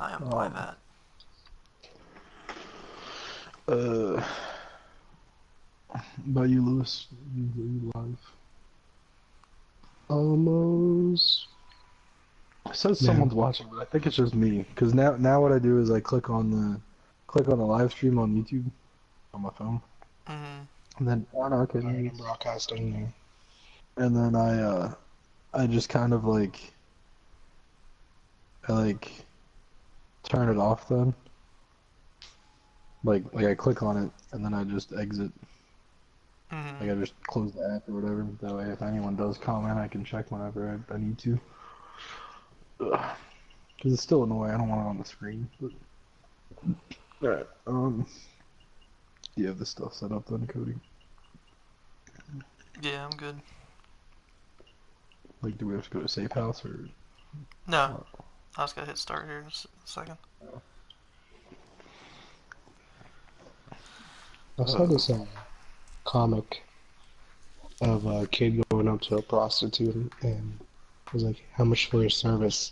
I am live at. Uh, about you, Lewis? You live? Almost. It says Yeah. someone's watching, but I think it's just me. Cause now what I do is I click on the live stream on YouTube on my phone, and then okay, I'm broadcasting now. and then I just kind of I turn it off then. Like I click on it and then I just exit. Like I just close the app or whatever. That way, if anyone does comment, I can check whenever I need to. Because it's still annoying. I don't want it on the screen. But... Alright. Do you have this stuff set up then, Cody? Yeah, I'm good. Like, do we have to go to safe house or? No. I just gotta hit start here in a second. I saw this comic of a kid going up to a prostitute and was like, "How much for your service?"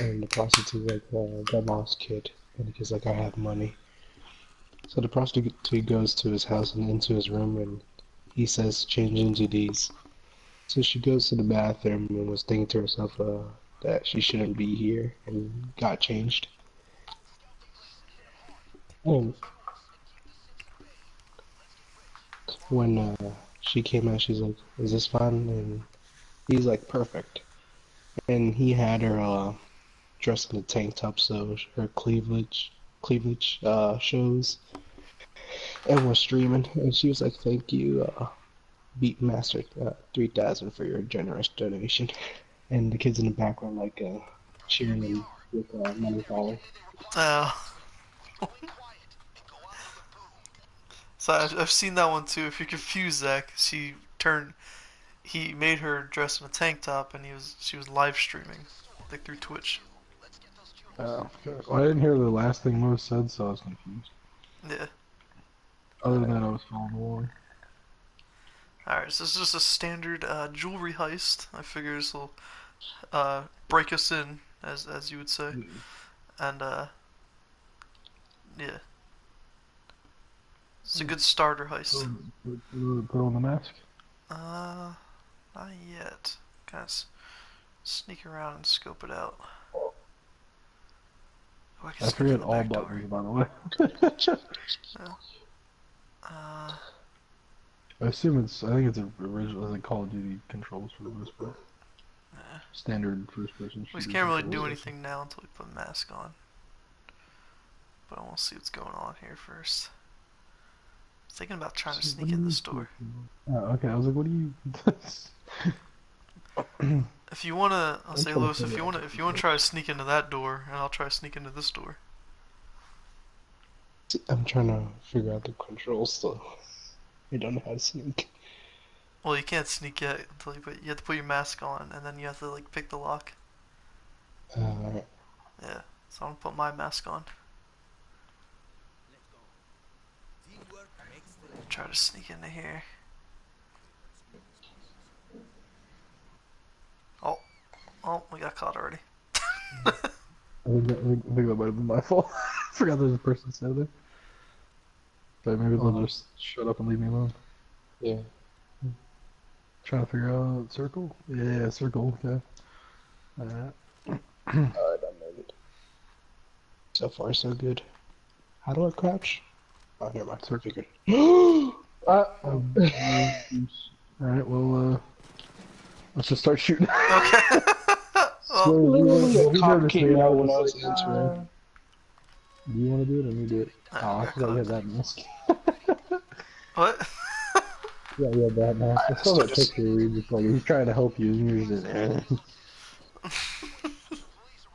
And the prostitute like, "That lost kid," and the kid's like, "I have money." So the prostitute goes to his house and into his room, and he says, "Change into these." So she goes to the bathroom and was thinking to herself that she shouldn't be here, and got changed. And when she came out, she's like, "Is this fun?" And he's like, "Perfect." And he had her dressed in a tank top, so her cleavage shows, and was streaming. And she was like, "Thank you, Beatmaster 3000 for your generous donation." And the kids in the background like cheering him with money falling. Oh. So I've seen that one too. If you're confused, Zach, he made her dress in a tank top, and she was live streaming, like through Twitch. Oh, okay. Well, I didn't hear the last thing Lewis said, so I was confused. Yeah. Other than that, I was following along. Alright, so this is just a standard jewelry heist. I figure this will break us in, as you would say. And yeah. It's a good starter heist. Put on the mask. Not yet. Kind of sneak around and scope it out. Oh, I forget all buttons, by the way. I assume I think it's original, like Call of Duty controls for the most part. Standard first-person shooter. We can't really do anything now until we put a mask on. But I want to see what's going on here first. I was thinking about trying to sneak in the store. Oh, okay. I was like, what do you... If you wanna, I'll say, Lewis, if you wanna try to sneak into that door, and I'll try to sneak into this door. I'm trying to figure out the controls, so I don't know how to sneak. Well, you can't sneak yet until you have to put your mask on, and then you have to like pick the lock. Alright. Yeah, so I'm gonna put my mask on. Try to sneak into here. Oh, we got caught already. I think that might have been my fault. I forgot there's a person sitting there. But maybe they'll just shut up and leave me alone. Yeah. Trying to figure out circle? Yeah, circle, okay. Alright, I made it. So far, so good. How do I crouch? Oh, never mind. Circle. Figured. Alright, well, let's just start shooting. Okay. So, Literally, a cop me came out when I was like, entering. do you want to do it or me do it? Oh, I forgot you had that mask. What? Yeah, you had that mask. I saw that picture where you're just like, he's trying to help you, and you're just,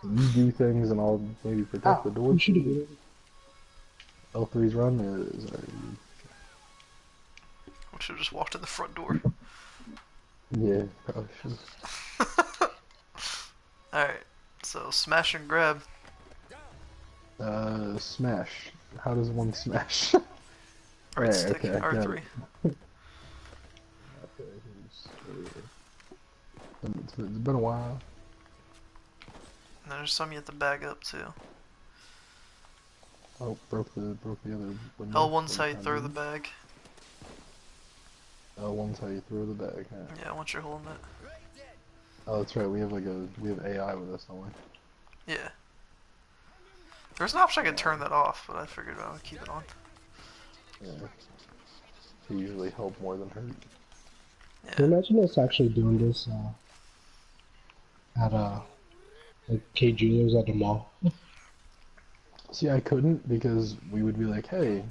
You do things, and I'll maybe protect the door. You should have did it. L3's run is... I should have just walked in the front door. Yeah, probably should. Alright, so smash and grab. Smash. How does one smash? Right stick, okay, R3. It's been a while. And there's some you have to bag up too. Oh, broke the other window. L1's What how are you trying to throw the do? bag. L1's how you throw the bag. Yeah. Yeah, once you're holding it. Oh, that's right. We have AI with us, don't we? Yeah. There's an option I could turn that off, but I figured I would keep it on. Yeah. They usually help more than hurt. Can you Yeah. imagine us actually doing this at like K Jewelers at the mall? See, I couldn't because we would be like, hey,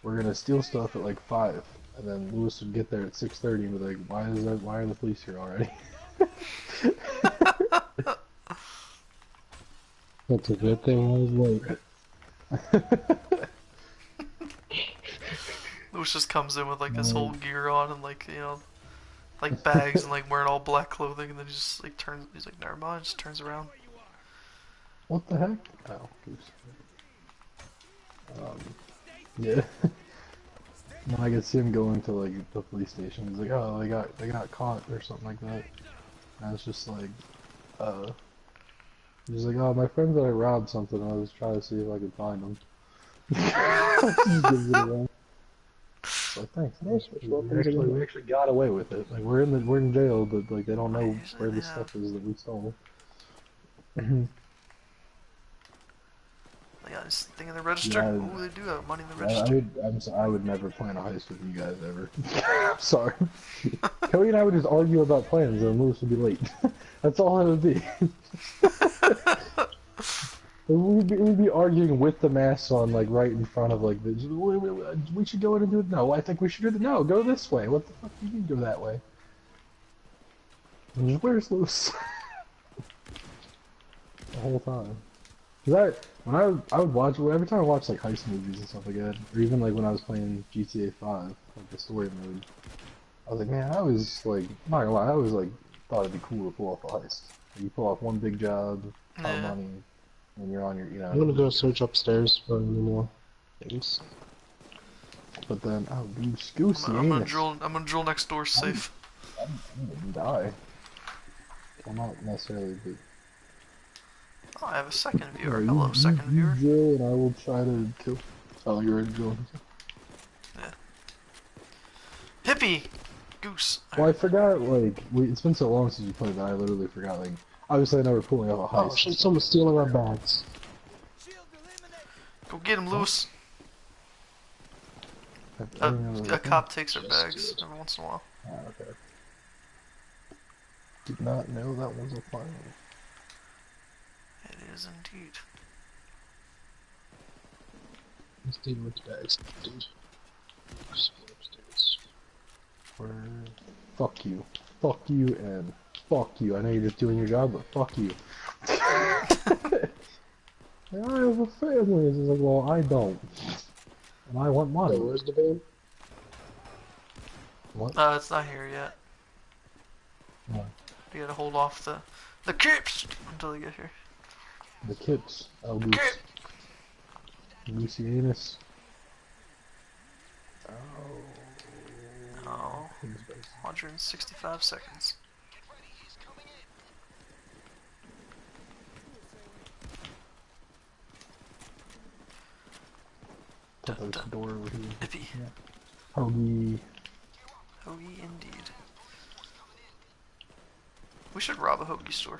we're gonna steal stuff at like 5, and then Lewis would get there at 6:30 and be like, why are the police here already? That's a good thing I was late. Lewis just comes in with like this whole Um, gear on and like, like bags and like wearing all black clothing, and then he just like turns. He's like, never mind. Just turns around. what the heck? Oh, oops. Yeah. No, I could see him going to like the police station. He's like, oh, they got caught or something like that. And it's just like, uh, he's like, oh, my friend that I robbed something. I was trying to see if I could find them. Just gives it away. Like, thanks. We actually got away with it. Like, we're in jail, but like they don't Well, know usually where they the have. stuff is that we stole. They got this thing in the register. Yeah, Oh, they do have money in the I register. would, I would never plan a heist with you guys ever. Sorry. Kelly and I would just argue about plans and Lewis would be late. That's all it would be. We'd be arguing with the masks on, like, right in front of, like, we should go in and do it. No, I think we should do it. No, go this way. What the fuck do you mean go that way? Where's Lewis? The whole time. Cause I would watch, every time I watch, like, heist movies and stuff like that, or even, like, when I was playing GTA 5, like, the story mode, I was like, man, I was, like, not gonna lie, I was, like, thought it'd be cool to pull off a heist. You pull off one big job, ton of Yeah. money, and you're on your, I'm gonna go search upstairs for any more things. But then, oh, goosey I'm gonna anus. drill. I'm gonna drill next door safe. I'm gonna die. Well, not necessarily, but... Oh, I have a second viewer. Yeah, Hello, second viewer. drill, and I will try to kill. Oh, you're ready to drill. Yeah. Hippie! Goose. Well, I forgot, like, it's been so long since you played that I literally forgot, like, obviously I know we're pulling off a heist. Oh shit, someone's stealing our bags. Go get him, Lewis. I don't know A cop takes our bags every once in a while. Ah, okay. Did not know that was a file. It is indeed. Let's deal with the bags, dude. Upstairs. Where... Fuck you. Fuck you and fuck you. I know you're just doing your job, but fuck you. I have a family. It's like, well, I don't. And I want money. So where's the van? What? It's not here yet. No. You gotta hold off the kips until they get here. The kips. Oh, The goose. kip. Goosey anus. Oh. Oh, 165 seconds. Put the door over here. Hippie. Yeah. Hoagie. Hoagie indeed. We should rob a hoagie store.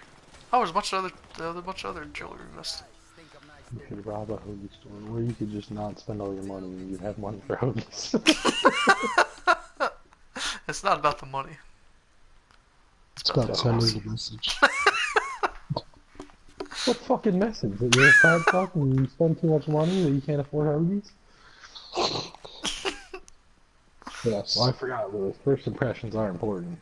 Oh, there's a bunch of other jewelry missed. You could rob a hoagie store, or you could just not spend all your money and you'd have money for hoagies. It's not about the money. It's about sending the message. What fucking message? That you're a fat fuck and you spend too much money that you can't afford hoagies? Yes. Well, I forgot, Lewis. First impressions are important.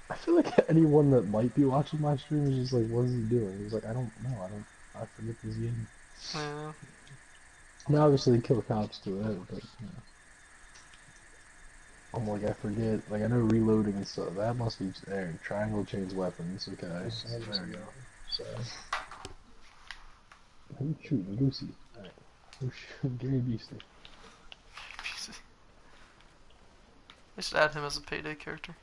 I feel like anyone that might be watching my stream is just like, what is he doing? He's like, I don't know, I forget this game. Yeah. I mean, obviously kill cops do it, but, you know. I'm like, I forget, like, I know reloading and stuff, that must be there. Triangle change weapons, okay. There we go. So, Who's shooting? Lucy. Alright. Who's shooting? Gary Beastie. They should add him as a Payday character.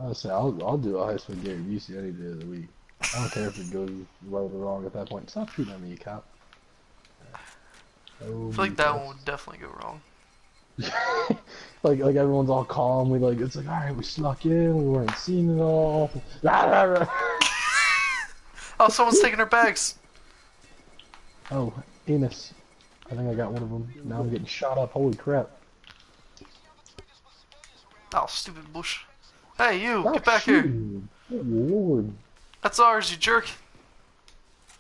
I say I'll do a high speed Gary Busey any day of the week. I don't care if it goes right or wrong at that point. Stop shooting at me, you cop. I Oh, feel like be that one fast. would definitely go wrong. Like everyone's all calm. We like it's like all right, we snuck in. We weren't seen at all. Rah, rah, rah. Oh, someone's taking our bags. Oh, anus. I think I got one of them. Now I'm getting shot up. Holy crap! Oh, stupid bush. Hey, you, get Stop back here. shooting me! Good lord! That's ours, you jerk.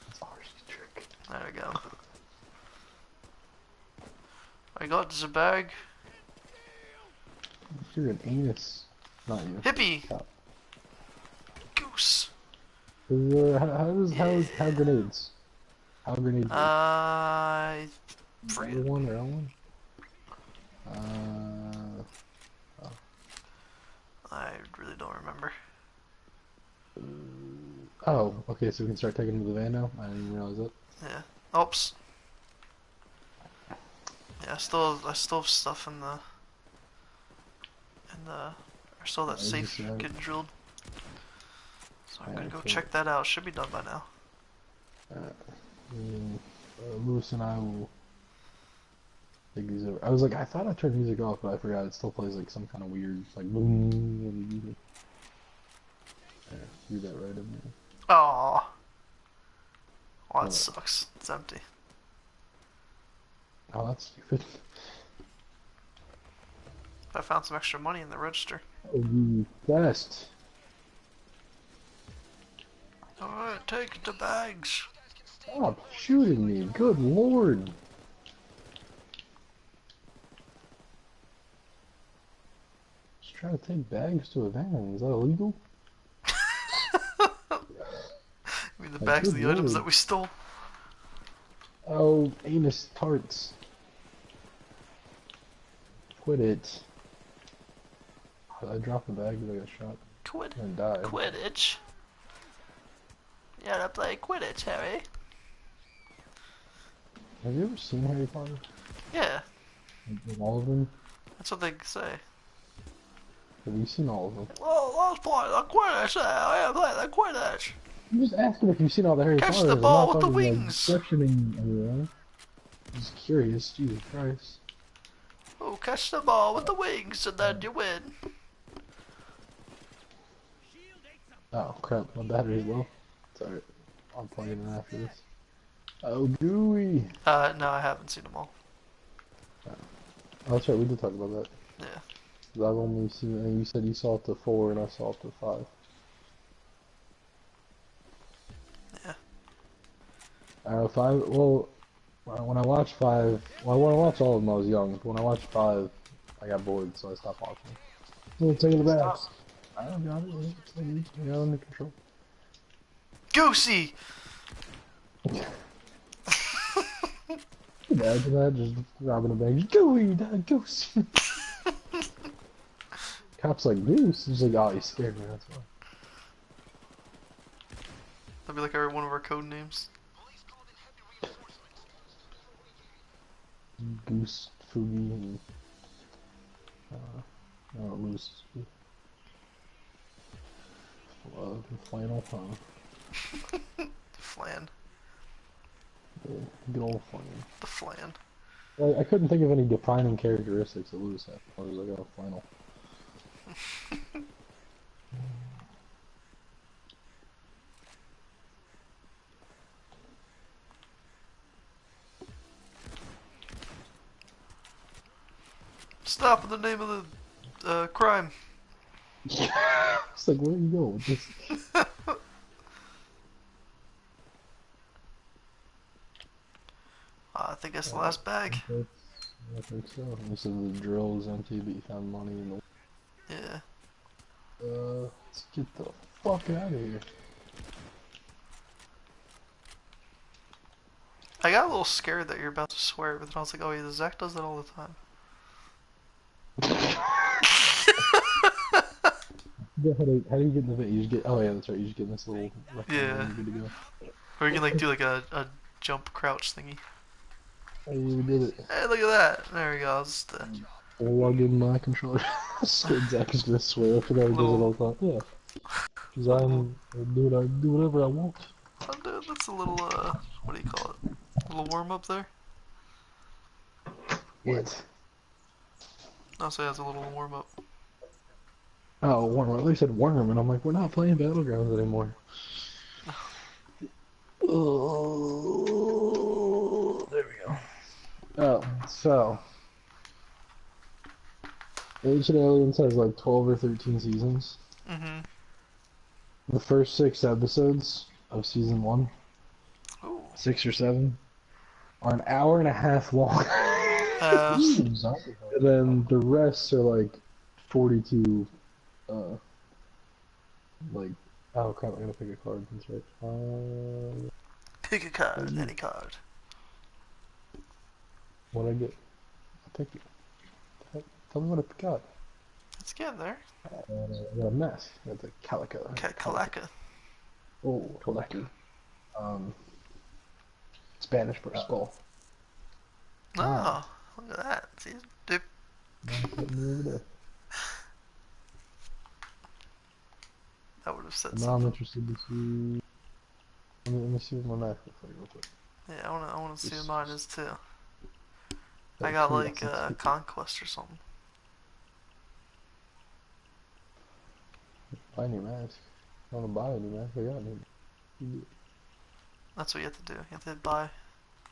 That's ours, you trick. There we go. I got this a bag. You're an anus. Not you. Hippie. Stop. Goose. How Yeah. grenades? How grenades work? I forget. L1 or L1? Uh, oh. I really don't remember. Oh, okay, so we can start taking them to the van now? I didn't even realize that. Yeah. Oops. Yeah, I still have stuff I still have that I just, safe getting drilled. So I'm gonna alright, go cool. check that out. Should be done by now. Mm, Lewis and I will take these over. I was like, I thought I turned music off, but I forgot it still plays like some kind of weird, like boom. And yeah, do that right in there. Oh, well, that What? sucks. It's empty. Oh, that's stupid. I found some extra money in the register. Oh, you best. Alright, take the bags. Stop shooting me. Good lord. Just trying to take bags to a van. Is that illegal? I mean, the Like, bags of good the items lord. that we stole. Oh, anus tarts. Quit it. Did I drop the bag? Did I get shot? And died. Quidditch. You gotta play Quidditch, Harry. Have you ever seen Harry Potter? Yeah, Like, all of them? that's what they say. Have you seen all of them? Oh, let's play the Quidditch. Yeah, play the Quidditch. I'm just asking if you've seen all the Harry Catch the Potters. I'm ball not with the fucking like wings. questioning anyone. I'm just curious. Jesus Christ. Oh, catch the ball with the wings, and then you win. Oh crap, my battery's low. It's alright. I'll plug it in after this. Oh, gooey! No, I haven't seen them all. Oh, that's right, we did talk about that. Yeah. 'Cause I've only seen, and you said you saw up to 4 and I saw up to 5. Yeah. I don't know, 5, well, when I watched 5, well, when I watched all of them I was young, but when I watched 5, I got bored, so I stopped watching. Oh, taking the bags. I don't got it, I got it under control. Goosey! Imagine that, just robbing a bank. Gooey, that goose! Cop's like, goose? He's like, oh, you scared me, that's why. That'd be like one of our code names. Goose, Fugi, and, loose. Flannel, Flan. yeah, good old flannel. The flan. Well, I couldn't think of any defining characteristics of Lewis had. I was like, oh, flannel. Stop in the name of the crime. It's like, where do you go with this? I think that's the last bag. I think so. This is the drill is empty, but you found money in the. Yeah. Let's get the fuck out of here. I got a little scared that you're about to swear, but then I was like, oh yeah, Zach does that all the time. Yeah, how do you get in the bit? You just get. Oh yeah, that's right. You just get in this little rectangle Yeah. and you're good to go. Or you can like do like a jump crouch thingy. Hey, we did it. Hey, look at that. There we go. Or I'll give him my controller. So Zach is gonna swear. I forgot he does it Little, all the time. Yeah, because little. I do whatever I want. That's a little what do you call it? A little warm up there. What? I'll say that's a little warm up. Oh, worm. At least said worm, and I'm like, we're not playing Battlegrounds anymore. Oh, there we go. Oh, so Ancient Aliens has like 12 or 13 seasons. Mm-hmm. The first 6 episodes of season one, Ooh. 6 or 7, are an hour and a half long. Ooh, zombie And hard. then the rest are like 42, like, oh crap, I'm gonna pick a card. That's right. Pick a card, any card. What I get? I pick it. Tell me what I got. Let's get there. I got a mask. That's a calico. Calico. Kalaka. Oh, Tolaki. Um, Spanish for skull. Ah, Oh, look at that. See, dip. nice hitting me over there. That would have said But now I'm something. interested to see. Let me see what my mask looks like real quick. Yeah, I wanna see what Just, mine just is too. out I of got like curiosity. conquest or something. Buy a new mask. I want to buy a new mask. I got a new. That's what you have to do. You have to hit buy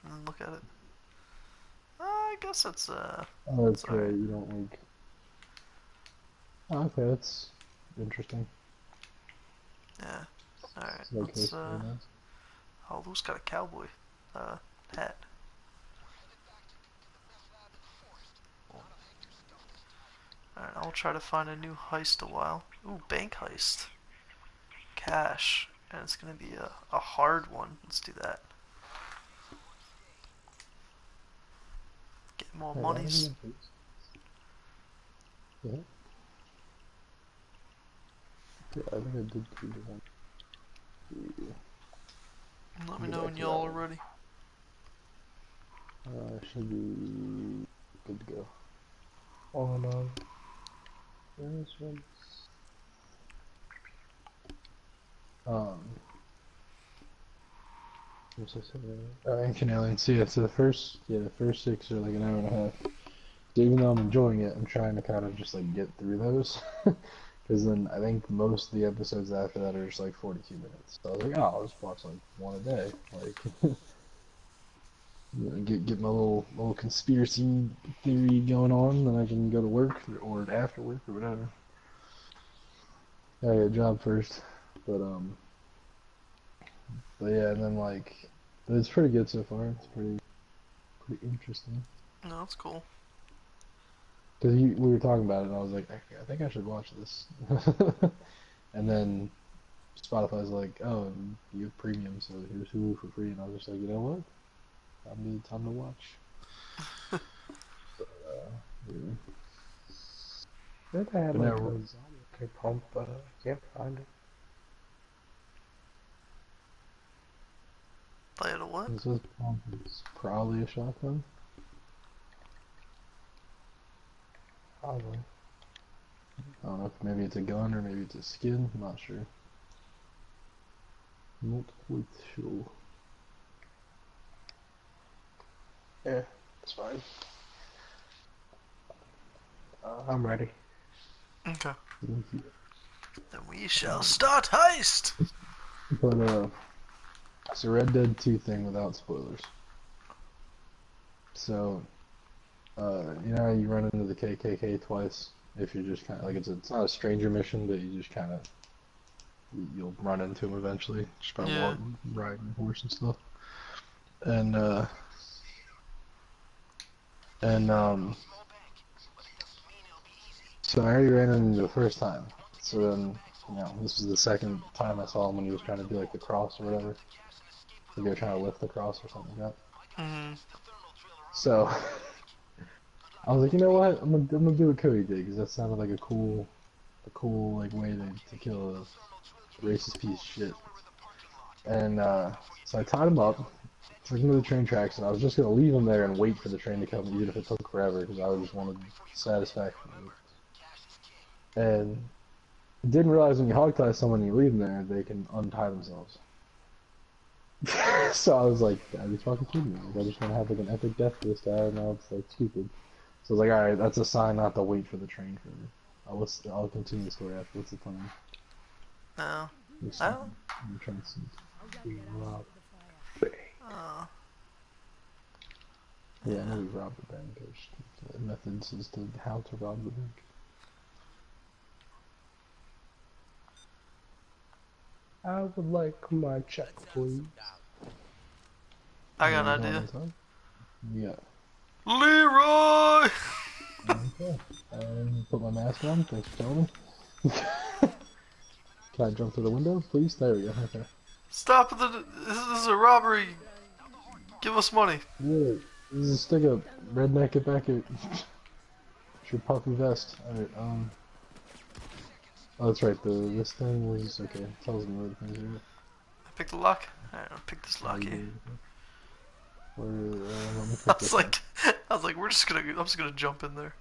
and then look at it. I guess Oh, that's that's right. alright. You don't like. Oh, okay, that's interesting. Yeah. Alright, It's like let's case for a mask. oh, Lou's got a cowboy uh hat. Alright, I'll try to find a new heist a while. Ooh, bank heist. Cash. And it's gonna be a hard one. Let's do that. Get more Wait, why did monies. you get this? Yeah, yeah, I think I did create one. Yeah, Let me go know back when to that y'all are one. ready. Should be good to go. Oh no. This one. Um, what's this? Ancient Aliens. So yeah, so the first 6 are like an hour and a half. So even though I'm enjoying it, I'm trying to kind of just like get through those. Because then I think most of the episodes after that are just like 42 minutes. So I was like, oh, I'll just watch like one a day. Like, you know, get my little conspiracy theory going on, then I can go to work or after work or whatever. I got a job first, but yeah, and then like, but it's pretty good so far. It's pretty interesting. No, that's cool. Because we were talking about it, and I was like, I think I should watch this. And then Spotify's like, oh, you have premium, so here's Hulu for free. And I was just like, you know what? I need time to watch. Yeah. I think I had But like now, a zombie pump, but I can't find it. Play it a what? this is it's probably a shotgun. Probably. I don't know if maybe it's a gun or maybe it's a skin. I'm not sure. Not quite sure. Yeah, it's fine. I'm ready. Okay. Yeah. Then we shall Um, start heist! but it's a Red Dead 2 thing without spoilers. So you know how you run into the KKK twice if you're just kind of like it's not a stranger mission, but you just kind of you'll run into them eventually just by Yeah. riding a horse and stuff. And and so I already ran into him the first time. So then this was the second time I saw him when he was trying to do like the cross or whatever. Like they were trying to lift the cross or something like that. Mm-hmm. So I was like, you know what? I'm gonna do what Cody did because that sounded like a cool like way to kill a racist piece of shit. And so I tied him up, took him to the train tracks, and I was just gonna leave him there and wait for the train to come, even if it took forever, because I just wanted satisfaction. And didn't realize when you hogtie someone and you leave them there, they can untie themselves. So I was like, Dad, you fucking kidding me? Like, I just want to have like an epic death for this guy, and now it's like stupid. So I was like, alright, that's a sign not to wait for the train for me. I'll continue the story after. What's the plan? No. Just, I don't. I'm trying to see. Rob. Uh, Yeah, I know we robbed the bank. The methods is to how to rob the bank. I would like my check, please. I got Anyone an going idea. inside? Yeah. Leroy! Okay. Put my mask on. Thanks for telling me. Can I jump through the window, please? There we go. Okay. Stop the. This is a robbery. Give us money. Yeah. This is a stick up. Redneck, get back here. It's your puffy vest. Alright, oh, that's right. This thing was okay. It tells me where the things are. I picked the lock. Alright, I'll pick this lock here. Where? Let me I pick was this up. like, I'm just gonna jump in there.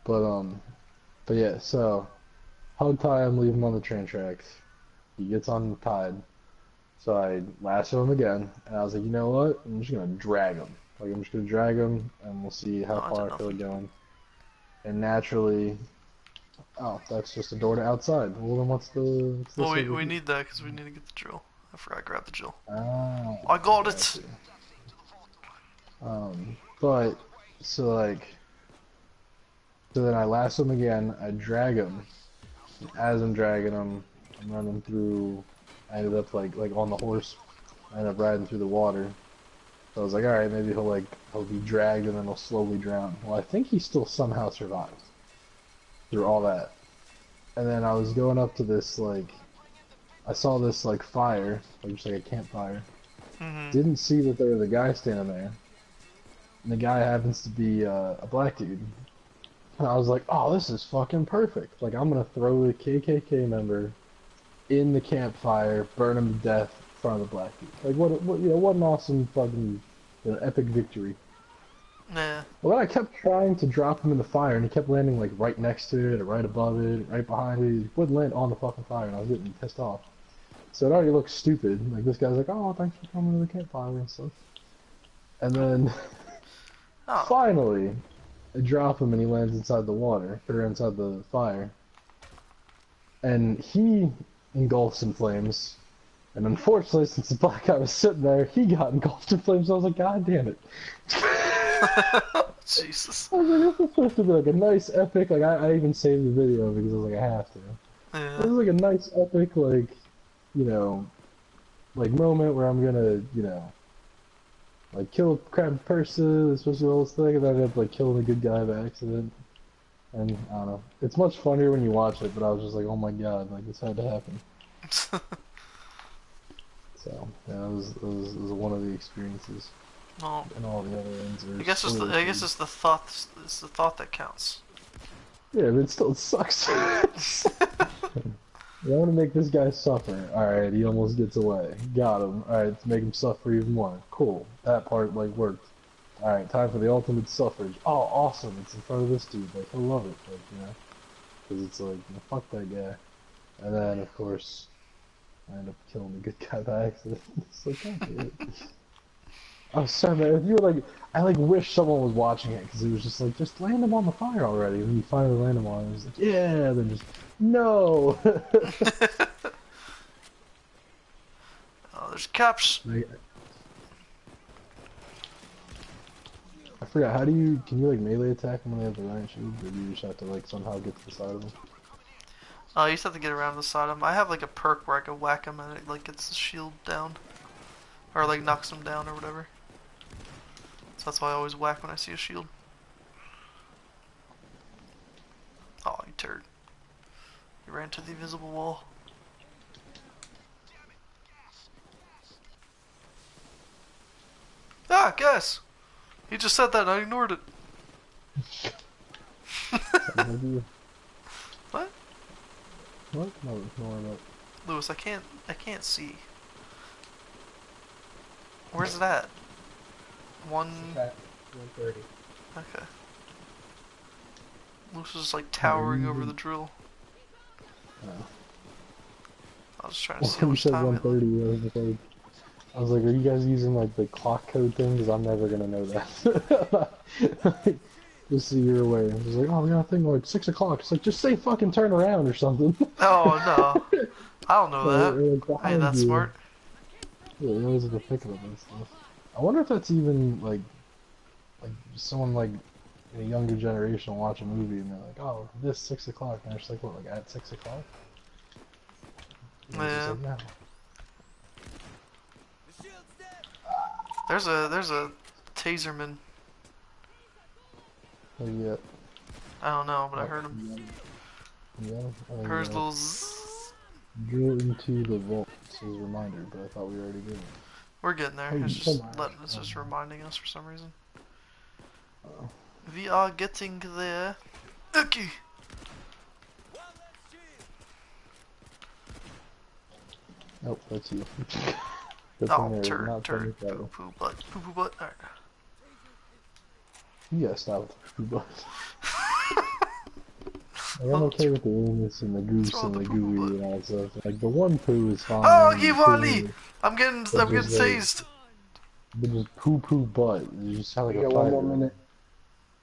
But yeah. So, hog tie him, leave him on the train tracks. He gets untied. So I lasso him again, and I was like, you know what? I'm just gonna drag him. Like I'm just gonna drag him, and we'll see No, how I far did I feel nothing. it going. And naturally, oh, that's just a door to outside. Well, then what's Well, this over we here? need that because we need to get the drill. I forgot to grab the drill. Ah, I got it. gotcha. But so like, so then I lasso him again. I drag him. And as I'm dragging him, I'm running through. I ended up like on the horse. I ended up riding through the water. So I was like, alright, maybe he'll be dragged and then he'll slowly drown. Well, I think he still somehow survived through all that. And then I was going up to this, like, I saw this, like, fire, like, just like a campfire. Mm-hmm. Didn't see that there was a guy standing there. And the guy happens to be a black dude. And I was like, oh, this is fucking perfect. Like, I'm gonna throw the KKK member in the campfire, burn him to death in front of the black dude. Like, what an awesome fucking, epic victory. Yeah. Well, then I kept trying to drop him in the fire, and he kept landing like right next to it, or right above it, right behind it. He wouldn't land on the fucking fire, and I was getting pissed off. So it already looked stupid. Like this guy's like, "Oh, thanks for coming to the campfire and stuff." And then Oh. finally, I drop him, and he lands inside the water, or inside the fire, and he engulfs in flames. And unfortunately, since the black guy was sitting there, he got engulfed in flames. I was like, "God damn it!" Jesus. I was like, this is supposed to be like a nice epic, like I even saved the video because I was like, I have to. This Yeah. is like a nice epic, like, you know, like moment where I'm gonna, like kill a crab person, especially the whole thing, and then I end up like killing a good guy by accident. And I don't know. It's much funnier when you watch it, but I was just like, oh my god, like this had to happen. So, yeah, it was one of the experiences. Well, And all the other ends are I guess it's the spoiler I guess free. it's the thought. It's the thought that counts. Yeah, but it still sucks. I want to make this guy suffer. Alright, he almost gets away. Got him. Alright, let's make him suffer even more. Cool. That part, like, worked. Alright, time for the ultimate suffrage. Oh, awesome. It's in front of this dude. Like, he'll love it. Like, because it's like, fuck that guy. And then, of course, I end up killing the good guy by accident. It's like, God damn it. Oh, sorry, man. If you were like, I like wish someone was watching it because it was just like, just land him on the fire already. And then you finally land him on it. It was like, yeah. Then just, no. Oh, there's cops. I forgot. Can you like melee attack them when they have the giant shield, or do you just have to like somehow get to the side of them? Oh, you just have to get around the side of him. I have like a perk where I can whack him and it like gets the shield down, or like knocks him down or whatever. So that's why I always whack when I see a shield. Oh, you turd! You ran to the invisible wall. Ah, guess. He just said that and I ignored it. Maybe. What? What? No, ignore that. Lewis, I can't see. Where's it at? It's One. at 1:30. Okay. Luce is like Are you towering over the using? drill. Oh. I was trying to see Well, how you much said time we had left. 1:30. I was like, are you guys using like the clock code thing? Because I'm never gonna know that. Like, just so you're aware. I was like, oh, we got a thing like 6 o'clock. It's like, just say fucking turn around or something. Oh no, I don't know that. Or like I ain't behind that you. smart. Yeah, you always have to think about that stuff. I wonder if that's even like someone like in a younger generation will watch a movie and they're like, oh, this 6 o'clock, and they're just like, what, like at 6 o'clock? And it's just Yeah. like, no. There's a taserman. Like, yeah, I don't know, but I oh, heard him. yeah, yeah, Heard his I little zzz. drew into the vault as a reminder, but I thought we were already doing it. We're getting there. Hey, It's just come on. letting. It's just reminding us for some reason. Oh, We are getting there. Okay. nope, that's you. Good thing Oh, they're turd, not playing turd, with that poo, one. poo, butt, poo, poo, butt. Alright. You gotta stop with the poo butt. Like, I'm What's okay with the anus and the goose wrong and with the the poo, poo, gooey butt? and all that stuff. Like, the one poo is Oh, fine, Yvonne! cool, but I'm getting just like, tased. but just poo poo butt. You just sound like You a got one more 5-year-old. minute.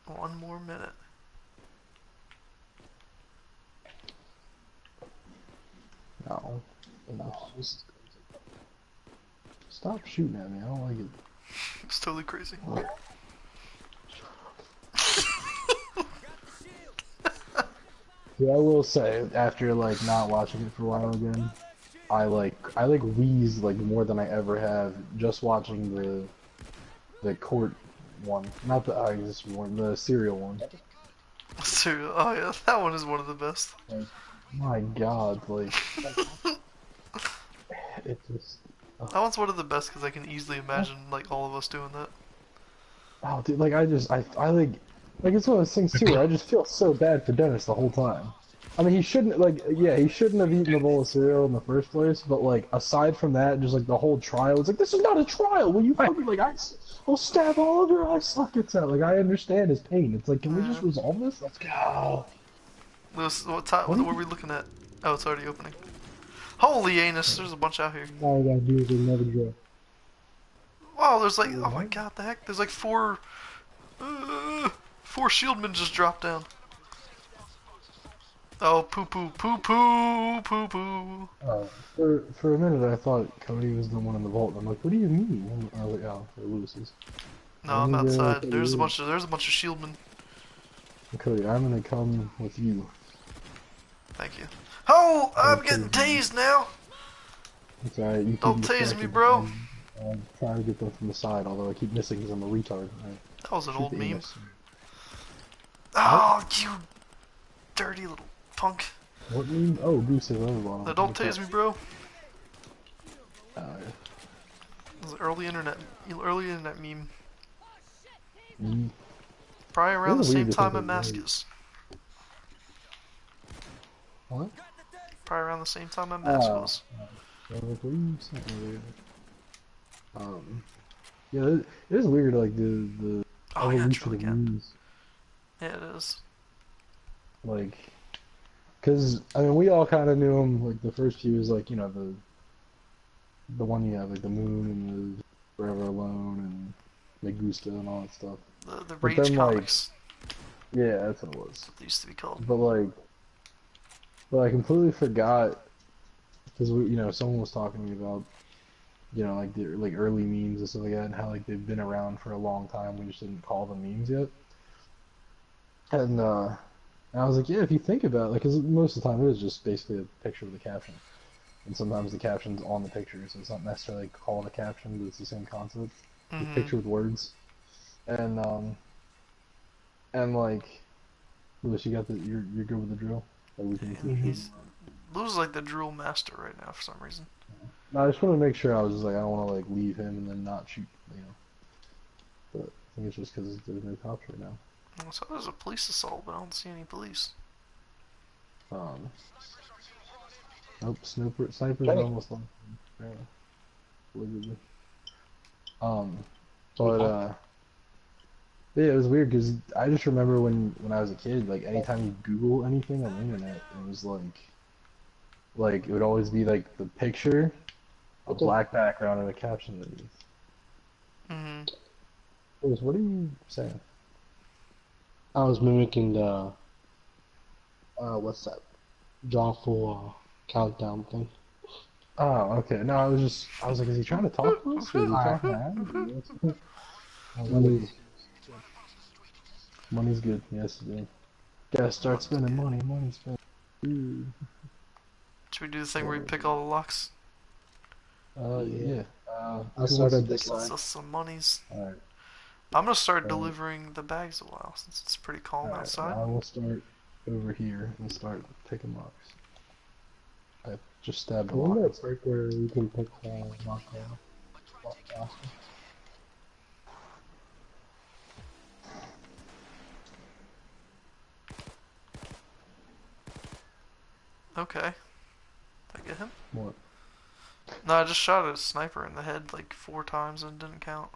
One more minute. No. Oh, this is Stop shooting at me, I don't like it. It's totally crazy. Yeah, I will say, after like not watching it for a while again, I like wheeze like more than I ever have just watching the court one. Not the I just one, the serial one. Serial. Oh yeah, that one is one of the best. like, My God, like it just That one's one of the best because I can easily imagine like all of us doing that. oh dude, like I like it's one of those things too where I just feel so bad for Dennis the whole time. I mean, he shouldn't like yeah, he shouldn't have eaten the bowl of cereal in the first place. But like aside from that, just like the whole trial, it's like this is not a trial. Will you fucking like I'll stab all of your eye sockets out. Like I understand his pain. It's like can we just Yeah. resolve this? Let's go. Lewis, what time? What What do were you? we looking at? Oh, it's already opening. Holy anus! There's a bunch out here. all I gotta do is another drill. Wow, there's like, oh my What? god, the heck? There's like uh, four shieldmen just dropped down. Oh, poo poo, poo poo, poo poo. For a minute, I thought Cody was the one in the vault. I'm like, what do you mean? I was like, oh, they're Lewis's. No, I'm I'm gonna go, outside. There's a bunch of shieldmen. Cody, I'm gonna come with you. Thank you. Oh, I'll I'm getting tase you. tased now. It's alright, you keep Don't me tase me, distracted. bro. I'm trying to get them from the side, although I keep missing because I'm a retard. Alright, That was an shoot old the meme. anus. What? Oh, you dirty little punk. What meme? Oh, Goose is over No, bottom. don't What's up? tase me, bro. Yeah. It was an early internet meme. Mm. Probably It around the is weird same to think time that Damascus. what? Probably around the same time Damascus Oh. was. So, like, what are you saying earlier? Yeah, it is weird, like, the Oh, I gotta evolution drill of again. memes. Yeah, it is. Like, because, I mean, we all kind of knew him, like, the first few is, like, you know, the one you have, like, the moon and the Forever Alone and Megusta and all that stuff. The But Rage then, like, comics, yeah, that's what it was. they used to be called. But I completely forgot, because, you know, someone was talking to me about, you know, like, the, like, early memes and stuff like that, and how, like, they've been around for a long time, we just didn't call them memes yet. And I was like, yeah, if you think about it, like, because most of the time it is just basically a picture with a caption. And sometimes the caption's on the picture, so it's not necessarily called a caption, but it's the same concept. The Mm-hmm. picture with words. And like, Lewis, you got you're good with the drill? Like we can teach you? Lou's like the drill master right now for some reason. No, I just want to make sure I was just like, I don't want to like leave him and then not shoot, you know. But I think it's just because there's no cops right now. So there's a police assault, but I don't see any police. Um, Nope, snipers are Kenny. almost on. Yeah, literally. Um, So but yeah. yeah, it was weird because I just remember when I was a kid, like anytime you Google anything on the internet, it was like it would always be like the picture, a What the? black background, and a caption underneath. Mm-hmm. Louis, what are you saying? I was mimicking the what's that? Jawful countdown thing. Oh, okay. No, I was like, is he trying to talk to us or is he Alright. talking to Adam? Money. Money's good. Yes, it is. Gotta start Money's spending good. money. Money spend. Ooh. Should we do the thing where we Oh, pick all the locks? Yeah. yeah. I Who wants to started pick this it? side. So some monies. Alright. I'm gonna start Uh, delivering the bags a while since it's pretty calm alright. outside. I will start over here and start picking locks. I just stabbed a Isn't lock. there a perk where you can pick lock lock faster? Okay. Did I get him? What? No, I just shot a sniper in the head like 4 times and it didn't count.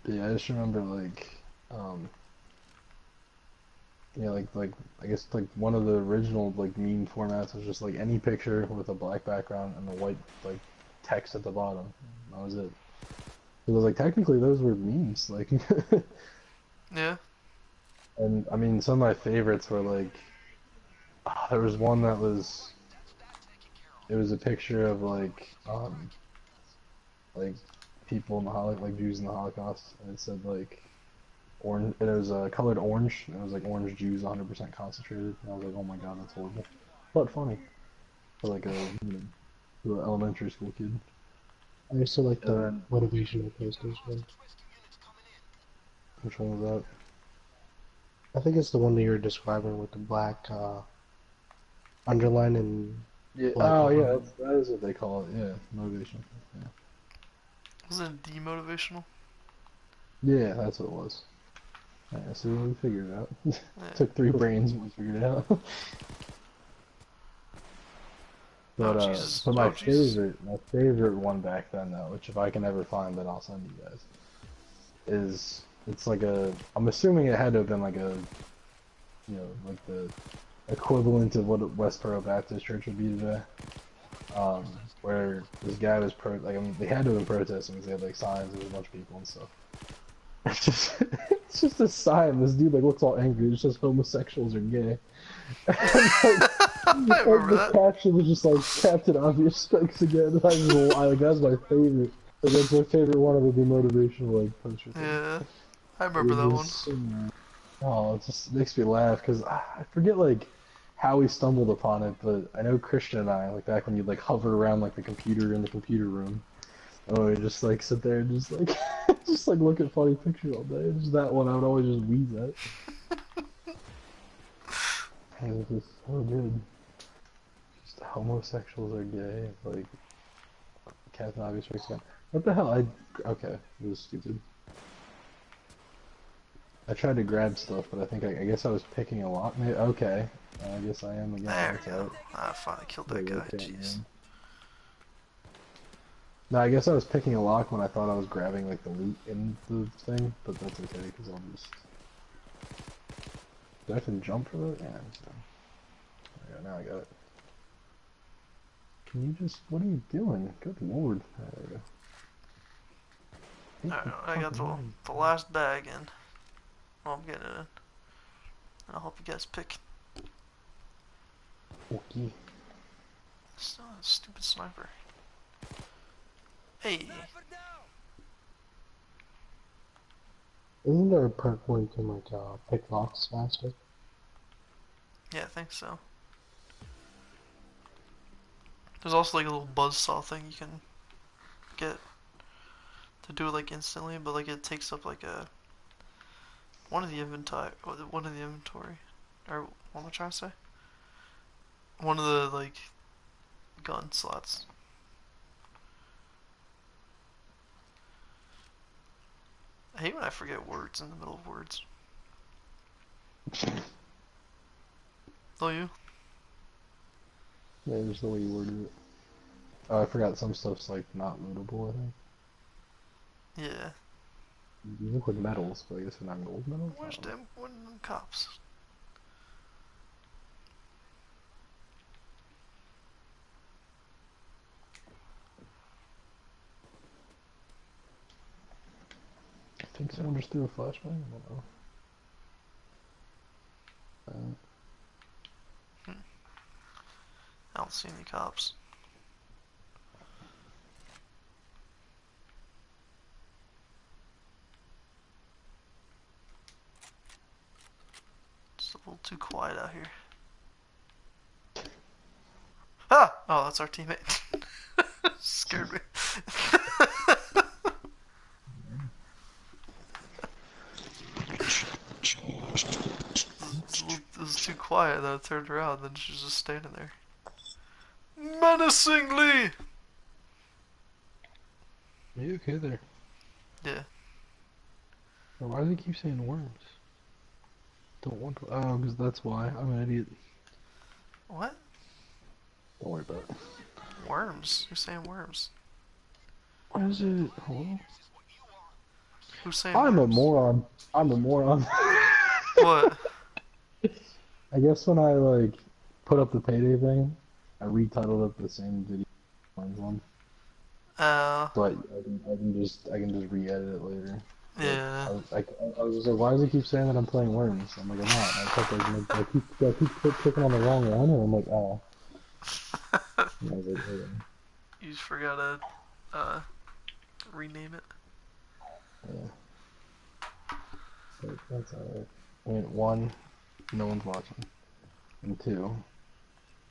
Yeah, I just remember um, yeah, like I guess like one of the original like meme formats was just like any picture with a black background and the white like text at the bottom. That was it. It was like technically those were memes, like, Yeah. and I mean some of my favorites were like there was one that was it was a picture of like people in the like Jews in the Holocaust, and it said like orange, and it was colored orange, and it was like orange Jews 100% concentrated, and I was like, oh my god, that's horrible, but funny for like a for an elementary school kid. I used to like And the then motivational PlayStation. which one was I think it's the one that you were describing with the black underline and that? Yeah. black Oh yeah, line. that is what they call it. Yeah, motivation. Yeah. Was it demotivational? Yeah, that's what it was. Yeah, so we figured it out. Yeah. Took 3 brains, but we figured it out. Oh Jesus. But Oh Jesus. my favorite one back then though, which if I can ever find, then I'll send you guys, is it's like a. I'm assuming it had to have been like a, like the equivalent of what Westboro Baptist Church would be today. Um, where this guy was like, I mean, they had to have been protesting because they had like signs, there was a bunch of people and stuff. It's just, it's just a sign. This dude like looks all angry. It says homosexuals are gay, and I like remember the that. caption was just like Captain Obvious strikes again. And I like that's my favorite. Like, that's my favorite one of the motivational like poster things. Yeah. I It remember was that one. just so, oh, it just makes me laugh because I forget like how we stumbled upon it, but I know Christian and I like back when you'd like hover around like the computer in the computer room. Oh, we just like sit there and just like just like look at funny pictures all day. Just that one I would always just wheeze at. And it was just so good. Just homosexuals are gay. Like Captain Obvious Strikes Again. What the hell? Okay, it was stupid. I tried to grab stuff, but I think I guess I was picking a lot. Maybe, okay, I guess I am again. There That's we go. alright. I finally killed They that guy. rotate me Jeez. in. No, I guess I was picking a lock when I thought I was grabbing like the loot in the thing, but that's okay because I'll just. Do I have to jump for that? Yeah. So. There we go. Now I got it. Can you just? What are you doing? Good lord. There we go. Take Alright, the I got fucking money. the last bag in. Well, I'm getting it in. I'll help you guys pick. Okay. Still a stupid sniper. Hey. Isn't there a perk where you can like pick locks faster? Yeah, I think so. There's also like a little buzzsaw thing you can get to do it like instantly, but like it takes up like a one of the inventory, or what am I trying to say? One of the like gun slots. I hate when I forget words in the middle of words. Oh, you? Yeah, just the way you worded it. Oh, I forgot some stuff's like not lootable, I think. Yeah. These look like medals, but I guess they're not gold medals. I Where's don't know. them cops? I think someone just threw a flashbang. I don't know. I don't see any cops. It's a little too quiet out here. Ah! Oh, that's our teammate. Scared me. It was too quiet that I turned around, then she was just standing there. Menacingly! Are you okay there? Yeah. Why do they keep saying worms? Don't want to. Oh, because that's why. I'm an idiot. What? Don't worry about it. Worms? Who's saying worms? Why is it? Hello? Who's saying I'm a worms? moron. I'm a moron. What? I guess when I like put up the Payday thing, I retitled it the same video one, so I can just re-edit it later. But Yeah. I was just like, why does it keep saying that I'm playing worms? I'm like, I'm not. I kept like, I keep clicking on the wrong one, and I'm like, oh. And I was like, okay. You just forgot to, rename it. Yeah. But that's alright. I mean, one, no one's watching, and two,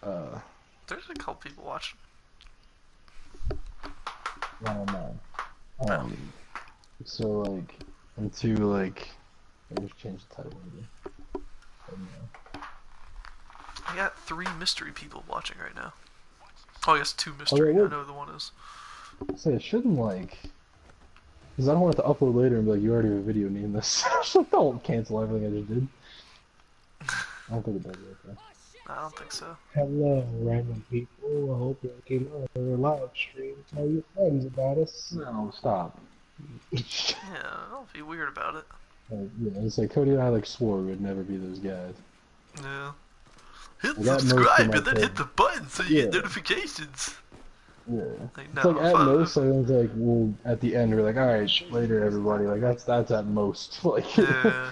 uh, There's a couple people watching. I don't know. No. So like, and two, like, I just changed the title maybe. I got 3 mystery people watching right now. Oh, I guess 2 mystery. Okay, I know who the one is. say it shouldn't like, because I don't want it to upload later and be like, you already have a video named this. So don't cancel everything I just did. I don't think it does it, okay. I don't think so. Hello, random people. I hope you came on our live stream. Tell your friends about us. No, stop. Yeah, don't be weird about it. Yeah, it's like Cody and I like swore we would never be those guys. Yeah. Hit Like at most, subscribe might and then say, hit the button so you get yeah, notifications. yeah. Like, It's like no, at most, I think like we'll at the end we're like, all right, later everybody. Like that's at most. Like yeah.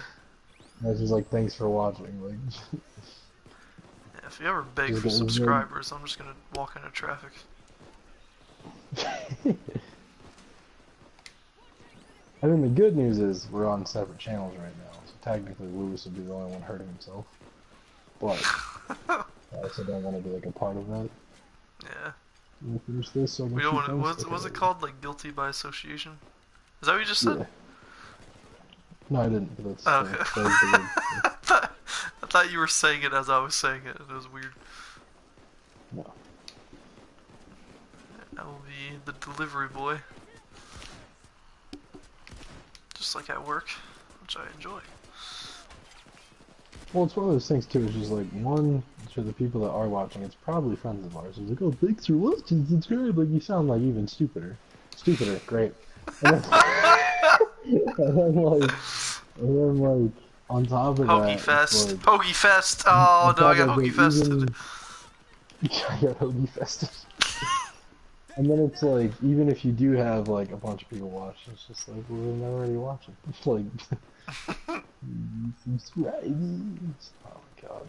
that's just like thanks for watching. Like Yeah, if you ever beg just for go. subscribers, I'm just gonna walk into traffic. I mean, the good news is we're on separate channels right now, so technically Lewis would be the only one hurting himself. But I also don't want to be like a part of that. Yeah. We'll finish this so I can We don't shoot want to, those. what's it called? Like guilty by association? Is that what you just said? Yeah. No, I didn't. But that's Oh, that okay. was the word. I thought you were saying it as I was saying it, and it was weird. No. I will be the delivery boy. Just like at work, which I enjoy. Well, it's one of those things too. It's just like one for the people that are watching. It's probably friends of ours. It's like, oh, thanks for watching. Subscribe. Like you sound like even stupider. Stupider. Great. And then, and then like on top of Hoagie that, it's Fest. like Hoagie Fest. Oh on no, I top got of Hoagie it, Fested. even I got hoagie fested. And then it's like, even if you do have like a bunch of people watching, it's just like, well, they're already watching. It's like, subscribe. Oh my god.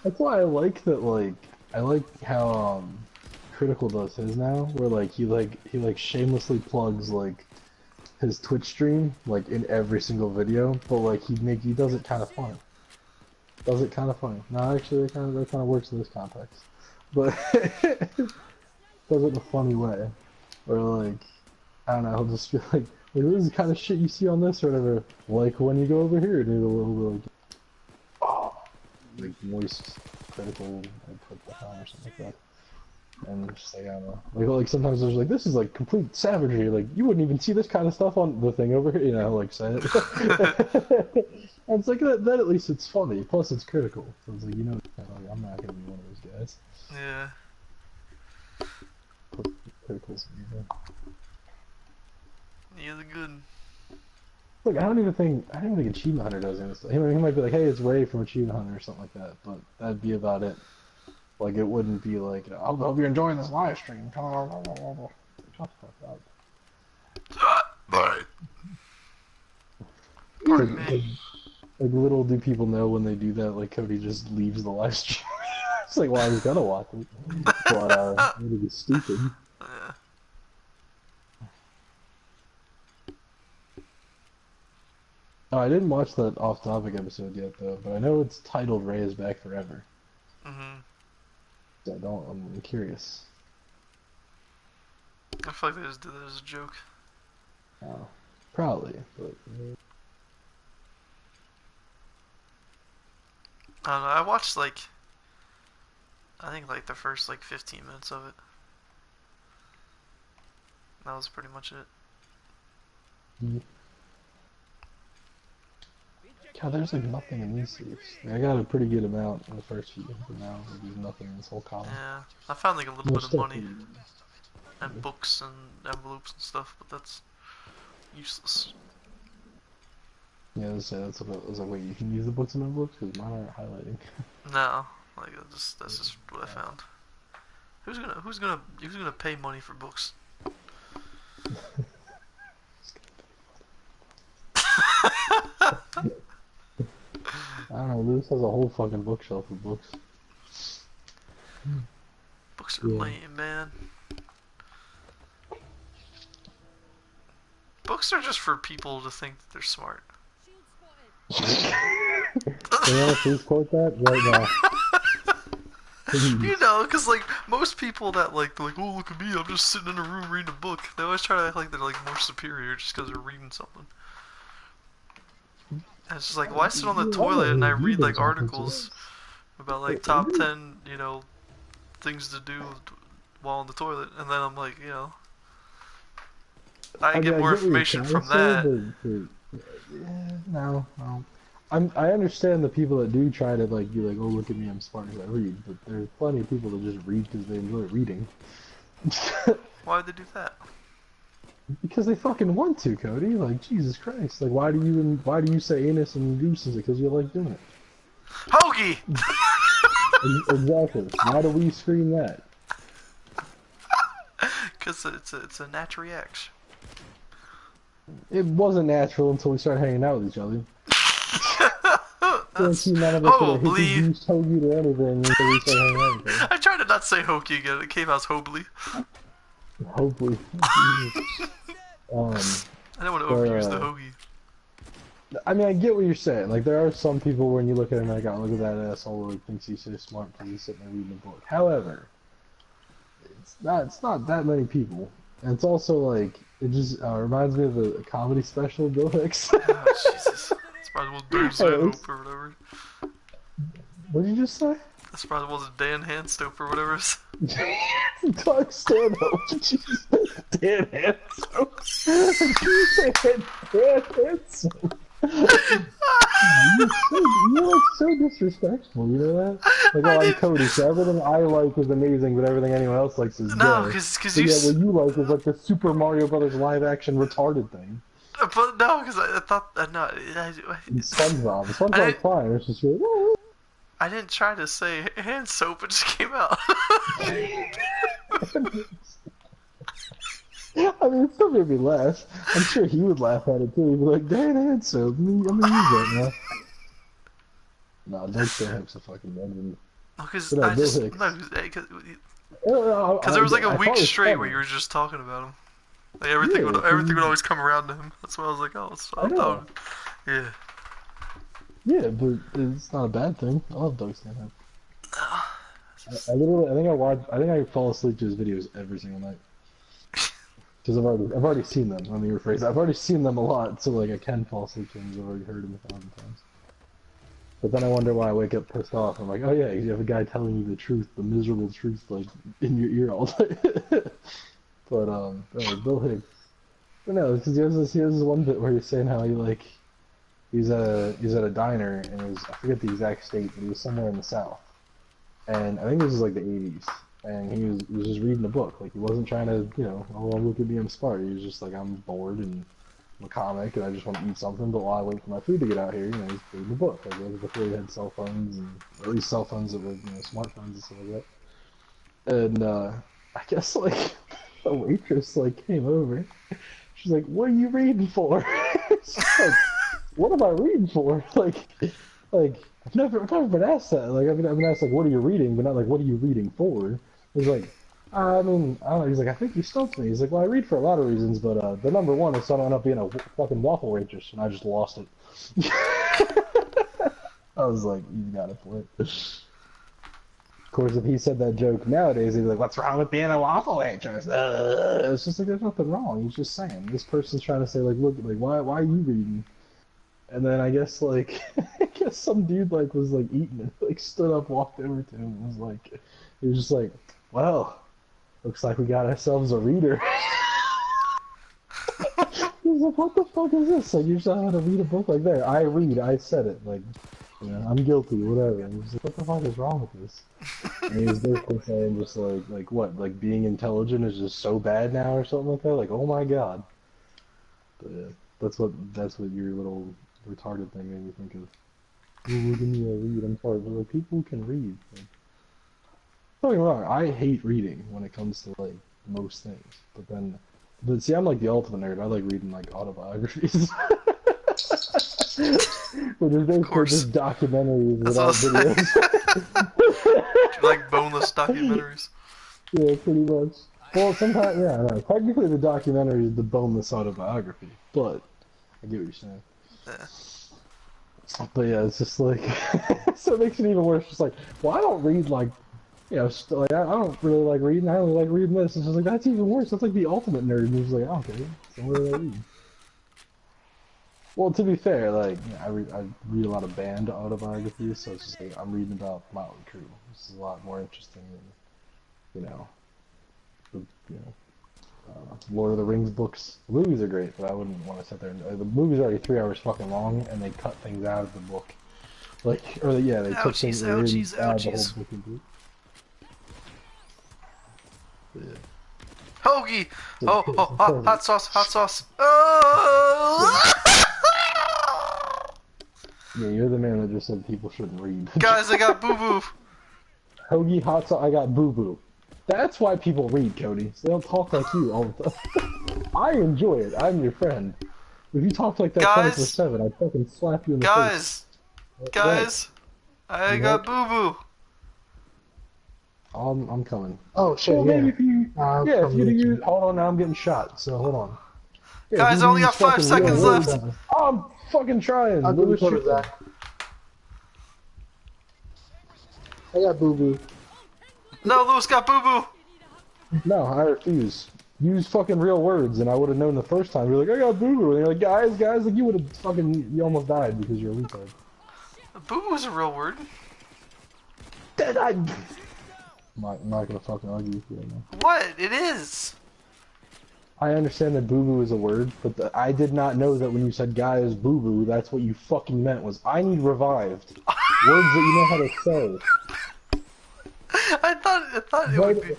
That's why I like that. Like, I like how Critical does his now, where like he shamelessly plugs like his Twitch stream like in every single video, but like he does it kind of funny. Does it kind of funny? No, actually, that kind of works in this context, but. Does it in a funny way, or like, I don't know, he'll just be like, this is the kind of shit you see on this or whatever, like when you go over here and do a little bit like, oh, like moist, critical, I put that on or something like that, and just like, I don't know, like sometimes there's like, this is like complete savagery, like, you wouldn't even see this kind of stuff on the thing over here, you know, like, say it, and it's like, that at least it's funny, plus it's critical, so it's like, you know, like, I'm not gonna be one of those guys. Yeah. Critical's evil. He is good. Look, I don't even think Achievement Hunter does any of this stuff. He might be like, hey, it's Ray from Achievement Hunter or something like that, but that'd be about it. Like, it wouldn't be like, I hope you're enjoying this live stream. Shut the fuck up. Alright. Like, Pardon me. like, little do people know when they do that, like, Cody just leaves the live stream. It's like, well, I was gonna watch it. But, it would be stupid. Yeah. Oh, I didn't watch that off-topic episode yet, though, but I know it's titled Ray is Back Forever. So I'm curious. I feel like they just did that as a joke. Oh, probably, but... I don't know, I watched like, I think like the first like 15 minutes of it. That was pretty much it. God, there's like nothing in these safes. Like, I got a pretty good amount in the first few, but now there's nothing in this whole column. Yeah, I found like a little More bit of stuff money and books and envelopes and stuff, but that's useless. Yeah, that's what I was like, wait, you can use the books and envelopes? Because mine aren't highlighting. No, like that's just what I found. Who's gonna pay money for books? I don't know, Lewis has a whole fucking bookshelf of books. Books are lame, man. Books are just for people to think that they're smart. Can you please quote that right now? You know, because like most people that like they're like, oh look at me, I'm just sitting in a room reading a book. They always try to act like they're like more superior just because they're reading something. And it's just like, why sit on the toilet and I read like articles about like top 10, you know, things to do while on the toilet, and then I'm like, you know, I get more information from that. No. I understand the people that do try to like be like, oh look at me, I'm smart because I read, but there's plenty of people that just read because they enjoy reading. Why would they do that? Because they fucking want to, Cody. Like Jesus Christ. Like why do you say anus and goose? Is it because you like doing it? Hoagie! Exactly. Why do we scream that? Because it's a natural reaction. It wasn't natural until we started hanging out with each other. That's none of us Hobley. introduced Hoagie to anything until we started hanging out with each other. I tried to not say hokey again. It came out as Hobley. Hopefully. I don't want to overuse the hoagie. I mean, I get what you're saying. Like, there are some people when you look at him like, oh, look at that asshole who thinks he's so smart because he's sitting there reading a book. However, it's not that many people. And it's also like, it just reminds me of a comedy special Bill Hicks. Oh, Jesus. That's probably what Dave Stanhope or whatever. What did you just say? That's probably what was it, Dan Handstope or whatever. Doug Stanhope. Jesus. Dan Handstope. You said Dan Handstope. You're like so disrespectful, you know that? Like, oh, I'm Cody, so everything I like is amazing, but everything anyone else likes is no, good. because you what you like is like the Super Mario Brothers live action retarded thing. But no, because I thought no, SpongeBob. SpongeBob's fine. It's just like, woo. I didn't try to say hand soap; it just came out. I mean, it still made me laugh. I'm sure he would laugh at it too. He'd be like, "Damn hand soap, I'm gonna use that now." No, Doug Stanhope's a fucking legend. Because I just because there was like a week straight where you were just talking about him. Like everything would always come around to him. That's why I was like, oh, yeah. Yeah, but it's not a bad thing. I love Doug Stanhope. I think I fall asleep to his videos every single night. Because I've already seen them. Let me rephrase that. I've already seen them a lot, so like I can fall asleep to them because I've already heard them 1,000 times. But then I wonder why I wake up pissed off. I'm like, oh yeah, you have a guy telling you the truth, the miserable truth, like in your ear all day. But Bill Hicks. But no, because he has this one bit where he's saying how he's at a diner and I forget the exact state, but he was somewhere in the South, and I think this was like the '80s. and he was just reading a book. Like, he wasn't trying to, you know, oh, look at me, I'm smart. He was just like, I'm bored and I'm a comic and I just want to eat something, but while I wait for my food to get out here, you know, he's reading a book. Like, that was before he had cell phones, and or at least cell phones that were, you know, smartphones and stuff like that. And I guess like a waitress like came over. She's like, "What are you reading for?" She's like, "What am I reading for?" Like I've never been asked that. Like I've been asked like, "What are you reading?" But not like, "What are you reading for?" He's like, I mean, I don't know. He's like, "I think you stumped me." He's like, "Well, I read for a lot of reasons, but the number one is so I don't end up being a fucking waffle waitress," and I just lost it. I was like, "You gotta quit." Of course, if he said that joke nowadays, he'd be like, "What's wrong with being a waffle waitress?" It's just like, there's nothing wrong. He's just saying. This person's trying to say, like, look, like, why are you reading? And then I guess, like, I guess some dude, like, was, like, eating and, like, stood up, walked over to him, and was like, he was just like, "Well, looks like we got ourselves a reader." He was like, "What the fuck is this? Like, you're just not how to read a book like that." I read, I said it, like, you know, I'm guilty, whatever. And he was like, "What the fuck is wrong with this?" And he was basically saying just like what, like being intelligent is just so bad now or something like that. Like, oh my god. But yeah, that's what your little retarded thing made me think of. Ooh, give me a read. I'm sorry, but like people can read. Like, don't get me wrong, I hate reading when it comes to like most things. But see, I'm like the ultimate nerd. I like reading like autobiographies. Or just documentaries without videos. Like boneless documentaries. Yeah, pretty much. Well, sometimes, yeah, no, technically the documentary is the boneless autobiography, but I get what you're saying. Yeah. But yeah, it's just like, so it makes it even worse. Just like, well, I don't read like, you know, like I don't really like reading. I only like reading this. It's just like, that's even worse. That's like the ultimate nerd. And he's like, I don't care. So what do I read? Well, to be fair, like, you know, I read a lot of band autobiographies, so it's just like I'm reading about Motley Crue. This is a lot more interesting than, you know, Lord of the Rings books. The movies are great, but I wouldn't want to sit there and the movie's already 3 hours fucking long, and they cut things out of the book. Like, or yeah, they took things out of the whole book into it. Yeah. Hoagie! Oh, hot sauce, hot sauce. Oh! Yeah, you're the man that just said people shouldn't read. Guys, I got boo-boo. Hoagie, hot sauce, I got boo-boo. That's why people read, Cody. So they don't talk like you all the time. I enjoy it. I'm your friend. If you talk like that 24/7, I'd fucking slap you in the face. Guys, I got boo-boo. I'm coming. Oh shit! Well, yeah. maybe if you hold on, now I'm getting shot. So hold on. Yeah, guys, I only got 5 seconds left. I'm fucking trying. I'll do that. I got boo boo. No, Lewis got boo-boo. No, I refuse. Use fucking real words, and I would have known the first time. You're like, I got boo-boo, and you're like, guys, like you would have you almost died because you're a retard. Boo-boo is a real word. I'm not gonna fucking argue with you right now. What? It is. I understand that boo-boo is a word, but I did not know that when you said guys boo-boo, that's what you fucking meant was I need revived. Words that you know how to say. I thought it would be.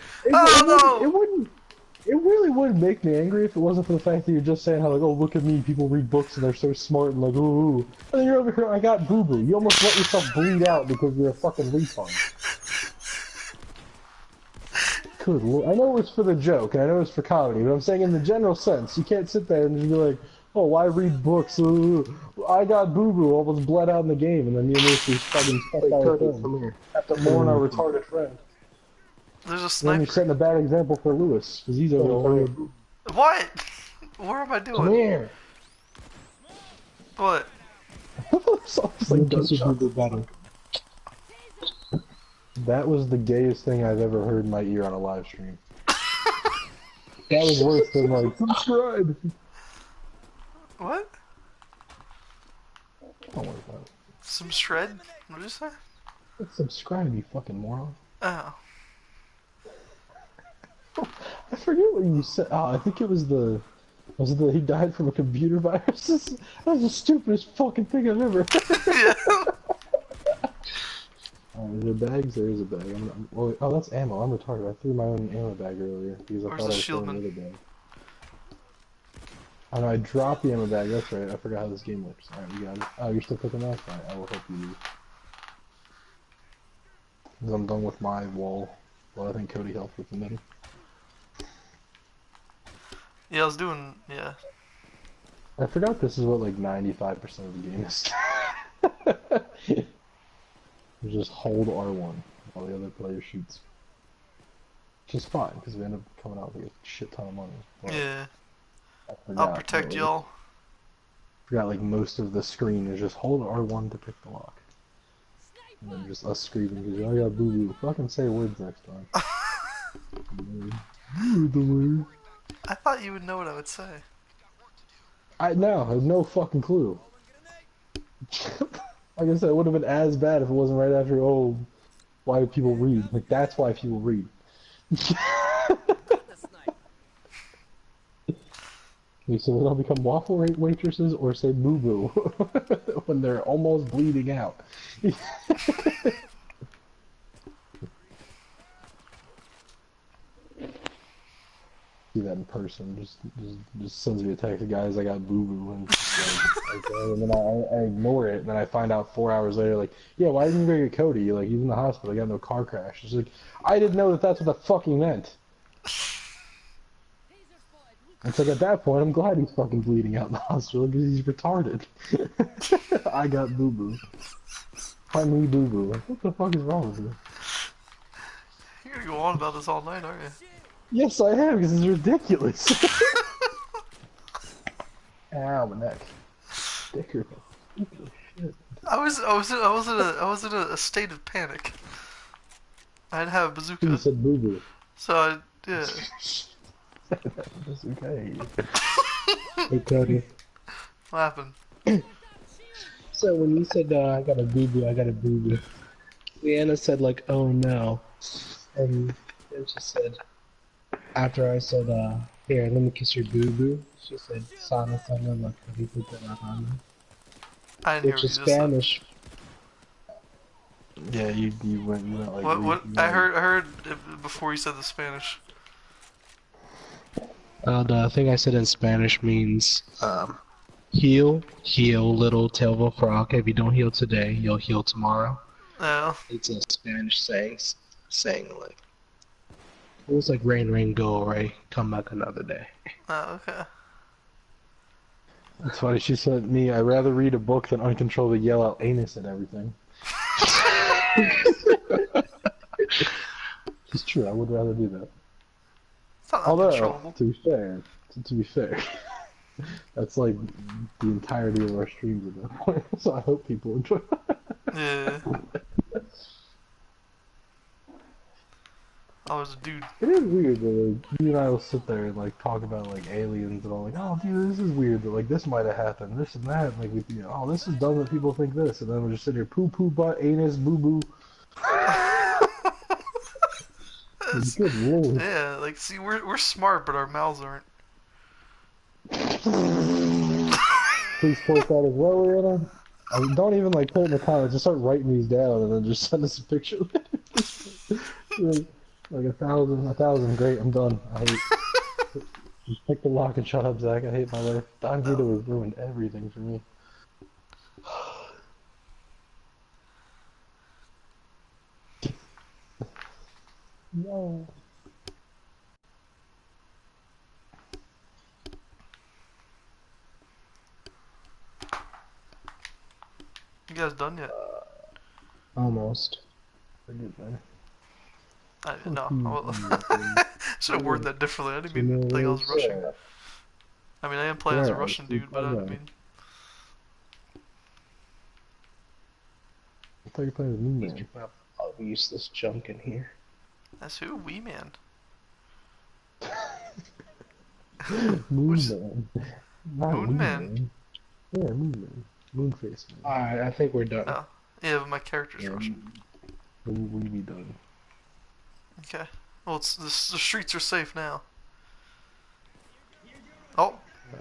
It really would make me angry if it wasn't for the fact that you're just saying how like, oh look at me, people read books and they're so smart and like ooh, and then you're over here, I got boo-boo. You almost let yourself bleed out because you're a fucking retard. Good Lord. I know it was for the joke, and I know it was for comedy, but I'm saying in the general sense, you can't sit there and just be like, oh, why read books? Ooh, I got boo-boo, almost bled out in the game, and then you make these fucking stuff out of film. Have to mourn our retarded friend. There's a And sniper. then you're setting a bad example for Lewis, because he's over there. What? What am I doing? Come here. What? It's like gunshot. That was the gayest thing I've ever heard in my ear on a live stream. That was worse than like, subscribe! What? Don't worry about it. Some shred? What did you say? Subscribe, you fucking moron. Oh. I forget what you said. Oh, I think it was he died from a computer virus? That was the stupidest fucking thing I've ever heard. Yeah. Is there bags? There is a bag. Oh, that's ammo. I'm retarded. I threw my own ammo bag earlier because I Where's thought the I was throwing the shieldman? other bag. Oh no, I dropped the ammo bag. That's right. I forgot how this game works. Alright, we got it. Oh, you're still picking that? Alright, I will help you do. Because I'm done with my wall. Well, I think Cody helped with the middle. Yeah, I was doing. Yeah. I forgot this is what like 95% of the game is. You just hold R1 while the other player shoots. Which is fine, because we end up coming out with like a shit ton of money. But Yeah. I I'll forgot that protect like, y'all. most of the screen is just hold R1 to pick the lock. And then just us screaming because I got boo boo. Fucking say words next time. I thought you would know what I would say. I have no fucking clue. Like I said, it would have been as bad if it wasn't right after, oh, why do people read? Like, that's why people read. So they'll become waffle waitresses or say boo boo when they're almost bleeding out. See that in person, just sends me a text, guys, I got boo boo, and like, okay, and then I ignore it, and then I find out 4 hours later, like, yeah, why didn't you go get Cody? Like, he's in the hospital, he got no car crash. It's like, I didn't know that that's what that fucking meant. It's like, at that point, I'm glad he's fucking bleeding out in the hospital, because he's retarded. I got boo boo. Find me boo boo. Like, what the fuck is wrong with you? You're gonna go on about this all night, aren't you? Yes, I have, because it's ridiculous. Ow, my neck. Dicker. Shit. I was in a state of panic. I had to have a You bazooka, said boo boo. so yeah. That's okay. Hey Cody. What happened? So when you said I got a boo boo, I got a boo boo. Leanna said like, oh no, and then she said after I said here, let me kiss your boo boo. She said, Sana sana la carita de la rana, I didn't hear which what is you just said. Spanish. Yeah, you went like What? you went I heard it before you said the Spanish. The thing I said in Spanish means heal, heal, little tail of a frog. If you don't heal today, you'll heal tomorrow. No. It's a Spanish saying like it was like rain, rain, go away, come back another day. Oh, okay. It's funny, she said me, I'd rather read a book than uncontrollably yell out anus and everything. It's true, I would rather do that. It's not Although, uncontrollable. to be fair, that's like the entirety of our streams at that point, so I hope people enjoy that. Yeah. I was a dude. It is weird that like, you and I will sit there and like talk about like aliens and all like, oh dude, this is weird that like this might have happened, this and that, and, like we, oh this is dumb that people think this, and then we're just sitting here poo poo butt anus boo boo. Good lord. Yeah, like see, we're smart, but our mouths aren't. Please post that as well, Rihanna. I mean, don't even like put it in the comments. Just start writing these down and then just send us a picture. Like a thousand. Great, I'm done. I hate. Just pick the lock and shut up, Zach. I hate my life. Don No. Vito has ruined everything for me. No. You guys done yet? Almost. Forget that. No. Fuck Should have worded that differently. I didn't Two mean more like I was words. rushing. I mean, I am playing as a Yeah, Russian dude, but I mean, I thought you were playing with me, He's man. putting up all the useless junk in here. that's who Wee Man. Moon Which Man. Not Moon Wee Man? Man. Yeah, Moon Man. Moonface Man. Alright, I think we're done. Oh, yeah, but my character's Yeah, Russian. when we be done. Okay. Well, it's the streets are safe now. Oh,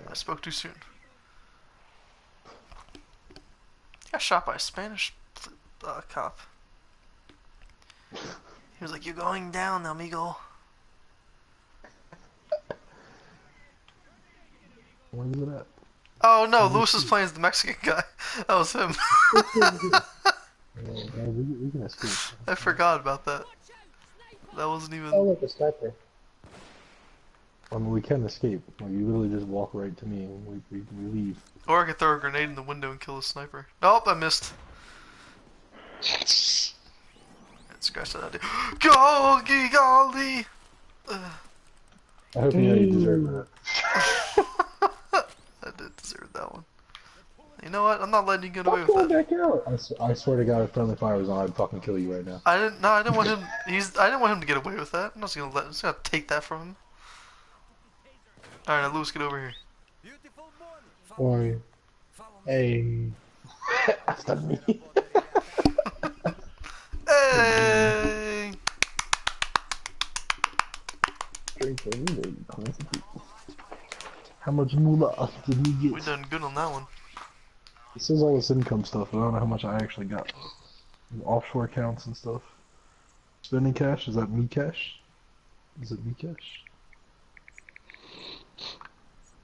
I spoke too soon. Got shot by a Spanish cop. was like, "You're going down, amigo." Where is it at? Oh no, Let me Lewis is see. playing as the Mexican guy. That was him. We can escape. I forgot about that. That wasn't Oh, even. look, a sniper. I mean, we can escape. Like, you literally just walk right to me and we leave. Or I could throw a grenade in the window and kill a sniper. Nope, I missed. Let's scratch that idea. Golly, golly! I hope you know you deserve that. I did deserve that one. You know what? I'm not letting you get away Stop with going that. back out. I swear to God, if friendly fire was on, I'd fucking kill you right now. I didn't. No, I didn't want him. I didn't want him to get away with that. I'm not just gonna let. I'm just gonna take that from him. All right, now Lewis, get over here. Or, hey. After me. Hey! How much moolah did we We get? done good on that one. It says all this income stuff, but I don't know how much I actually got. Offshore accounts and stuff. Spending cash? Is that me cash? Is it me cash?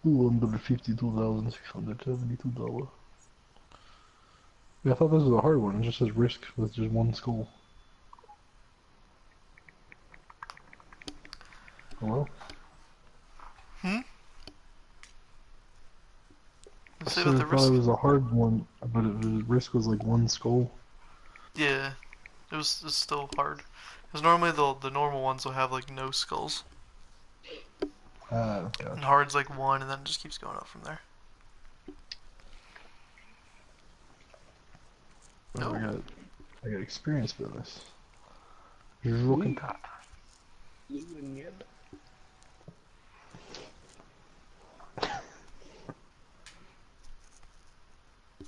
$252,672. Yeah, I thought this was a hard one. It just says risk with just one skull. Hello? You I say said about I the thought risk? it was a hard one, but the risk was like one skull. Yeah, it's still hard. Because normally the normal ones will have like no skulls. Ah, And gotcha. hard's like one, and then it just keeps going up from there. Oh, No. I got experience bonus. You're looking top.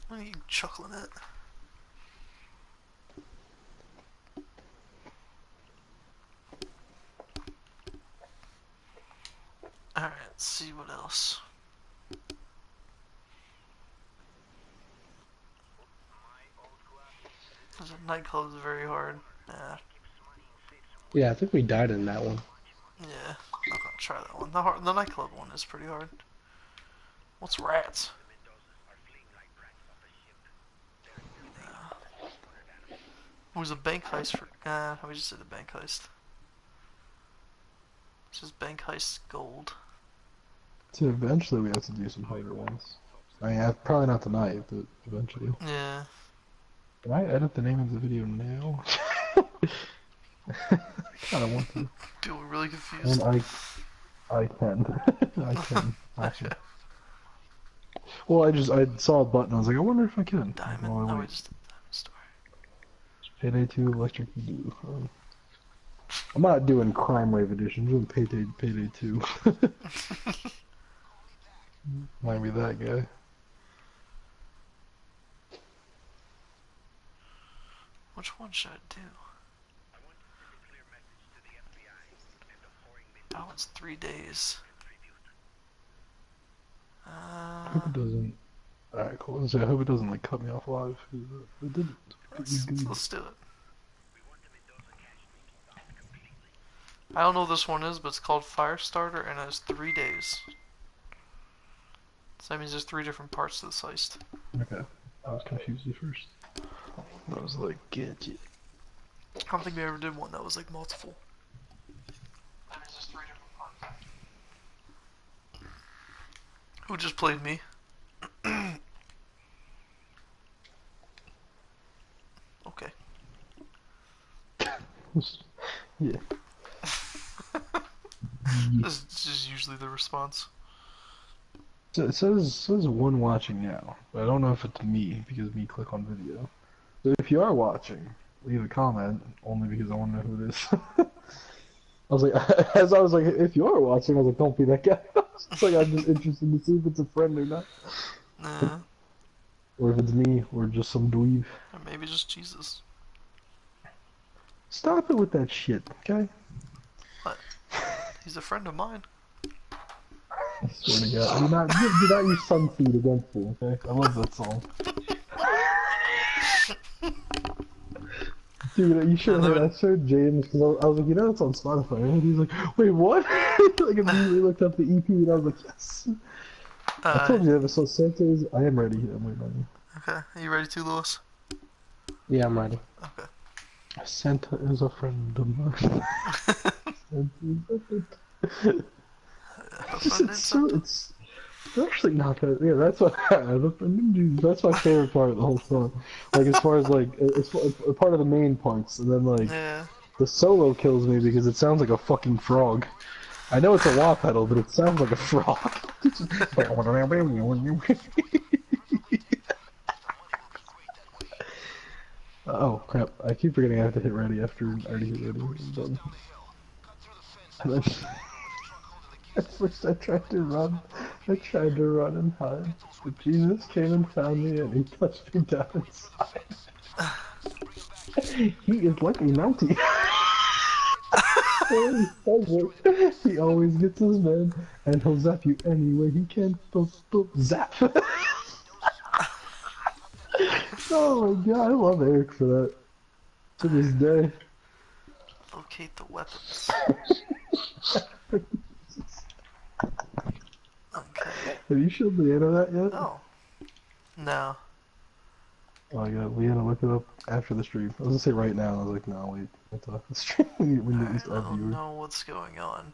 What are you chuckling at? Alright, let's see what else. There's a nightclub is very hard. Yeah, I think we died in that one. Yeah, I'm not gonna try that one. The nightclub one is pretty hard. What's rats? It was a bank heist for. We just did a bank heist. This is bank heist gold. So eventually we have to do some harder ones. I mean, probably not tonight, but eventually. Yeah. Can I edit the name of the video now? I don't want to. People were really confused. And I can. I can. Okay. Actually. Well, I saw a button. I was like, I wonder if I can. Diamond. Well, Oh, we wait. just did the diamond story. Payday 2 Electric Blue. I'm not doing Crime Wave Edition. I'm doing Payday 2. Might be that guy. Which one should I do? Oh, it's 3 days. I hope it doesn't. Alright, cool. So I hope it doesn't like cut me off live. It didn't. Let's do it. I don't know what this one is, but it's called Firestarter, and it has 3 days. So that means there's 3 different parts to this heist. Okay. I was confused at first. I was like, get you. I don't think we ever did one that was like multiple. That means there's 3 different parts. Who just played me? Okay. Yeah. This is just usually the response. So it says one watching now, but I don't know if it's me because me click on video. So if you are watching, leave a comment only because I want to know who it is. I was like, as I was like, if you are watching, I was like, don't be that guy. It's like I'm just interested to see if it's a friend or not, Nah. or if it's me or just some dweeb. Or maybe just Jesus. Stop it with that shit, okay? What? He's a friend of mine. I swear to God, do not use Sunseed against me, okay? I love that song. Dude, you should And have then, heard. I showed James because I was like, you know, it's on Spotify. And he's like, wait, what? Like immediately looked up the EP and I was like, yes. I told you, so Santa's. I am ready. I'm waiting on you. okay, are you ready to, Lewis? Yeah, I'm ready. Okay. Santa is a friend of mine. It's so it's actually not that. Yeah, that's what that's my favorite part of the whole song. Like as far as like it's a part of the main parts, and then like Yeah. the solo kills me because it sounds like a fucking frog. I know it's a wah pedal, but it sounds like a frog. Oh crap! I keep forgetting I have to hit ready after I already hit ready. I'm done. And then at first I tried to run. I tried to run and hide, but Jesus came and found me and he touched me down inside. He is like a Mountie. He always gets his men, and he'll zap you any way he can. Boop, boop, zap. Oh my god, I love Eric for that. To this day. Locate the weapons. Okay. Have you showed Leanna that yet? Oh. No. Oh my god, Leanna, look it up after the stream. I was gonna say right now, I was like, no, wait, until after the stream. We need at least I our don't viewers. know what's going on.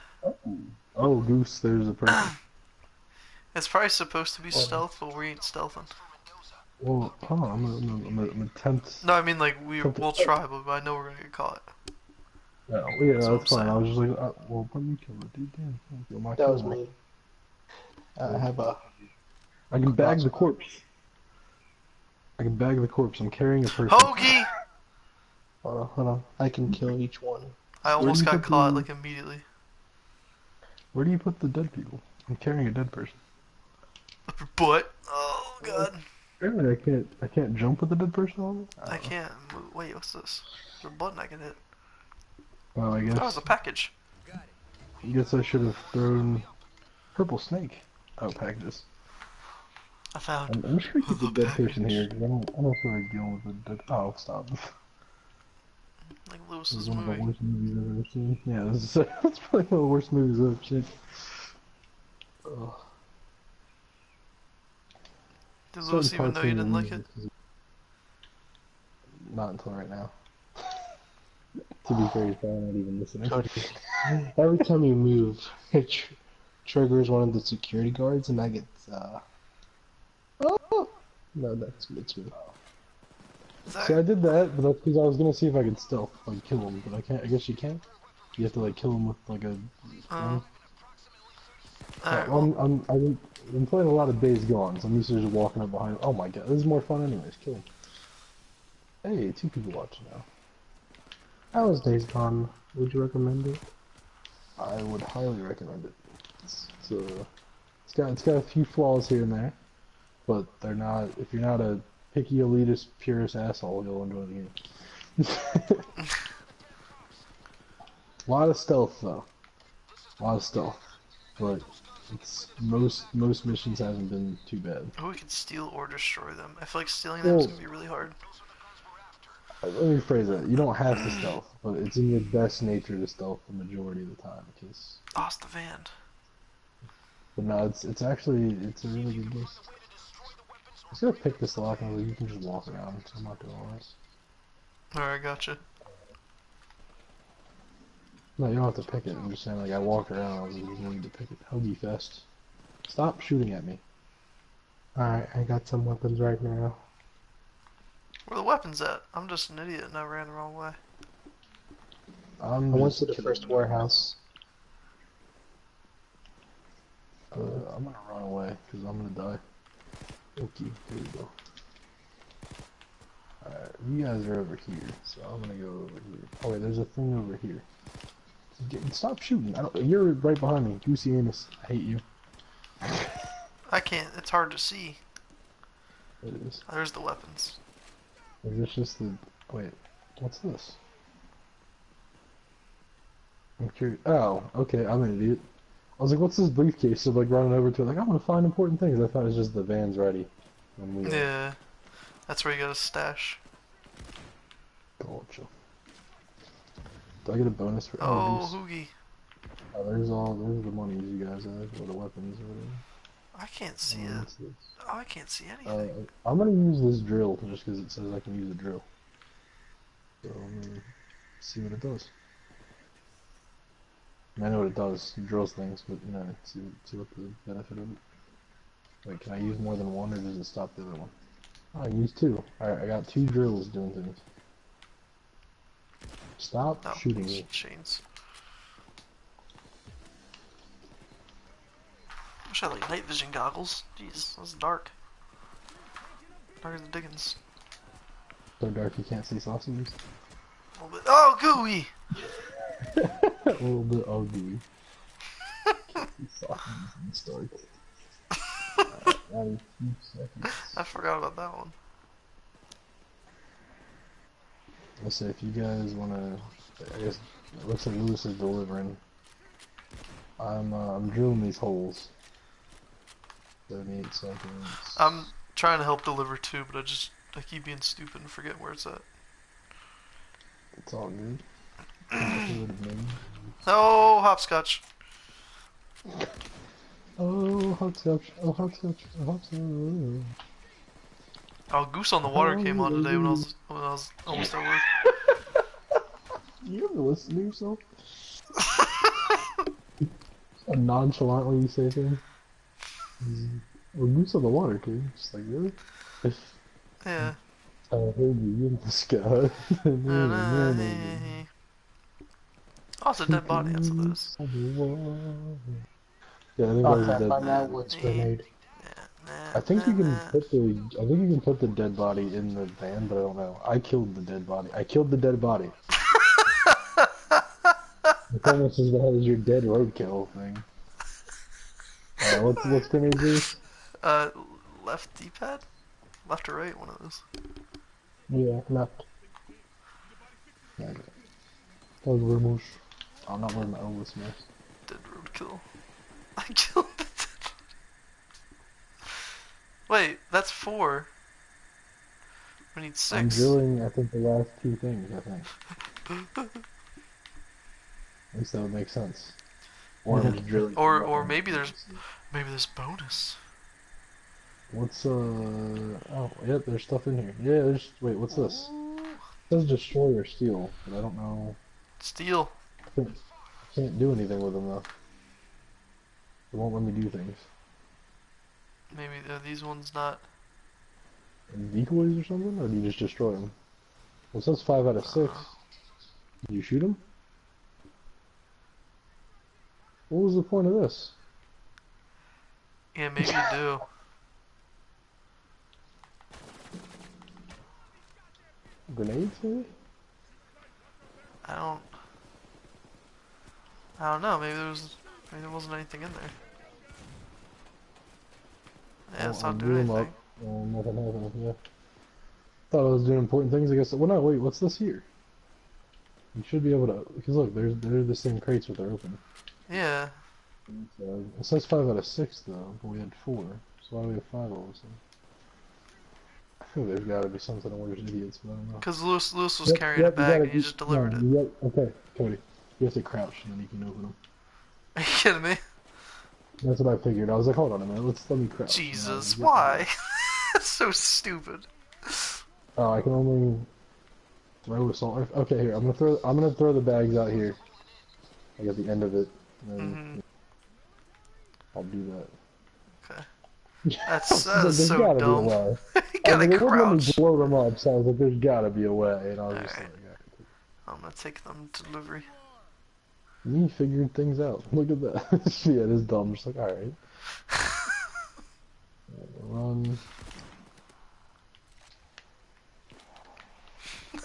Oh, Goose, there's a person. It's probably supposed to be stealth, but we ain't stealthing. Well, hold on, I'm attempt. No, I mean like we'll try, but I know we're gonna get caught. Yeah, yeah, That's what that's I'm fine. saying. I was just like, well, let me kill it, dude. Damn, kill my That was kill. me. I have a. I can bag the corpse. I can bag the corpse. I'm carrying a person. Hoagie! Hold on. I can kill each one. I almost you got put caught the- like immediately. Where do you put the dead people? I'm carrying a dead person. But oh god, Apparently, I can't jump with the dead person on me. I can't move. Wait, what's this? There's a button I can hit. Well, I Oh, it's guess. a package. I guess I should have thrown purple snake out packages. I found. I'm just gonna keep the The dead person package. here because I don't feel like dealing with the dead. Oh, stop! This Like is Lewis's one of the movie. worst movies I've ever seen. Yeah, this is that's probably one of the worst movies I've ever seen. Ugh. Did Certain Lewis even parts know of you the didn't like movie it? is- Not until right now. To be fair, he's probably not even listening. Cody. Every time you move, it triggers one of the security guards, and I get. Oh! No, it's me. See, I did that, but that's because I was gonna see if I could stealth, like kill him, but I can't. I guess you can't. You have to like kill him with like a. Alright, Well, well, I'm playing a lot of Days Gone, so I'm used to just walking up behind. Oh my god, this is more fun anyways. Kill him. Hey, 2 people watching now. How was Days Gone? Would you recommend it? I would highly recommend it. It's got a few flaws here and there, but they're not. If you're not a picky elitist purist asshole, you'll enjoy the game. A lot of stealth though. A lot of stealth, but it's most missions haven't been too bad. oh, we can steal or destroy them. I feel like stealing them is Well, gonna be really hard. let me rephrase that. You don't have to stealth, but it's in your best nature to stealth the majority of the time. Because, Oh, it's the van. but no, it's actually it's a really good game. I was gonna pick this lock and I was like, you can just walk around, so I'm not doing all this. Alright, gotcha. No, you don't have to pick it. I'm just saying, like, I walked around, I was like, you don't need to pick it. Hoagie fest. Stop shooting at me. Alright, I got some weapons right now. Where are the weapons at? I'm just an idiot and I ran the wrong way. I'm I went just to the kidding. first warehouse. I'm gonna run away, because I'm gonna die. Okay, there you go. Alright, you guys are over here, so I'm gonna go over here. Oh wait, there's a thing over here. Stop shooting. You're right behind me. Goosey Anus. I hate you. I can't, it's hard to see. It is. There's the weapons. Is this just the... Wait, what's this? I'm curious. Oh, okay, I'm an idiot. I was like, what's this briefcase? So like running over to it, like, I'm gonna find important things. I thought it was just the van's ready. And we Yeah. That's where you gotta stash. Gotcha. Do I get a bonus for? Oh, Oh, Goose. Hoogie. Oh, there's the monies you guys have, or the weapons, or whatever. I can't see it. What's this? Oh, I can't see anything. I'm gonna use this drill just because it says I can use a drill. So I'm gonna see what it does. I know what it does. It drills things, but you know, see what the benefit of it. Wait, can I use more than one, or does it stop the other one? Oh, I can use two. Alright, I got two drills doing things. Stop No, shooting it's me. chains. I wish I had like night vision goggles. Jeez, that's dark. Darker than Dickens. So dark you can't see sausages. A little bit. Oh, gooey! A little bit ugly. Sausages in the dark. Alright, 2 seconds. I forgot about that one. Let's say if you guys wanna, I guess it looks like Lewis is delivering. I'm drilling these holes. 78 seconds. I'm trying to help deliver too, but I keep being stupid and forget where it's at. It's all good. Good Oh, hopscotch. oh, hopscotch! Oh, hopscotch! Oh, hopscotch! Oh, Goose on the Water came on today when I was almost at work. You ever listen to yourself? Nonchalantly you say things. Well, Goose on the Water, too. Just like, really? Yeah. I heard you in the sky. Oh, it's a dead body, that's what it is. Yeah, I think that was a dead Find out body. what's grenade. I think you can put the dead body in the van, but I don't know. I killed the dead body. I killed the dead body. It's almost as bad as your dead roadkill thing. What's grenade juice? Left D-pad? Left or right, one of those. Yeah, left. Okay. That was Ramos. I'm not wearing my Elvis mask. Dead roadkill. I killed the dead. Wait, that's 4. We need 6. I'm drilling, I think, the last 2 things, I think. At least that would make sense. Or I'm just drilling. Or maybe there's bonus. What's oh yep, there's stuff in here. Yeah, wait, what's this? It says destroy or steal, but I don't know. Steel. I can't do anything with them though. It won't let me do things. Maybe these ones not. Decoys or something, or do you just destroy them? Well, it says 5 out of 6. Did you shoot them? What was the point of this? Yeah, maybe you do. Grenades, maybe? I don't know. Maybe there wasn't anything in there. Yeah, it's not doing anything. Nothing happened, yeah. Thought I was doing important things, I guess. Well, no, wait, what's this here? You should be able to, because look, they're the same crates but they're open. Yeah. It says 5 out of 6 though, but we had 4, so why do we have 5 all of a sudden? I feel there's gotta be something where there's idiots, but I don't know. Because Lewis was carrying a bag and he just delivered it. Okay, Cody, you have to crouch and then you can open them. Are you kidding me? That's what I figured. I was like, hold on a minute, let me crouch. Jesus, why? That's so stupid. Oh, I can only throw assault. Okay, here, I'm gonna throw the bags out here. Like at the end of it. And then I'll do that. Okay. That's there's so gotta dumb. Be a way. You gotta It wouldn't let me crouch. blow them up, so I was like, there's gotta be a way, and I was just Alright. like, I'm gonna take them to delivery. me figuring things out. Look at that. Yeah, it is dumb. Just like, alright. Run.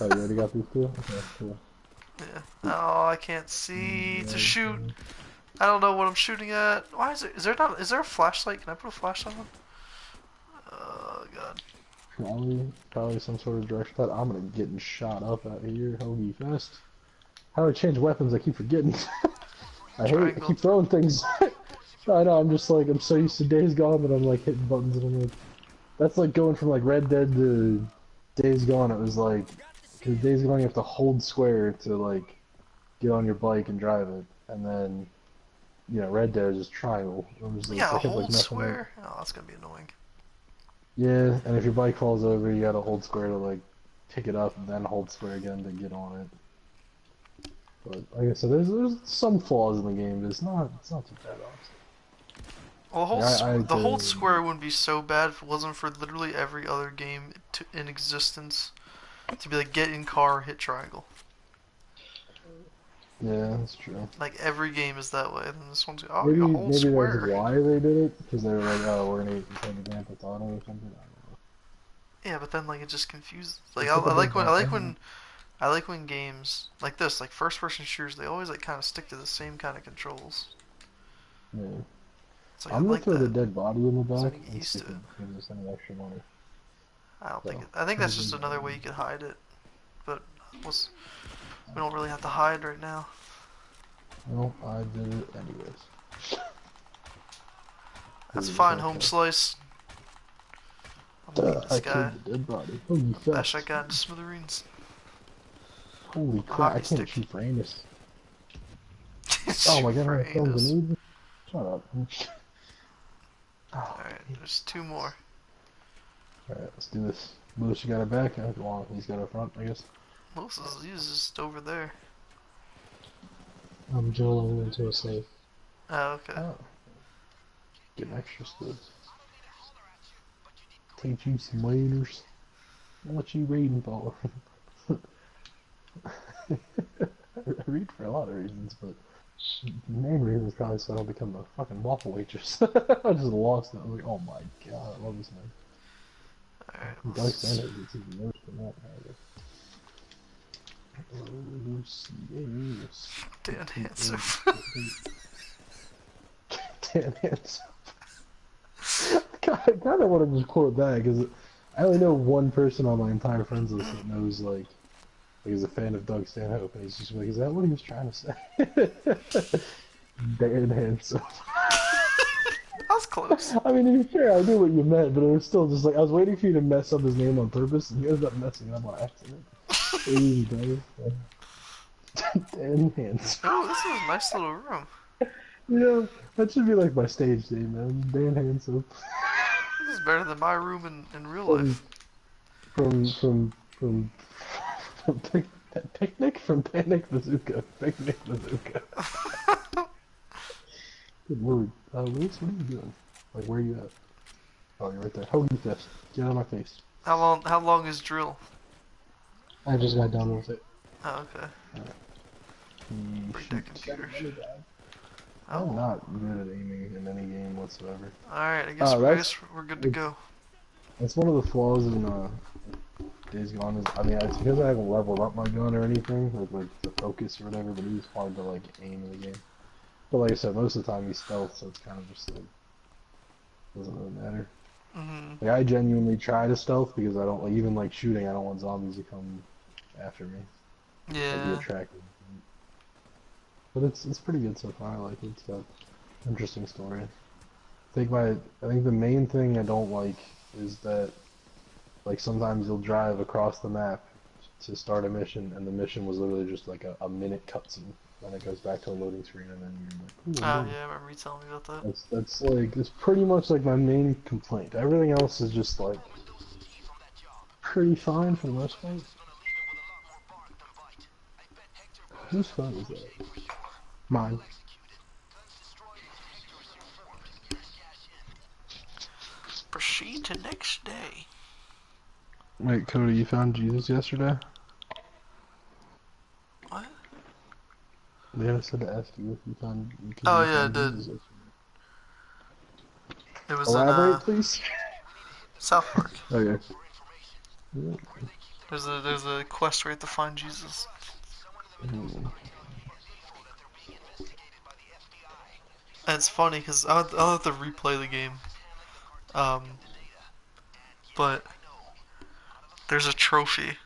Oh, you already got these two? Okay, cool. Yeah. Oh, I can't see to shoot. I don't know what I'm shooting at. Why is there a flashlight? Can I put a flashlight on? Oh god. Probably some sort of direction that I'm gonna getting shot up out here. Hoagie fest. How do I change weapons? I keep forgetting. I keep throwing things. I know, I'm so used to Days Gone that I'm like hitting buttons and I'm like, that's like going from like Red Dead to Days Gone. It was like, because Days Gone you have to hold square to like get on your bike and drive it, and then Red Dead is just triangle. I'm just like, Yeah, I kept like hold messing up. square. Oh, that's gonna be annoying. Yeah, and if your bike falls over, you gotta hold square to like pick it up, and then hold square again to get on it. But like I said, there's some flaws in the game, but it's not too bad, honestly. Well, Like, the hold square wouldn't be so bad if it wasn't for literally every other game in existence to be like get in car, hit triangle. yeah, that's true. Like every game is that way. Then this one's you hold Maybe that's square. why they did it, because they were like, oh, we're gonna play the Grand Theft Auto or something. I don't know. Yeah, but then like it just confuses. Like It's like a big I like when games like this, like first person shooters, they always like kind of stick to the same kind of controls. Yeah. It's like I I'm gonna like throw the that. dead body in the So back you get and see used if to it it. gives us any extra money. I don't think So, it, I think throw that's the just dead another body way you in. could hide it. But we don't really have to hide right now. Well, I did it anyways. That's 'Cause it was fine, home okay. slice. I'm gonna eat this I guy. killed the dead body. Holy Bash that fest. guy into smithereens. Holy A crap, I hockey can't stick. shoot for anus. Oh Shoot my god, for I'm throwing anus. grenades. Shut up. Oh, Alright, there's two more. alright, let's do this. Lewis, you got it back? Well, he's got it front, I guess. He's just over there. I'm drilling into a safe. Oh, okay. Oh, getting extra stuff. Teach you some leaders. What you reading for? I read for a lot of reasons, but the main reason is probably so I don't become a fucking waffle waitress. I just lost it. I was like, oh my god, I love this man. Alright, Doug let's just... Sanders is even worse than that, however. Yes. Dan Hansen. Dan Hansen. I kind of want to just quote that because I only know one person on my entire friends list that knows like he's a fan of Doug Stanhope, and he's just like, is that what he was trying to say? Dan Hansen. That was close. I mean, to be fair, I knew what you meant, but it was still just like I was waiting for you to mess up his name on purpose, and you ended up messing it up on accident. Easy, Dan Hansen. Oh, this is a nice little room. You know, that should be like my stage name, man. Dan Hansen. This is better than my room in real life. From Picnic from Panic Bazooka. Picnic Bazooka. Good word. Lewis, what are you doing? Like, where are you at? Oh, you're right there. Holy fist. Get out of my face. How long is drill? I just got done with it. Oh, okay. Break that computer. I'm Oh. not good at aiming in any game whatsoever. Alright, I guess we're good to go. That's one of the flaws in Days Gone is, I mean, it's because I haven't leveled up my gun or anything, like the focus or whatever, but it is hard to like aim in the game. But like I said, most of the time he's stealth, so it's kind of just like, doesn't really matter. Mm-hmm. Like I genuinely try to stealth because I don't, like, even like shooting, I don't want zombies to come after me. Yeah. I'd be attracted. But it's pretty good so far. I like it. It's got interesting story. I think the main thing I don't like is that like sometimes you'll drive across the map to start a mission, and the mission was literally just like a minute cutscene. Then it goes back to a loading screen, and then you're like, ooh, Oh, yeah, I remember you telling me about that. that's like it's pretty much like my main complaint. Everything else is just like pretty fine for the most part. Whose phone is that? Mine. Proceed to next day. Wait, Cody, you found Jesus yesterday? What? Yeah, I said to ask you if you found. Oh, yeah, I did. Jesus It was Elaborate, in please. South Park. Okay. There's a quest where you have to find Jesus. And it's funny because I'll have to replay the game. But there's a trophy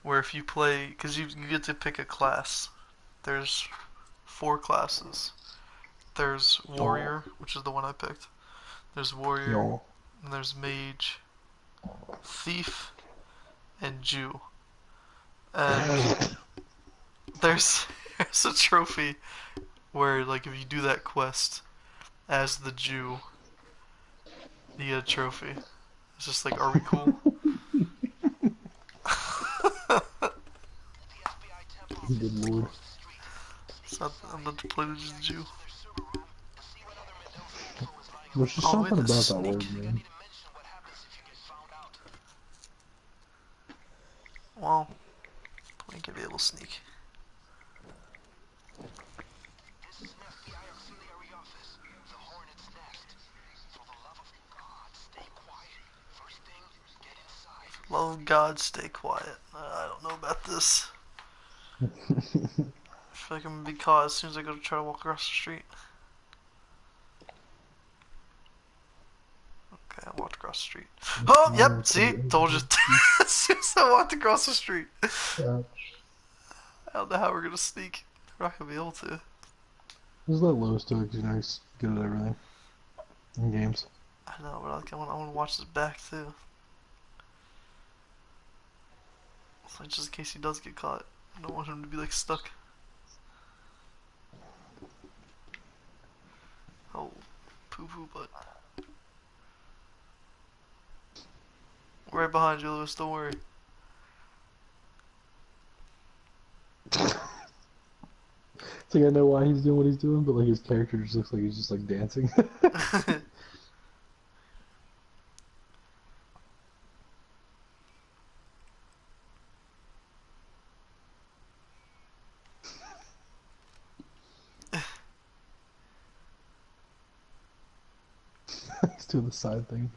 where if you play, because you get to pick a class. There's 4 classes. There's Warrior, which is the one I picked. There's Warrior, and there's Mage, Thief, and Jew. And there's a trophy where like if you do that quest as the Jew, you get a trophy. It's just like, are we cool? Good lord. I'm not to play the Jew. There's just Oh, wait, something this about that sneak. word, man. Well, we can be able to sneak. Love of God, stay quiet. I don't know about this. I feel like I'm gonna be caught as soon as I go to try to walk across the street. Okay, I walked across the street. Oh, yep, see? Told you. As soon as I walked across the street. I don't know how we're gonna sneak. We're not gonna be able to. Just let Lewis do it, 'cause you know he's good at everything. In games. I know, but like, I wanna watch his back too. Like, just in case he does get caught. I don't want him to be like stuck. Oh, poo poo butt. Right behind you, Lewis, don't worry. It's like I know why he's doing what he's doing, but like his character just looks like he's just like dancing. He's doing the side thing.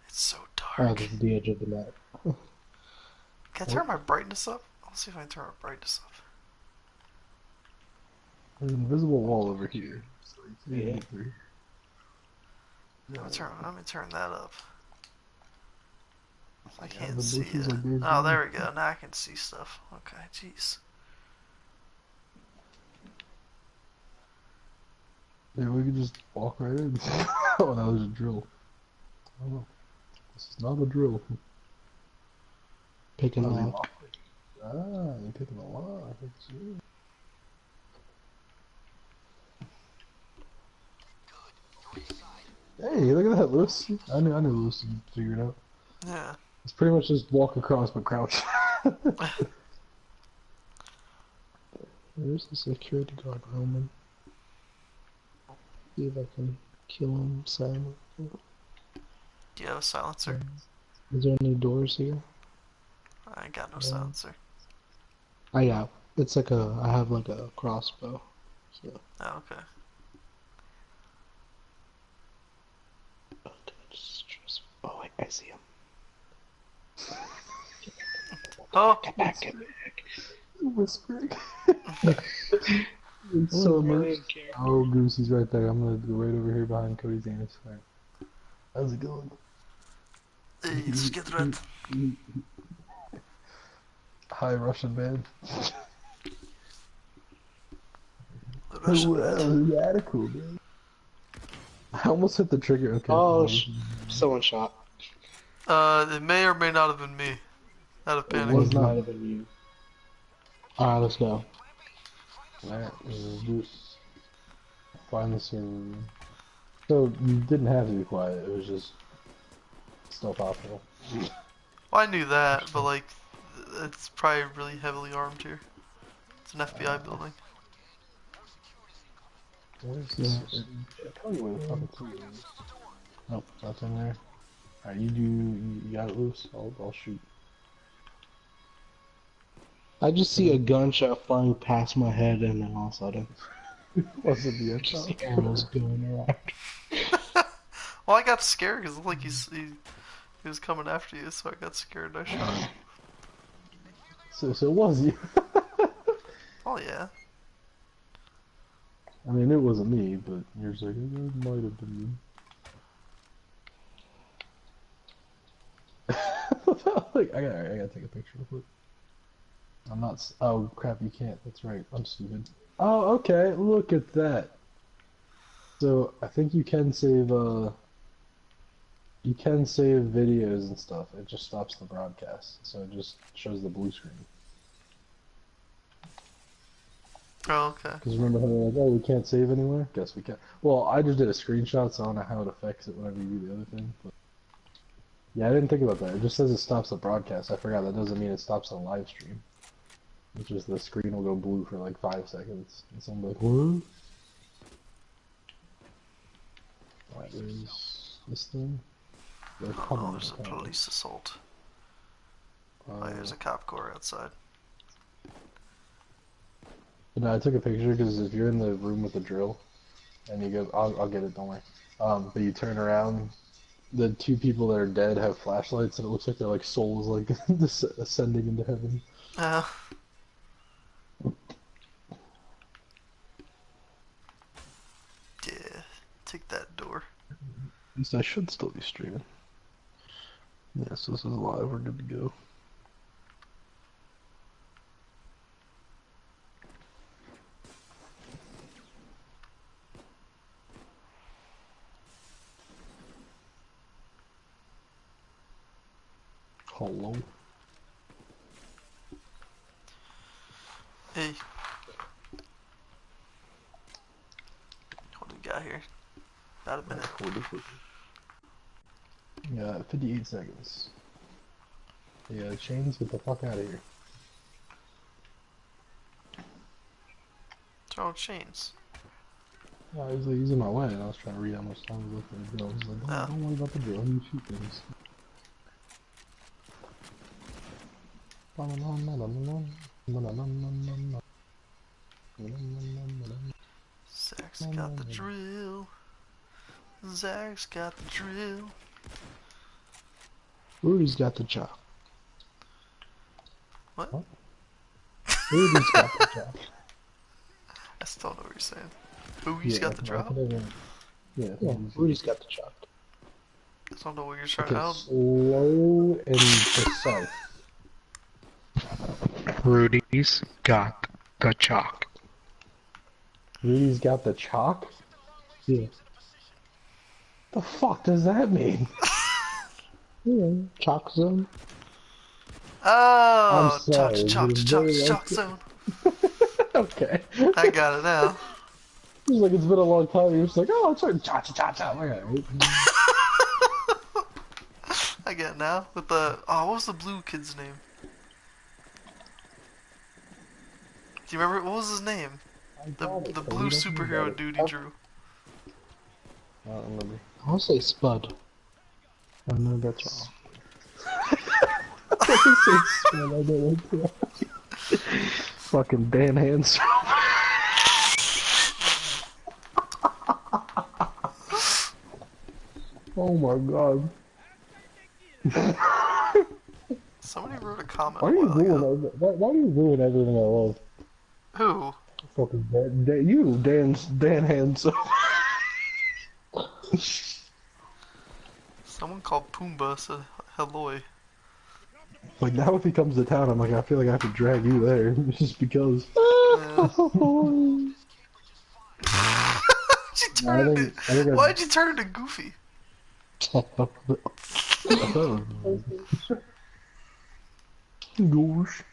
It's so Oh, dark. this is the edge of the map. Can I turn my brightness up? Let's see if I can turn my brightness up. There's an invisible wall over here. So Yeah. Let me turn that up. I Yeah, can't the see bushes it. like this. Oh, there we go. Now I can see stuff. Okay, jeez. Yeah, we could just walk right in. Oh, that was a drill. Oh, this is not a drill. Picking Oh, lock. Ah, you're picking a lock. Hey, look at that, Lewis. I knew Lewis would figure it out. Yeah. It's pretty much just walk across but crouch. There's a security guard roaming. See if I can kill him silently. Do you have a silencer? Is there any doors here? I ain't got no silencer. I got. It's like a. I have like a crossbow. So. Oh, okay. Oh wait, I see him. Oh! Get back, get back. Whispering. It's so immersed. Oh, Goosey's right there. I'm gonna go right over here behind Cody's anus. Right. How's it going? Hey, let's get red. Hi, Russian man. The Russian red. Radical, man. I almost hit the trigger. Okay. Oh, someone shot. It may or may not have been me. Out of panic. was not. Might have been you. Alright, let's go. Alright, let's do this. Find the server. So, you didn't have to be quiet, it was just still possible. Well, I knew that, but like, it's probably really heavily armed here. It's an FBI building. Where's this? Tell you where the fucking server is. Nope, nothing in there. Alright, you got it loose? I'll shoot. I just see a gunshot flying past my head, and then all of a sudden, What's the BS? just the arrows going around. Well, I got scared because like he was coming after you, so I got scared and I shot him. So it was you. Oh yeah. I mean, it wasn't me, but you're just like, it might have been me. Like, I gotta take a picture real quick. I'm not. Oh crap! You can't. That's right. I'm stupid. Oh, okay. Look at that. So I think you can save videos and stuff. It just stops the broadcast, so it just shows the blue screen. Oh, okay. Because remember how they're like, oh, we can't save anywhere? Guess we can. Well, I just did a screenshot, so I don't know how it affects it whenever you do the other thing. But yeah, I didn't think about that. It just says it stops the broadcast. I forgot that doesn't mean it stops the live stream. It's just the screen will go blue for like 5 seconds. And someone's like, what? Alright, where's this thing? Oh, there's a police assault. Oh, there's a cop car outside. But no, I took a picture because if you're in the room with the drill, and you go, I'll get it, don't worry. But you turn around, the 2 people that are dead have flashlights, and it looks like their like souls like ascending into heaven. Yeah, take that door. At least I should still be streaming. Yes, this is live, we're good to go. Hello. Hey. What do we got here? About a minute. Yeah, 58 seconds. Yeah, chains, get the fuck out of here. Throw out chains. Yeah, he's like, he's in my way, and I was trying to read how much time was left for the drill. He's like, don't worry about the drill, you shoot things. Zach's got the drill. Zach's got the drill. Rudy's got the job. What? Rudy's got the job. I still don't know what you're saying. Who's got the drop? Yeah, Rudy's got the job. I don't know what you're trying okay, to slow and precise. Rudy's got the chalk. Rudy's got the chalk? Yeah. The fuck does that mean? Yeah, chalk zone. Oh, I'm sorry, chalk zone. Okay. I got it now. It's like it's been a long time. You're just like, oh, it's like cha. Right. I get it now. With the what was the blue kid's name? Do you remember what was his name? The blue superhero dude he drew. I don't remember. I'll say Spud. I know that's wrong. I say Spud. I know that's wrong. Fucking Dan Hands. Oh my god. Somebody wrote a comment. Why do you ruin everything I love? Who? Fucking Dan Hands. Someone called Pumbaa said hello. Like now if he comes to town, I'm like, I feel like I have to drag you there, just because. Yeah. Why'd you turn into Goofy? Gosh.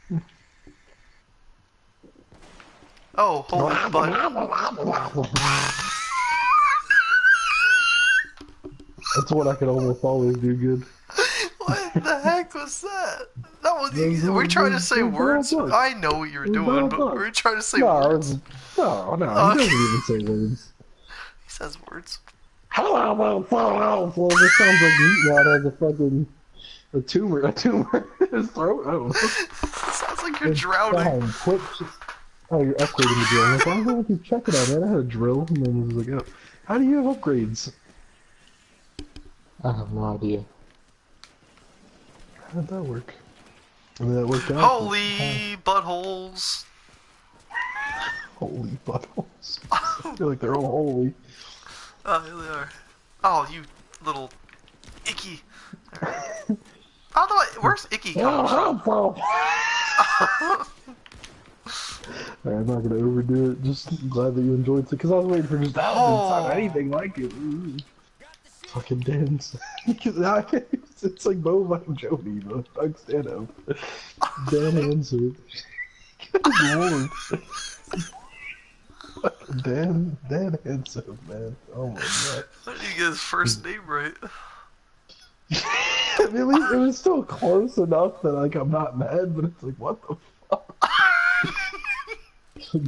Oh, holy butt. That's what I could almost always do good. What the heck was that? That was. We're trying to say words. I know what you were doing, but we're trying to say words. No, he doesn't even say words. He says words. Hello, well, this sounds like Meatwad has a fucking a tumor in his throat. Oh. Sounds like you're drowning. Quit. Oh, you're upgrading the drill. I'm like, why don't I keep checking on it? I had a drill, and then it was like, oh, how do you have upgrades? I have no idea. How did that work? I mean, that worked out. Holy buttholes. Holy buttholes. I feel like they're all holy. Oh, here they are. Oh, you little icky. How do I? Where's Icky coming from? I'm not gonna overdo it. Just glad that you enjoyed it, because I was waiting for just that to sound Oh, anything like it. Ooh. Fucking dance. It's like Bo Mike Jody, but Doug Stanhope. Dan Hansen. Good lord. Fucking Dan Hansen, man. Oh my god. how did you get his first name right? I mean, at least it was still close enough that like I'm not mad, but it's like what the fuck?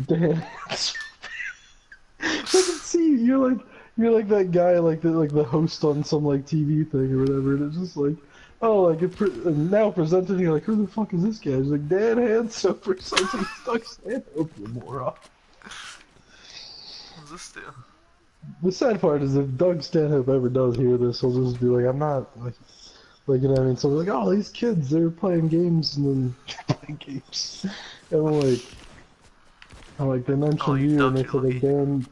Dan Hansen. I can see you. You're like that guy, like the host on some like TV thing or whatever, and it's just like, oh, like and now presented, you're like, who the fuck is this guy? He's like Dan Hansen for something stuck Stanhope, you moron. What's this do? The sad part is if Doug Stanhope ever does hear this, he'll just be like, I'm not like you know what I mean. So we're like, oh, these kids, they're playing games and then playing games, and I'm like they mentioned Oh, you you and they ducky said like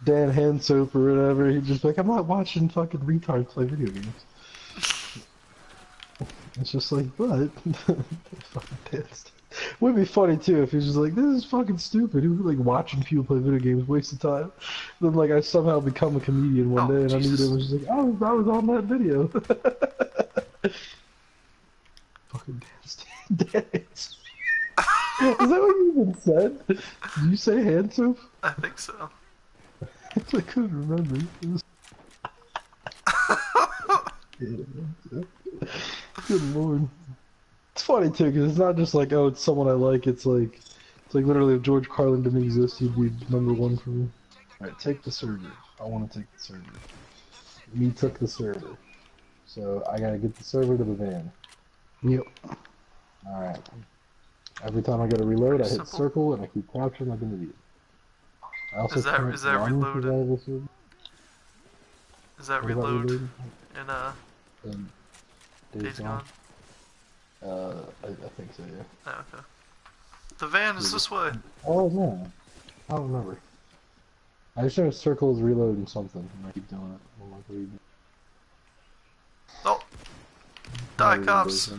Dan Hansoap or whatever, he'd just be like, I'm not watching fucking retards play video games. It's just like, what? Fucking pissed. Would be funny too if he's just like, this is fucking stupid. Who like watching people play video games, waste of time. Then like I somehow become a comedian one Oh, day and I meet Jesus. him and just like, oh, I was on that video. Fucking dance. Is that what you even said? Did you say Hansoap? I think so. I couldn't remember. It was... Good lord. It's funny too, because it's not just like, oh, it's someone I like. It's like literally if George Carlin didn't exist, he'd be #1 for me. Alright, take the server. I want to take the server. Me took the server. So I gotta get the server to the van. Yep. Alright. Every time I gotta reload, I hit Simple. circle and I keep crouching like an idiot. I also Is that can't run reload because I have a server. Is that What about reload reloading? in Um, Days Gone? I think so, yeah. Oh, okay. The van is this way. Oh no, I don't remember. I just know circle is reloading something, and I keep doing it. I'm like, what are you doing? Oh! Die, cops!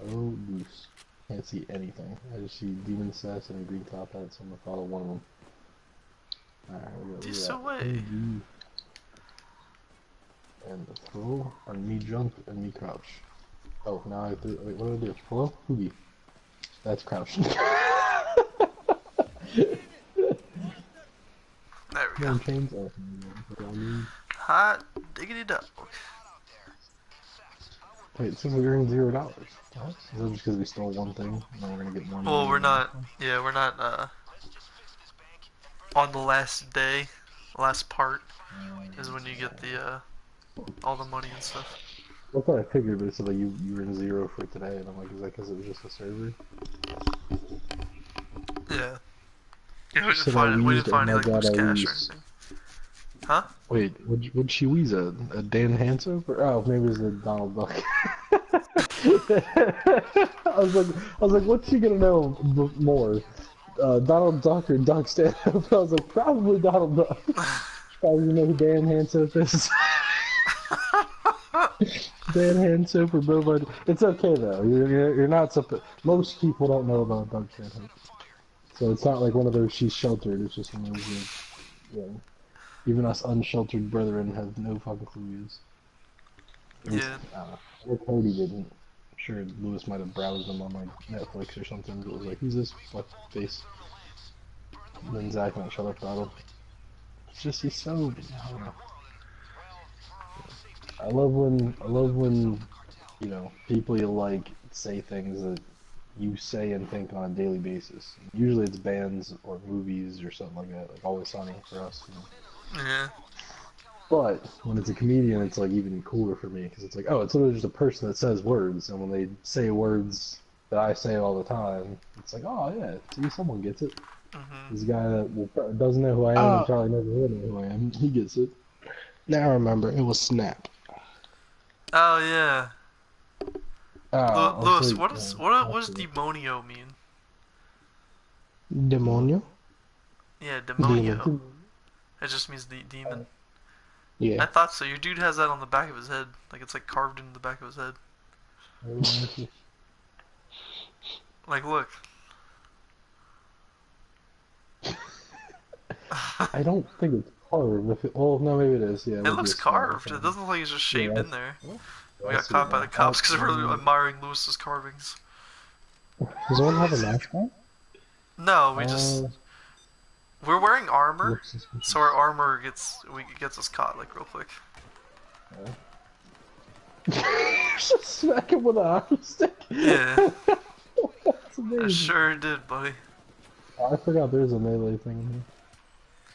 Oh, goose. Can't see anything. I just see Demon Assassin and GreenTopHat, so I'm gonna follow one of them. Alright, we got This away. And the throw, and me jump, and me crouch. Oh, now I have to, wait, what do I do? Hello? Hoogie. That's crouching. There we go. Chains? Oh, Hot diggity dog. wait, it says we earned $0. What? Is that just because we stole one thing? And then we're gonna get more money? Well, we're not, yeah, we're not, on the last day, last part, is when you get the, all the money and stuff. That's what I figured, but it said like you were in 0 for today, and I'm like, is that because it was just a server? Yeah. Yeah, we Said didn't find any, like, loose cash or wheeze. anything. Huh? Wait, what'd she wheeze a Dan Hansoap? Oh, maybe it was a Donald Duck. I was like, what's she gonna know more? Donald Duck or Doug Stanhope? I was like, probably Donald Duck. She probably know who Dan Hansoap is. Dan Hansoap or Bo Bud. It's okay though. You're not supposed. Most people don't know about Doug Stanhope, so it's not like one of those she's sheltered. It's just one of those, you know, even us unsheltered brethren have no fucking clue who he is. Yeah. Or Cody didn't. I'm sure Lewis might have browsed him on like Netflix or something. But it was like, who's this fuck face? And then Zach went shut up about him. It's just he's so. I don't know. I love when, you know, people you like say things that you say and think on a daily basis. Usually it's bands or movies or something like that, like Always Sunny for us. You know? Yeah. But when it's a comedian, it's like even cooler for me because it's like, oh, it's literally just a person that says words, and when they say words that I say all the time, it's like, oh yeah, see, someone gets it. This guy that doesn't know who I am and probably never will know who I am, he gets it. Now I remember, it was Snap. Oh yeah. Lewis, what does demonio mean? Demonio? Yeah, demonio. It just means the demon. Yeah. I thought so. Your dude has that on the back of his head, like it's like carved into the back of his head. Like, look. I don't think it's carved. If it, well, no, maybe it is. Yeah, it It would be looks a skull or carved. It something. doesn't look like it's just Yeah, shaved in there. We I got see it caught by now. the cops because we're admiring Lewis's carvings. Does anyone have a mascot? No, we're wearing armor, Looks suspicious. so our armor gets us caught like real quick. Just smack him with a hockey stick. Yeah, That's I amazing. sure did, buddy. Oh, I forgot there's a melee thing in here.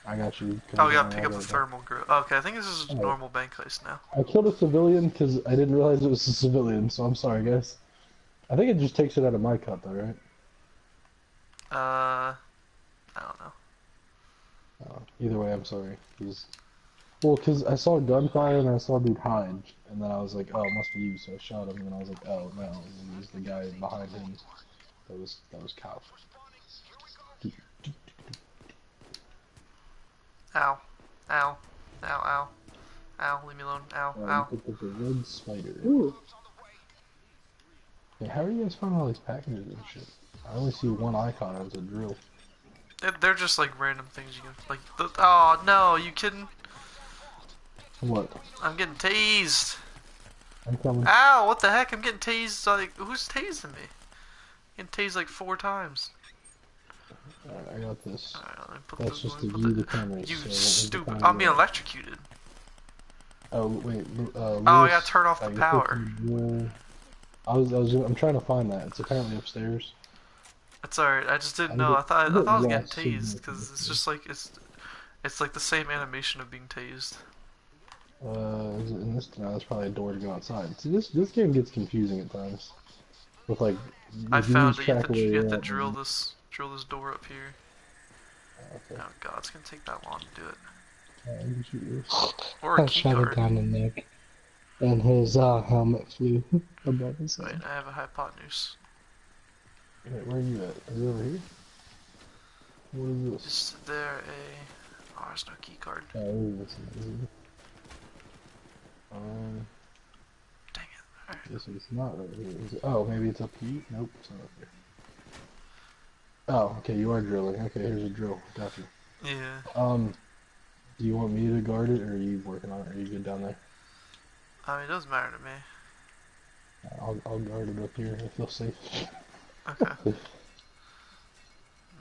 I got you. Oh, we gotta pick up the thermal grill. Okay, I think this is a Oh. normal bank heist now. I killed a civilian because I didn't realize it was a civilian, so I'm sorry, guys. I think it just takes it out of my cut, though, right? I don't know. Either way, I'm sorry. Well, because I saw gunfire and I saw a dude hide, and then I was like, oh, it must be you, so I shot him, and then I was like, oh, no, it was the guy behind him. That was Cal. Ow. Ow. Ow, ow. Ow, leave me alone. Ow, ow. Picked up a red spider. Ooh. Hey, how are you guys finding all these packages and shit? I only see one icon as a drill. They're just like random things you can, like, oh no, you kidding? What? I'm getting tased. I'm coming. Ow, what the heck? I'm getting tased, like, who's tasing me? I'm getting tased like 4 times. Alright, I got this. Alright, let me put That's this, just let to me put view the, the cameras. you so stupid, I'm being electrocuted. Oh wait, Oh, I Lewis, gotta turn off the you're power. fixing I'm trying to find that. It's apparently upstairs. It's alright, I just didn't I'm know, I get- thought I I'm was getting getting lost. tased, because it's just like, it's like the same animation of being tased. Is it in this? No, there's probably a door to go outside. See, this game gets confusing at times. With like, I if you found lose that track of where you you're have to at, drill then- this door up here. Okay. Oh god, it's gonna take that long to do it. You can shoot yours. Or a I key shot it card. down the neck, and his helmet flew above his Wait, head. I have a hypotenuse. Wait, where are you at? Is it over here? What is this? Is there a... Oh, there's no key card. Oh, this is it. Dang it. Alright. This is not right here. Is it? Oh, maybe it's up here? Nope, it's not up here. Oh, okay, you are drilling. Okay, here's a drill. Gotcha. Yeah. Do you want me to guard it, or are you working on it? Are you good down there? I mean, it doesn't matter to me. I'll guard it up here. I feel safe. Okay.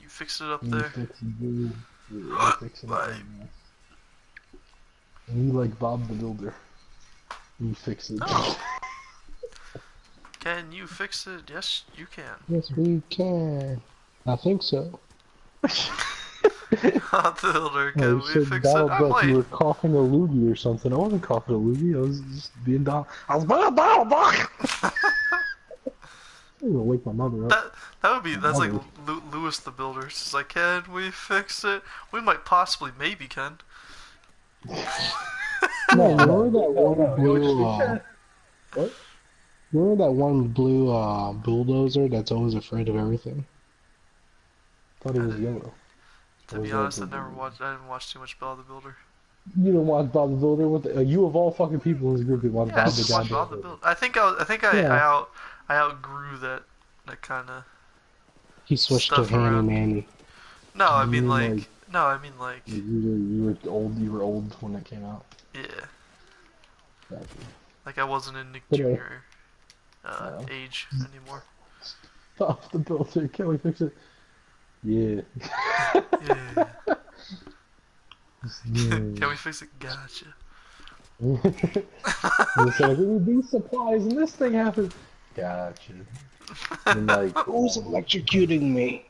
You fix it up You there. fix it, dude. Yeah, I'll fix it up right now. And you like Bob the Builder. You fix it. Oh. Can you fix it? Yes, you can. Yes, we can. I think so. Hot builder, Oh, can you we said fix it? I Donald Duck, you might. were coughing a loogie or something. I wasn't coughing a loogie. I was just being Donald. I was Donald Duck! I'm gonna wake my mother up. That would be, that's like Mother. Lewis the Builder. It's like, can we fix it? We might possibly, maybe can. No, remember that one blue, What? remember that one blue bulldozer that's always afraid of everything? I thought he was yellow. To be honest, I didn't watch too much Bob the Builder. You didn't watch Bob the Builder? What the, you of all fucking people in this group didn't watch Yeah, I Bob the just watched goddamn Bob the Builder. Builder. I outgrew that kind of. He switched to Stuff Hanny around. Manny. No, I mean You like, like- no, I mean like, You were old when it came out. yeah, Gotcha. like I wasn't in Nick But, Jr. Oh. Age anymore. Bob the Builder, can we fix it? Yeah. Yeah. Yeah. Can we fix it? Gotcha. It's like, we need these supplies and this thing happened. Gotcha. And like, Who's electrocuting me?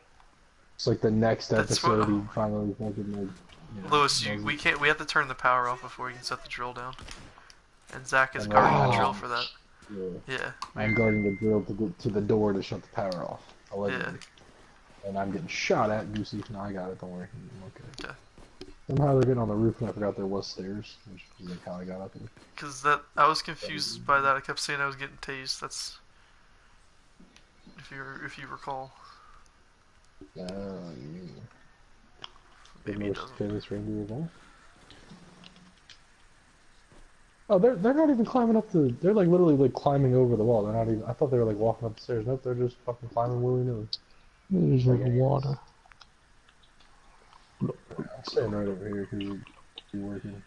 it's like the next That's episode, what- he finally fucking like. You know, Lewis, does we it. can't. We have to turn the power off before you can set the drill down. And Zach is guarding the drill for that. Yeah. Yeah. I'm guarding the drill to get to the door to shut the power off. Allegedly. And I'm getting shot at, Goosey. No, I got it. Don't worry. I'm okay. Okay. Somehow they're getting on the roof, and I forgot there was stairs, which is like how I got up here. Cause I was confused by that. I kept saying I was getting tased. That's if you recall. Yeah. The Maybe it most doesn't. famous reindeer of all. Oh, they're not even climbing up the. They're like literally like climbing over the wall. They're not even. I thought they were like walking up the stairs. Nope, they're just fucking climbing willy nilly. There's Like water. Staying right over here because you're working.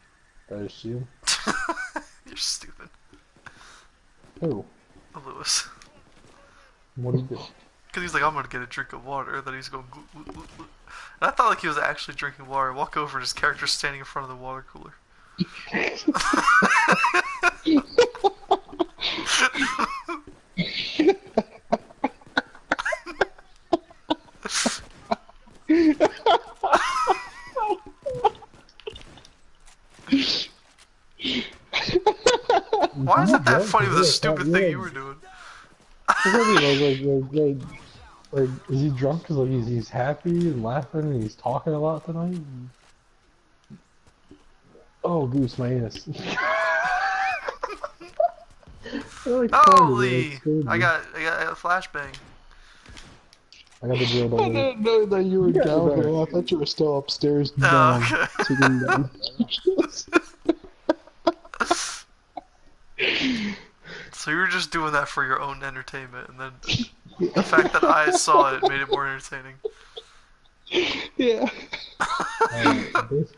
Did I just see him? You're stupid. Who? Lewis. What do you do? Because he's like, I'm gonna get a drink of water, and then he's going gloo, gloo, gloo, gloo. And I thought like he was actually drinking water. I walk over and his character's standing in front of the water cooler. Why is it that funny with the stupid thing you were doing? Like, is he drunk? Cause like he's happy and laughing and he's talking a lot tonight. Oh, goose, my anus. Holy! I got a flashbang. I got the drill. I didn't know that you were down there. I thought you were still upstairs. Oh, okay. So you were just doing that for your own entertainment, and then the fact that I saw it made it more entertaining. Yeah.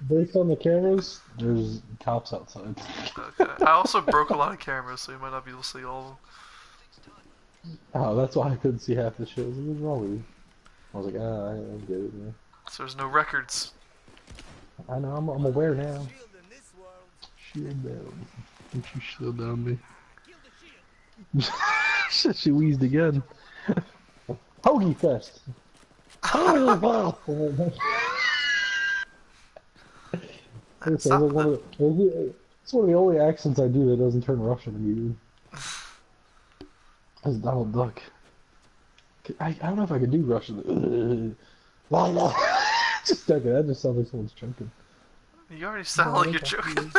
Based on the cameras, there's cops outside. Okay. I also broke a lot of cameras, so you might not be able to see all of them. Oh, that's why I couldn't see half the shit. What's wrong with you? I was like, I get it, man. So there's no records. I know, I'm aware now. Shield down. Don't you shield down me. Shit, she wheezed again. Hoagie Fest! It's one of the only accents I do that doesn't turn Russian immediately. That's Donald Duck. I don't know if I could do Russian. Just joking, that just sounds like someone's choking. You already sound like you're joking.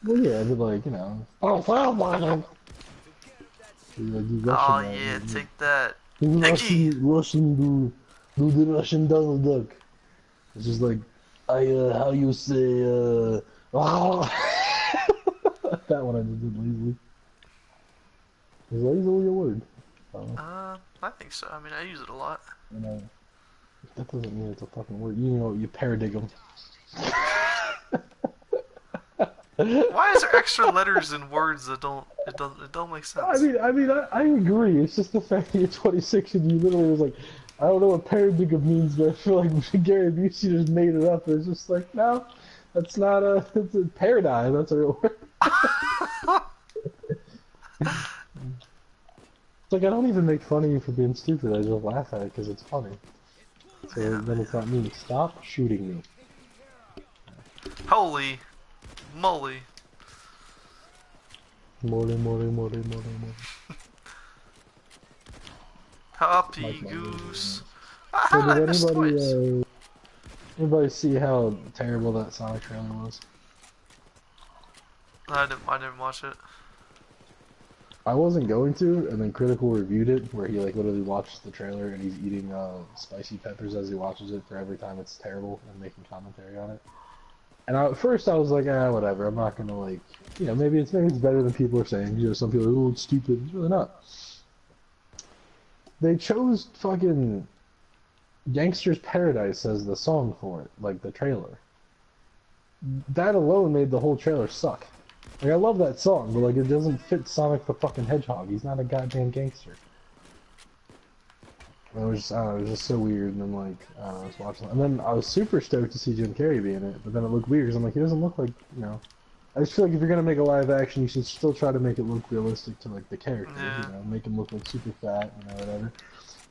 Well, yeah, but like, you know. Oh yeah, take that. Russian, do the Russian Donald Duck. It's just like, how you say, that one I just did lazily. Is lazily a word? I think so. I mean, I use it a lot. You know, that doesn't mean it's a fucking word. You know, you paradigm. Why is there extra letters in words that don't make sense? I agree. It's just the fact that you're 26 and you literally was like, I don't know what paradigm means, but I feel like Gary Busey just made it up. It's just like, no, that's not it's a paradigm. That's a real word. It's like, I don't even make fun of you for being stupid. I just laugh at it because it's funny. So then it's not me. Stop shooting me. Holy moly. More. Happy goose. So did anybody see how terrible that Sonic trailer was? I didn't watch it. I wasn't going to, and then Critical reviewed it, where he like literally watched the trailer and he's eating spicy peppers as he watches it for every time it's terrible and making commentary on it. And at first I was like, whatever, I'm not gonna like, you know, maybe it's better than people are saying. You know, some people are like, oh, it's stupid. It's really not. They chose fucking Gangster's Paradise as the song for it, like the trailer. That alone made the whole trailer suck. Like, I love that song, but like, it doesn't fit Sonic the fucking Hedgehog. He's not a goddamn gangster. And it was just, I don't know, it was just so weird, and then like, I don't know, I was watching it. And then I was super stoked to see Jim Carrey be in it, but then it looked weird, because I'm like, he doesn't look like, you know... I just feel like if you're gonna make a live action, you should still try to make it look realistic to like the character, you know, make him look like super fat, you know, whatever.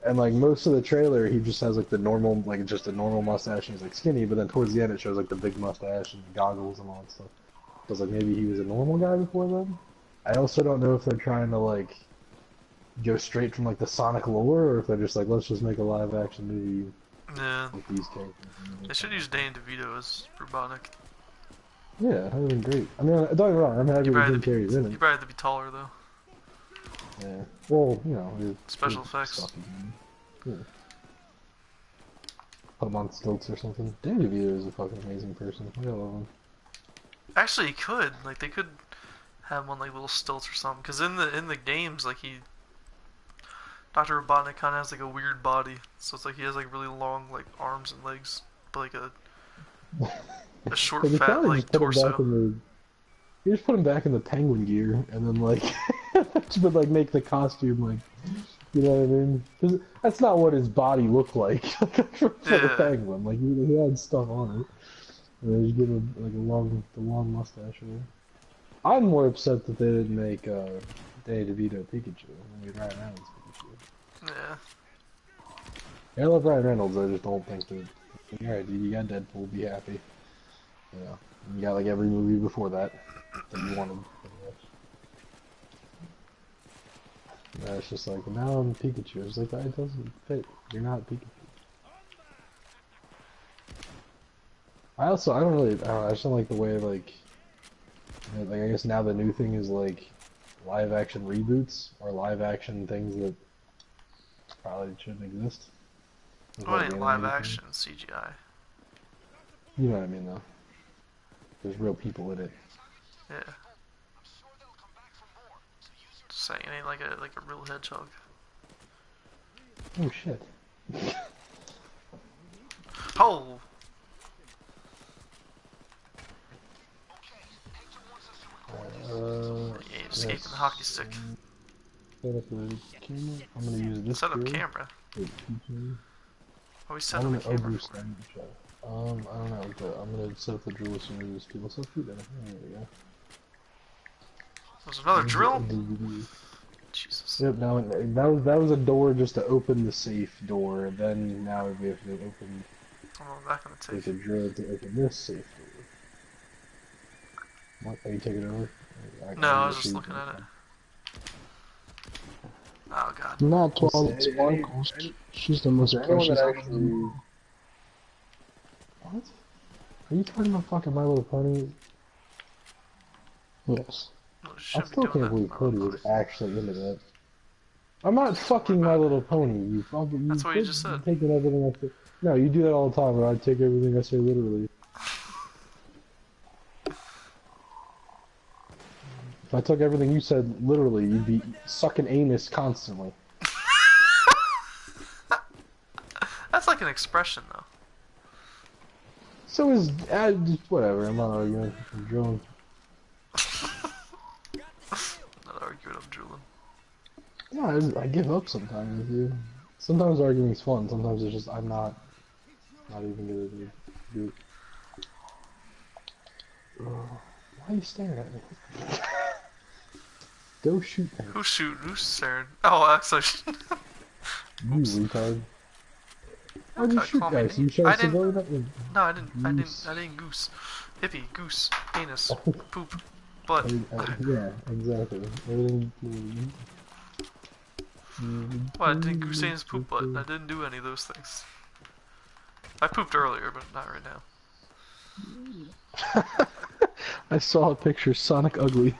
And like most of the trailer, he just has like the normal, like just a normal mustache, and he's like skinny. But then towards the end, it shows like the big mustache and the goggles and all that stuff. So I was like, maybe he was a normal guy before then. I also don't know if they're trying to like go straight from like the Sonic lore, or if they're just like, let's just make a live action movie with these characters. They should use Danny DeVito as Robotnik. Yeah, that would have been great. I mean, don't get me wrong, I'm happy that Jim Carrey's in it. You probably have to be taller though. Yeah. Well, you know, special effects. Yeah. Put him on stilts or something. Danny DeVito is a fucking amazing person. I love him. Actually, he could. Like, they could have him on like little stilts or something. Cause in the games, like Dr. Robotnik kind of has like a weird body. So it's like he has like really long like arms and legs, but like a A short, Like, they fat, probably like, just put him back torso. in the. You just put him back in the penguin gear, and then like, just would like make the costume like, you know what I mean? 'Cause that's not what his body looked like for the Yeah. penguin. Like he had stuff on it. And they just give him like the long mustache. There. I'm more upset that they didn't make Danny DeVito Pikachu. I mean, Ryan Reynolds Pikachu. Yeah. Yeah, I love Ryan Reynolds. I just don't think that. Alright, dude, you got Deadpool. Be happy. You know, you got like every movie before that you wanted. And it's just like now I'm Pikachu. It's like that doesn't fit. You're not Pikachu. I just don't like the way like I guess now the new thing is like live action reboots or live action things that probably shouldn't exist. With, What like, ain't live animated things. action CGI? You know what I mean though. There's real people in it. Yeah. Just saying, it ain't like a real hedgehog. Oh shit. Oh! Yeah, escaping the hockey stick. Set up the camera. I'm gonna use this Set up gear. camera. Oh, we set I'm up a gonna camera boost for it. I don't know, but I'm gonna set up the drill as soon as people start shooting. There we go. There's another drill? DVD. Jesus. Yep, now that was a door just to open the safe door. Then now we have to open I'm going back on the like tape. a drill to open this safe door. What? Are you taking it over? No, I was just looking at it. Oh god. Not Twilight Listen, Sparkles. She's the most anyone precious. that actually... What? Are you talking about fucking My Little Pony? Yes. Well, you I shouldn't be still doing can't that. believe My Cody Little was Pony. actually into that. I'm not fucking My Little Pony, you fucking... That's what you just said. Taking everything I say... No, you do that all the time, where I take everything I say literally. If I took everything you said literally, you'd be sucking anus constantly. That's like an expression, though. So is... just whatever, I'm not arguing. I'm drilling. Not arguing, I'm drooling. Yeah, I give up sometimes with you. Sometimes arguing's fun, sometimes it's just, I'm not even gonna do it. Why are you staring at me? Go shoot me. Who's shooting? Who's staring? Oh, actually. You retard. Why'd you Gotta shoot call me guys? You names. shot I a didn't. civilian? No, I didn't goose. Hippie, goose, anus, poop, butt. Yeah, exactly. Everything. Well, I didn't goose anus, poop, butt. I didn't do any of those things. I pooped earlier, but not right now. I saw a picture, Sonic Ugly.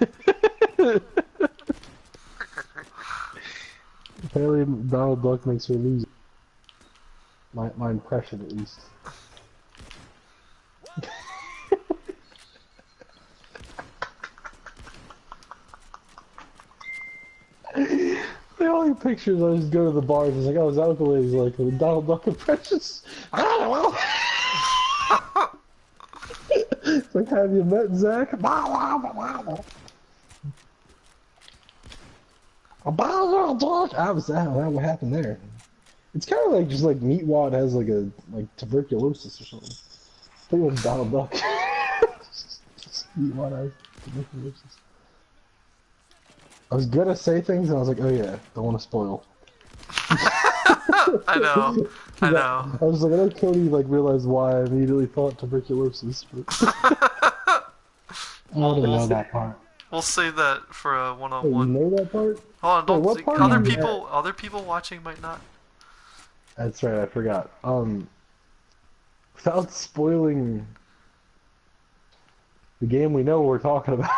Apparently Donald Duck makes her lose. My impression, at least. The only pictures I just go to the bars and like, oh, his ukelele's like the Donald Duck impressions. It's like, have you met Zach? How was that? What happened there? It's kind of like just like Meatwad has like tuberculosis or something. I think it was Donald Duck. Meatwad has tuberculosis. I was gonna say things and I was like, oh yeah, don't want to spoil. I know. I was like, I know Cody like realized why I immediately thought tuberculosis. But... I don't know that part. We'll save that for a Wait, you one-on-one. know that part? Hold on, don't what think part other do you people watching might not. That's right, I forgot. Without spoiling the game we know we're talking about.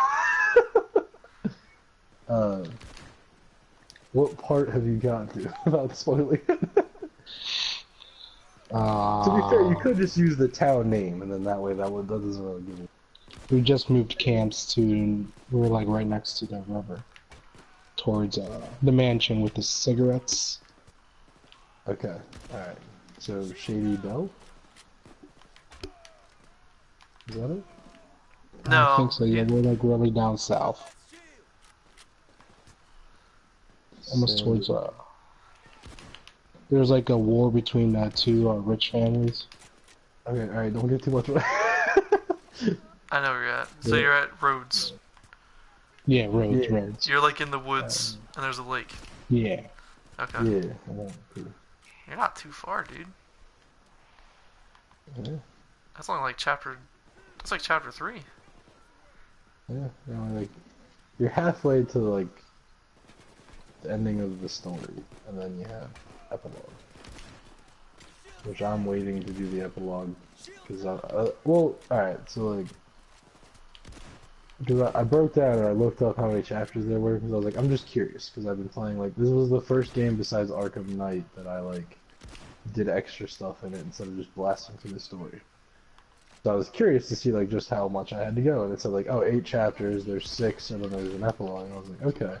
What part have you gotten to without spoiling it? To be fair, you could just use the town name, and then that way that doesn't really give it. We just moved camps to, we're like right next to the river. Towards the mansion with the cigarettes. Okay, alright. So, Shady Belle? Is that it? I don't think No, so. Yeah, we're like really down south, almost San... towards There's like a war between two rich families. Okay, alright, don't get too much. I know where you're at. So Yeah, you're at Rhodes. yeah, roads, Yeah. roads. You're like in the woods, Um, and there's a lake. Yeah. Okay. yeah. Cool. You're not too far, dude. Yeah. That's only like chapter. That's like chapter 3. Yeah. You know, like you're halfway to like the ending of the story, and then you have epilogue, which I'm waiting to do the epilogue because well, all right, so like. Because I broke down and I looked up how many chapters there were because I was like, I'm just curious because I've been playing like this was the first game besides Arkham Knight that I like did extra stuff in it instead of just blasting through the story. So I was curious to see like just how much I had to go, and it said like, oh, 8 chapters, there's 6, and then there's an epilogue. And I was like, okay,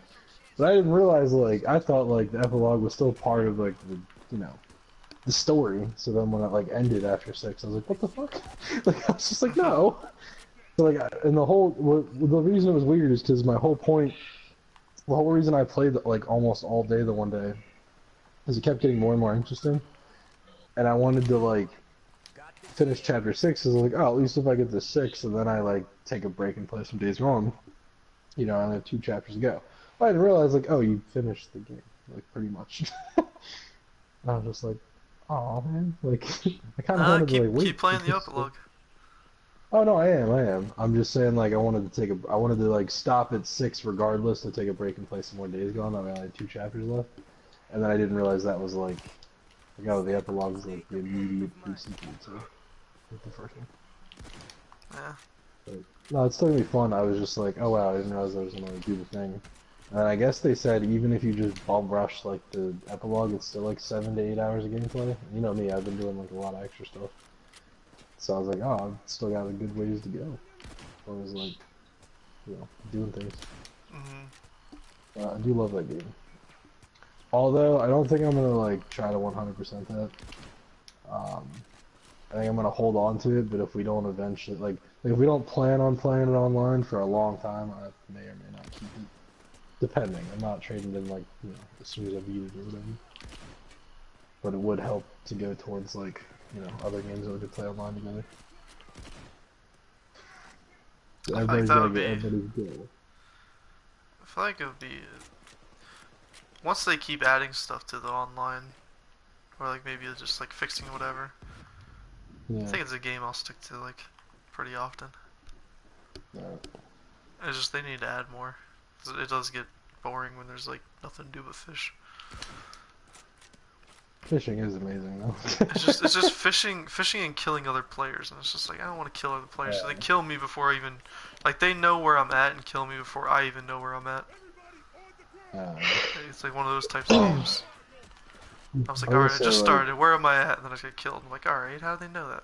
but I didn't realize like I thought like the epilogue was still part of like the the story. So then when it like ended after 6, I was like, what the fuck? Like I was just like, no. So like, and the reason it was weird is because my whole point, the whole reason I played like almost all day the one day, is it kept getting more and more interesting, and I wanted to like finish chapter 6. Is like, oh, at least if I get to 6, and then I like take a break and play some Days Gone, I only have 2 chapters to go. But I didn't realize like, oh, you finished the game like pretty much. And I was just like, oh man, like I kind of wanted to like Keep wait. playing the epilogue. Oh no, I am. I'm just saying, like, I wanted to like stop at 6 regardless to take a break and play some more Days Gone. I only had 2 chapters left, and then I didn't realize that was like, the epilogue was like the immediate pre-sequel to the first one. Yeah. But, no, it's still gonna be fun. I was just like, oh wow, I didn't realize I was gonna do the thing. And I guess they said even if you just bum rush like the epilogue, it's still like 7 to 8 hours of gameplay. You know me, I've been doing like a lot of extra stuff. So I was like, oh, I've still got a good ways to go. I was like, doing things. I do love that game. Although, I don't think I'm gonna, like, try to 100% that. I think I'm gonna hold on to it, but if we don't eventually, like if we don't plan on playing it online for a long time, I may or may not keep it. Depending. I'm not trading in, like, as soon as I beat it or whatever. But it would help to go towards, like, other games that we could play online together. So I feel like everybody's that gotta would get be. everybody's goal. I feel like it would be. Once they keep adding stuff to the online, or like maybe just like fixing whatever. I Yeah. think it's a game I'll stick to like pretty often. Yeah. It's just they need to add more. 'Cause it does get boring when there's like nothing to do but fish. Fishing is amazing though. It's just fishing and killing other players, and it's just like I don't want to kill other players. So they kill me before I even like they know where I'm at and kill me before I even know where I'm at. It's like one of those types of games. I was like, alright, I just started. Where am I at? And then I get killed. I'm like, alright, how do they know that?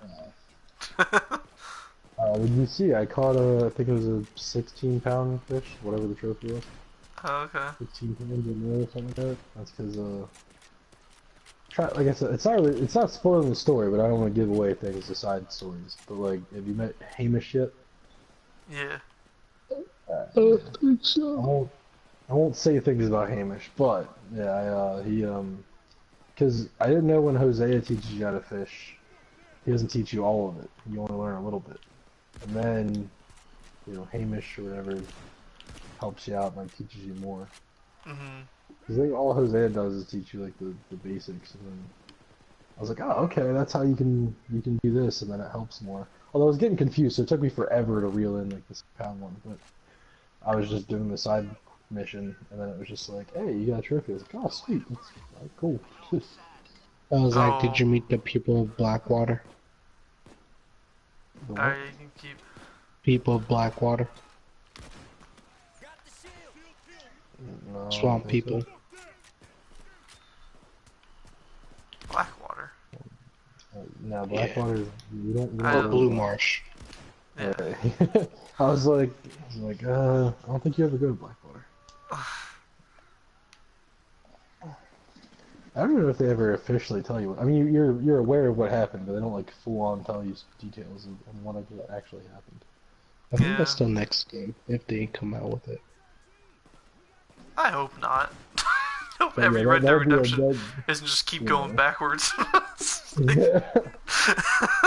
Did you see? I caught I think it was a 16-pound fish, whatever the trophy was. Oh, okay. 16 pounds or more, or something like that. That's because like I said, it's not spoiling the story, but I don't want to give away things, the side stories. But like, have you met Hamish yet? Yeah. I don't think so. I won't say things about Hamish, but yeah, he because I didn't know when Hosea teaches you how to fish, he doesn't teach you all of it. You only learn a little bit, and then Hamish or whatever helps you out and like teaches you more. Because I think all Hosea does is teach you like the basics, and then I was like, oh, okay, that's how you can do this, and then it helps more. Although I was getting confused, so it took me forever to reel in like this pound one, but I was just doing the side mission, and then it was just like, hey, you got a trophy. I was like, oh, sweet, that's cool. I was like, did you meet the people of Blackwater? Alright, you can keep. People of Blackwater. No, Swamp people. Blackwater. No, Blackwater. Yeah. You don't. Or Blue Marsh. Yeah. I was like, I don't think you ever go to Blackwater. I don't know if they ever officially tell you. I mean, you're aware of what happened, but they don't like full on tell you details of whatever actually happened. I think Yeah. that's the next game if they come out with it. I hope not. Hope But every yeah, Red Dead that'll be Redemption isn't just keep going yeah. backwards. Yeah.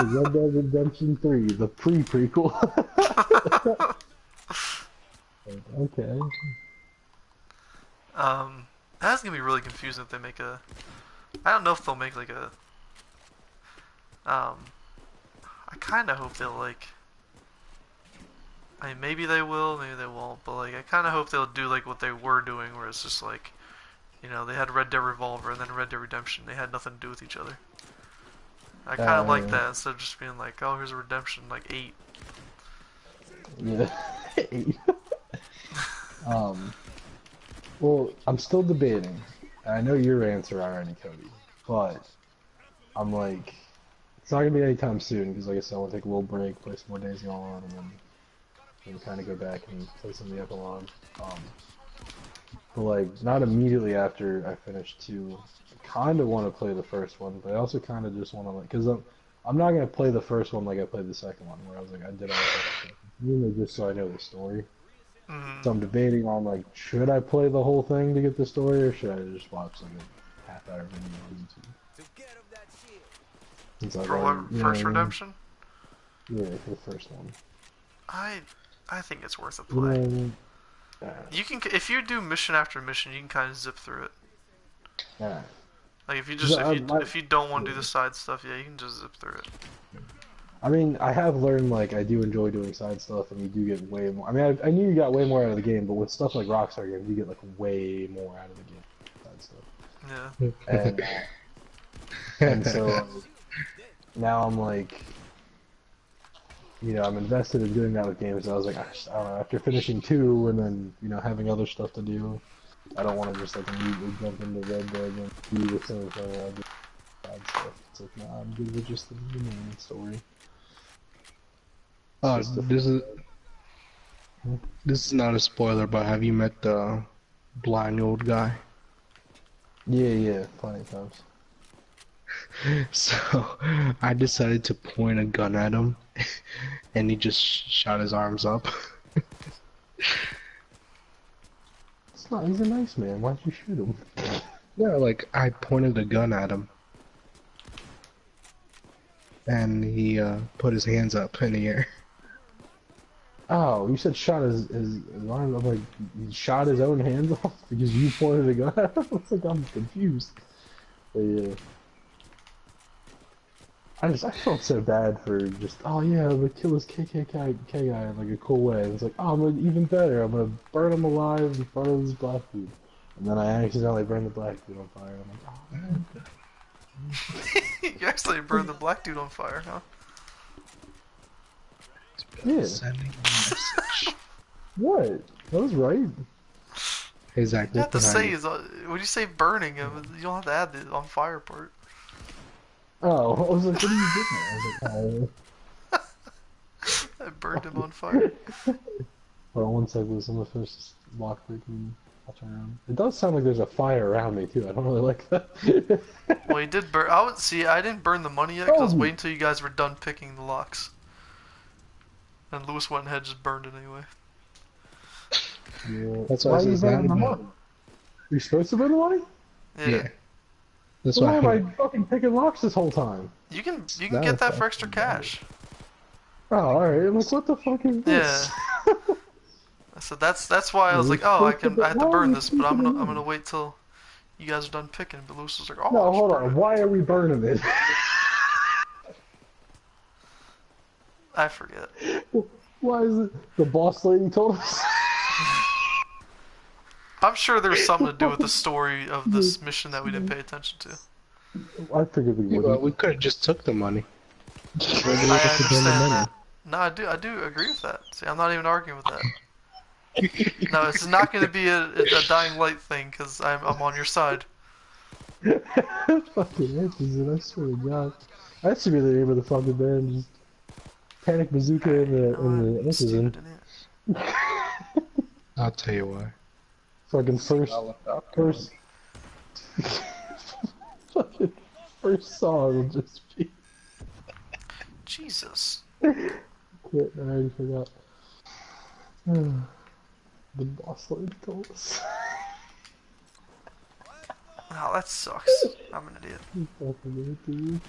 Red Dead Redemption 3, the pre-prequel. Okay. That's gonna be really confusing if they make a. I don't know if they'll make like a. I kind of hope they'll like. I mean, maybe they will, maybe they won't, but like, I kind of hope they'll do like what they were doing, where it's just like, you know, they had Red Dead Revolver and then Red Dead Redemption. They had nothing to do with each other. I kind of like that instead of just being like, oh, here's a Redemption like 8. Yeah. Well, I'm still debating. I know your answer already, Cody, but I'm like, it's not gonna be anytime soon because, like I said, I want to take a little break, play some more Days Gone, and then kind of go back and play some of the epilogue. But like, not immediately after I finish 2. I kind of want to play the first one, but I also kind of just want to like, because I'm not gonna play the first one like I played the second one, where I was like, I did all that stuff, just so I know the story. So I'm debating on like, should I play the whole thing to get the story, or should I just watch like a half-hour video on YouTube? Since I've For what? already, First Redemption? Yeah, for the first one. I think it's worth a You play. know, You can, if you do mission after mission, you can kind of zip through it. yeah. Like if you just if you don't want to do the side stuff, yeah, you can just zip through it. I mean, I have learned, like, I do enjoy doing side stuff, and you do get way more. I mean, I knew you got way more out of the game, but with stuff like Rockstar games, you get, like, way more out of the game. Side stuff. Yeah. And so, now I'm like, you know, I'm invested in doing that with games, and I was like, I don't know, after finishing 2, and then, you know, having other stuff to do, I don't want to just, like, immediately jump into Red Dead and do the same thing I do with side stuff. It's like, nah, I'm good with just the main story. This is not a spoiler, but have you met the blind old guy? Yeah, plenty of times. So I decided to point a gun at him, and he just shot his arms up. It's not. He's a nice man. Why'd you shoot him? Yeah, like I pointed a gun at him, and he put his hands up in the air. Oh, you said shot his arm. I'm like, he shot his own hands off because you pointed a gun at him? It's like, I'm confused. But yeah. I felt so bad for just, oh yeah, I'm gonna kill this KKK guy in like a cool way. And it's like, oh, I'm gonna, even better, I'm gonna burn him alive in front of this black dude. And then I accidentally burned the black dude on fire. And I'm like, oh man. You actually burned the black dude on fire, huh? Yeah. Sending a message. What? That was right. Hey Zach, You have to behind say you. is when you say burning, you don't have to add the on fire part. Oh, I was like, what are you doing? I was like, I burned him on fire. hold on one second, I'm gonna finish this lockpick and I'll turn around. It does sound like there's a fire around me too. I don't really like that. Well, he did burn. I didn't burn the money yet because I was waiting until you guys were done picking the locks. And Lewis went ahead and just burned it anyway. Yeah. That's Why why are you it's burning the not money? You're supposed to burn the money? Yeah. That's Why why. am I fucking picking locks this whole time? You can get that for extra cash. Oh, alright. I'm like, what the fuck is this? Yeah. So that's why I was like, oh, I have to burn this, but I'm gonna wait till you guys are done picking. But Lewis was like, oh, No, I'll just hold burn on. it. Why are we burning it? I forget. Why is it? The boss lady told us. I'm sure there's something to do with the story of this mission that we didn't pay attention to. I figured we Well, wouldn't. we could have just took the money. I understand that. No, I do agree with that. See, I'm not even arguing with that. No, it's not going to be a dying light thing because I'm on your side. Fucking answers it, I swear to God. That should be the name of the fucking band. Just Panic Bazooka and the Answers. I'll tell you why. Fucking first. fucking first song will just be. Jesus. Yeah, I already forgot. The boss lady told us. Oh, that sucks. I'm an idiot. You fucking idiot, dude.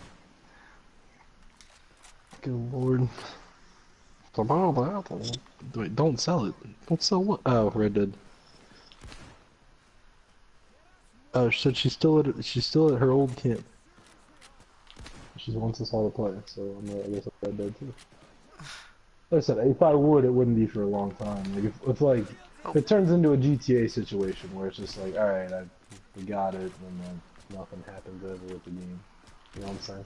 Good lord. Wait, don't sell it. Don't sell what? Oh, Red Dead. Oh, so she's still at her old camp. She wants us all to play, so I guess I'm Red Dead too. Like I said, if I would, it wouldn't be for a long time. Like if it turns into a GTA situation where it's just like, all right, we got it, and then nothing happens ever with the game. You know what I'm saying?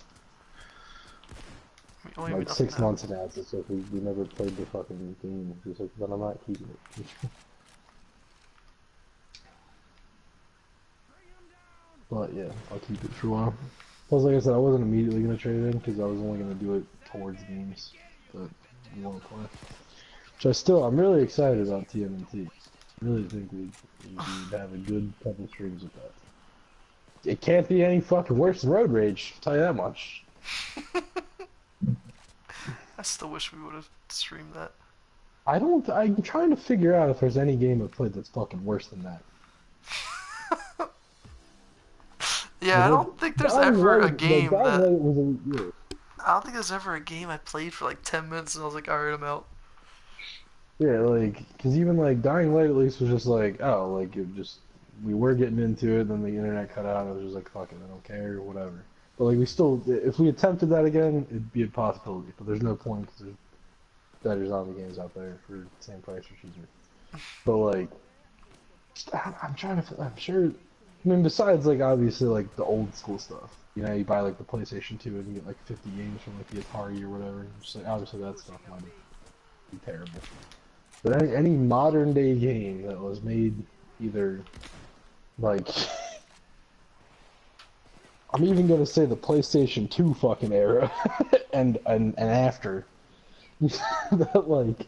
Like 6 months now, it's just like we never played the fucking game. It's just like, then I'm not keeping it. But yeah, I'll keep it for a while. Plus, like I said, I wasn't immediately gonna trade it in because I was only gonna do it towards games that we want to play. Which I'm really excited about TMNT. I really think we'd have a good couple streams with that. It can't be any fucking worse than Road Rage, I'll tell you that much. I still wish we would have streamed that. I'm trying to figure out if there's any game I've played that's fucking worse than that. Yeah, I don't think there's ever a game that... I don't think there's ever a game I played for like 10 minutes and I was like, alright, I'm out. Yeah, like, because even like Dying Light at least was just like, oh, like, we were getting into it, then the internet cut out, and it was just like, fuck it, I don't care, whatever. But like, if we attempted that again, it'd be a possibility, but there's no point because there's better zombie games out there for the same price or cheaper. But like, I'm sure, I mean, besides like, obviously, like, the old school stuff, you know, you buy like the PlayStation 2 and you get like 50 games from like the Atari or whatever, just like, obviously that stuff might be terrible. But any modern day game that was made either like I'm even gonna say the PlayStation 2 fucking era and after that like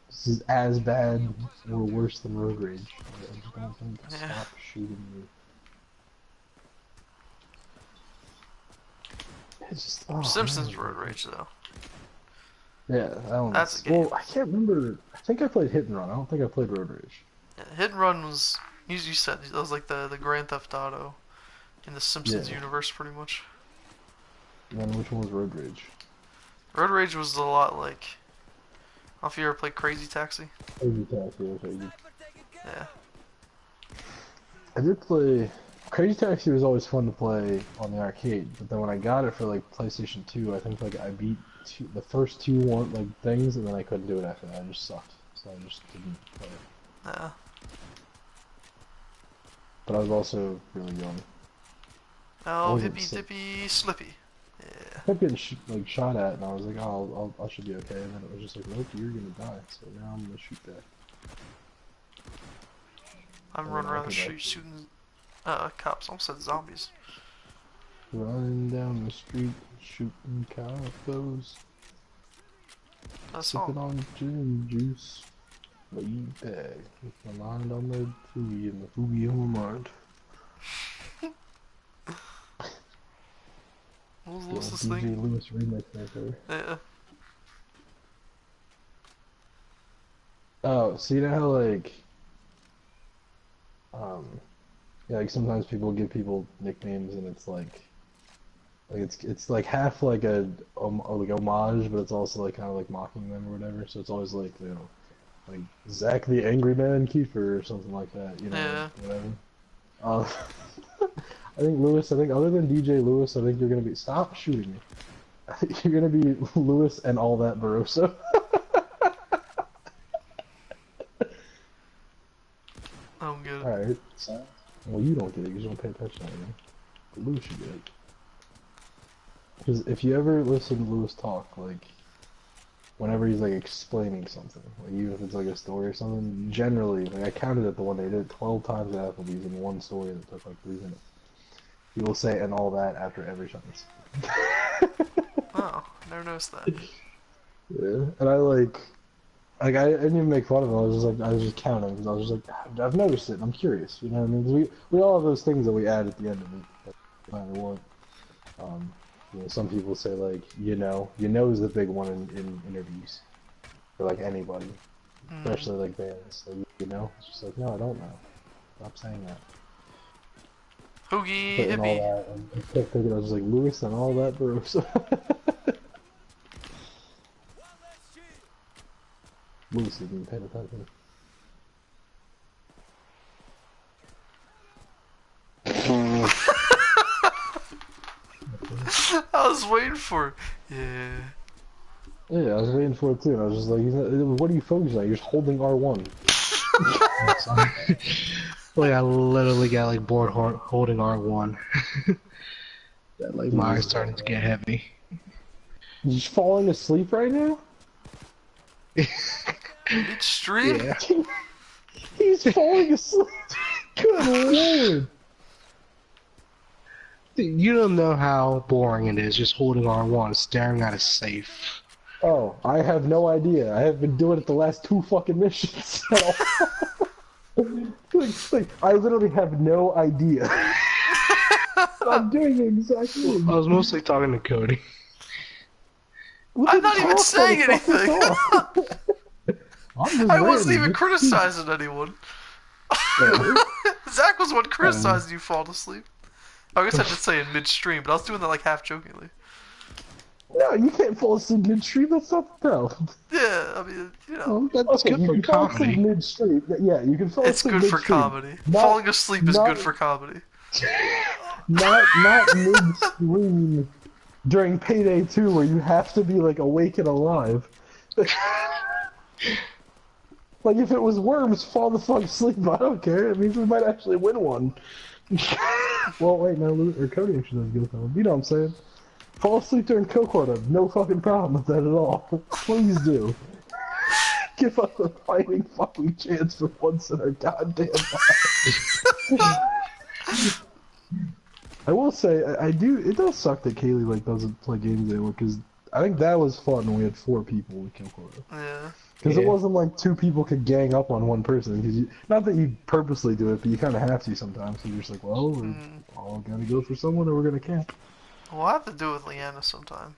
this is as bad or worse than Road Rage. I just don't think stop shooting me. It's just Simpsons Road Rage though. Yeah, that's a game. Well, I can't remember. I think I played Hit and Run. I don't think I played Road Rage. Yeah, Hit and Run was, you said, that was like the Grand Theft Auto in the Simpsons universe, pretty much. And then which one was Road Rage? Road Rage was a lot like, I don't know if you ever played Crazy Taxi. Crazy Taxi, okay. Yeah. I did play... Crazy Taxi was always fun to play on the arcade, but then when I got it for like PlayStation 2, I think like I beat the first two things, and then I couldn't do it after that. I just sucked, so I just didn't play it. Yeah. But I was also really young. Oh, hippy dippy slippy. Yeah. I kept getting shot at, and I was like, oh, I should be okay. And then it was just like, nope, you're gonna die. So now I'm gonna shoot back. I'm running around the street shooting cops. I almost said zombies. Running down the street, shooting cops. Sipping on gin juice. Laid back with my mind on the foodie and the foodie on my mind. What was this DJ thing? Lewis remix right there. Yeah. Oh, so you know how like yeah, like sometimes people give people nicknames and it's like it's like half like a like homage, but it's also like kind of like mocking them or whatever. So it's always like, you know, like Zach the Angry Man Kiefer or something like that, you know, yeah. Whatever. I think other than DJ Lewis, I think you're gonna be, stop shooting me. I think you're gonna be Lewis and all that Barossa. I don't get it. Alright. Well, you don't get it because you don't pay attention to anything. But Lewis should get it. Because if you ever listen to Lewis talk, like, whenever he's, like, explaining something, like, even if it's, like, a story or something, generally, like, I counted at the one they did it 12 times at Applebee's in one story that took, like, 3 minutes. He will say, and all that after every sentence. Oh, never noticed that. Yeah, and I didn't even make fun of him. I was just counting because I was just like, I've noticed it. And I'm curious, you know what I mean? 'Cause we all have those things that we add at the end of it. no matter what. Some people say like, you know is the big one in interviews for like anybody, especially like bands. Like, it's just like, no, I don't know. Stop saying that. Hoogie But and all hippie. that, and I kept thinking, I was just like, Lewis and all that, bro. So Lewis didn't even pay attention. I was waiting for it. Yeah. Yeah, I was waiting for it too. And I was just like, what are you focusing on? You're just holding R1. Like I literally got like bored holding R1. That like my eyes starting to get heavy. You just falling asleep right now? Midstream? Yeah. He's falling asleep. Good lord. Dude, you don't know how boring it is just holding R1, staring at a safe. Oh, I have no idea. I have been doing it the last 2 fucking missions. like, I literally have no idea. I'm doing exactly. I was mostly talking to Cody. I'm not even saying anything. I wasn't even criticizing anyone. Zach was the one criticizing you falling asleep. I guess I did say in midstream, but I was doing that like half jokingly. No, you can't fall asleep midstream. That's not no. Yeah, I mean, you know. That's good for comedy. Midstream. Yeah, you can fall asleep It's good midstream. for comedy. Not, Falling asleep is good for comedy. Not midstream during Payday 2 where you have to be like awake and alive. Like if it was Worms, fall the fuck asleep. I don't care. It means we might actually win one. Well, wait, no, or Cody actually does good though. You know what I'm saying? Fall asleep during Cohort, I have no fucking problem with that at all. Please do. Give us a fighting fucking chance for once in our goddamn lives. I will say, I do. It does suck that Kaylee like doesn't play games anymore because I think that was fun when we had 4 people with kill quota. Yeah. Because it wasn't like 2 people could gang up on one person. Because not that you purposely do it, but you kind of have to sometimes. So you're just like, well, we're all gonna go for someone, or we're gonna camp. We'll have to do it with Leanna sometime.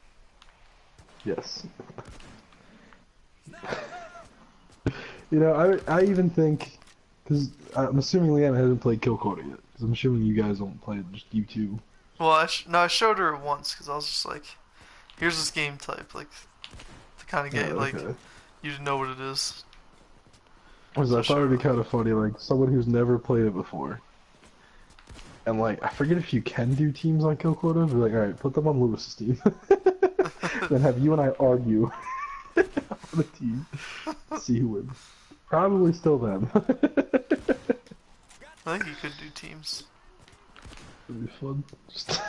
Yes. I even think, because I'm assuming Leanna hasn't played Kill Quota yet. Because I'm assuming you guys don't play it, just you two. Well, I showed her it once because I was just like, here's this game type, like, to kind of get like you to know what it is. Because I thought it'd be kind of funny, like someone who's never played it before. And like, I forget if you can do teams on Kill Quota, but like, alright, put them on Lewis's team. Then have you and I argue on the team. See who wins. Probably still them. I think you could do teams. It'd be fun. Just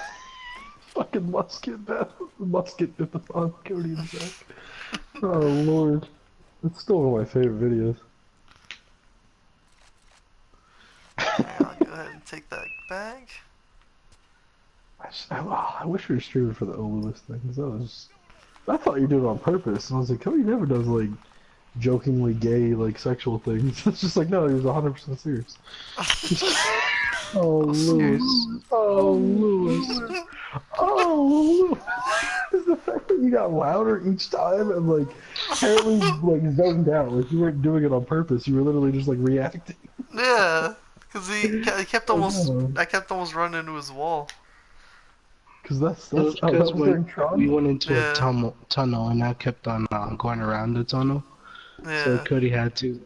fucking musket battle. Musket on Cody and Zach. Oh lord. That's still one of my favorite videos. I'll go ahead and take that bag. I wish we were streaming for the Lewis thing, because I thought you did it on purpose, and I was like, Cody never does, like, jokingly gay, like, sexual things. It's just like, no, he was 100% serious. Oh, Lewis. Oh, Lewis. Oh, Lewis. The fact that you got louder each time, and, like, apparently, like, zoned out. Like, you weren't doing it on purpose, you were literally just, like, reacting. Yeah, because he kept almost, I kept almost running into his wall. Because that's because we went into Yeah. a tunnel and I kept on going around the tunnel. Yeah. So Cody had to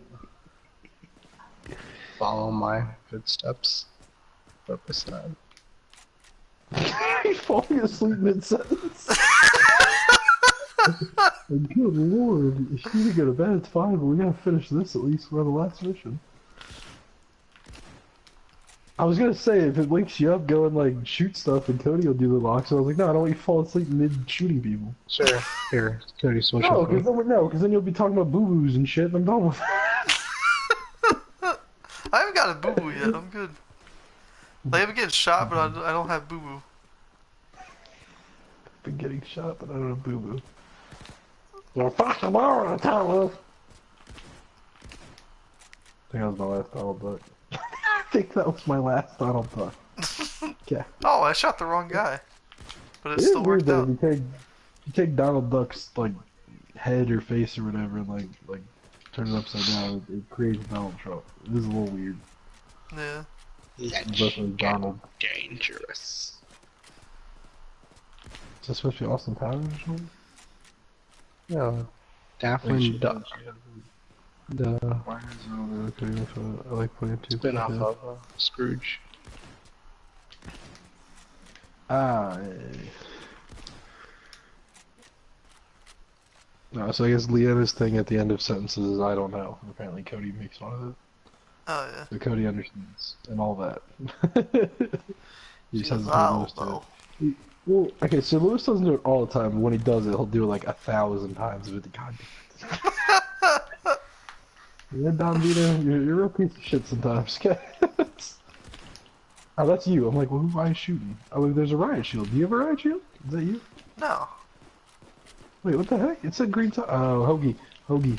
follow my footsteps. But beside. He's falling asleep mid-sentence. Good lord. If you need to go to bed, it's fine, but we gotta finish this at least. We're on the last mission. I was gonna say, if it wakes you up, go and like shoot stuff and Cody will do the lock, so I was like, no, I don't want you to fall asleep mid-shooting people. Sure. Here, Cody, switch No, because then you'll be talking about boo-boos and shit, and I'm done with I haven't got a boo-boo yet, I'm good. Like, I've been getting shot, but I don't have boo-boo. been getting shot, but I don't have boo-boo. You're fucking tomorrow, Tyler! I think that was my last Donald Duck. I think that was my last Donald Duck. Yeah. Oh, I shot the wrong guy, but it It is still weird worked though. out. You take Donald Duck's like head or face or whatever, and like turn it upside down. It creates Donald Trump. It is a little weird. Yeah. Let's Especially get Donald. dangerous. Is that supposed to be Austin Powers or something? Yeah, Like Dafflin Duck. The Why is it over? Okay, that's what I like playing too. spin-off Okay. of Scrooge. Ah. No, so I guess Leanna's thing at the end of sentences is I don't know. Apparently Cody makes fun of it. Oh yeah. So Cody understands and all that. He She just goes, hasn't told "I'll Lewis to know." it. Well, okay, so Lewis doesn't do it all the time, but when he does it, he'll do it like 1,000 times with the goddamn. Yeah, Don Vito, you're a real piece of shit sometimes. Oh, that's you. I'm like, well, who am I shooting? Oh, look, there's a riot shield. Do you have a riot shield? Is that you? No. Wait, what the heck? It said green top. Oh, Hoagie. Hoagie.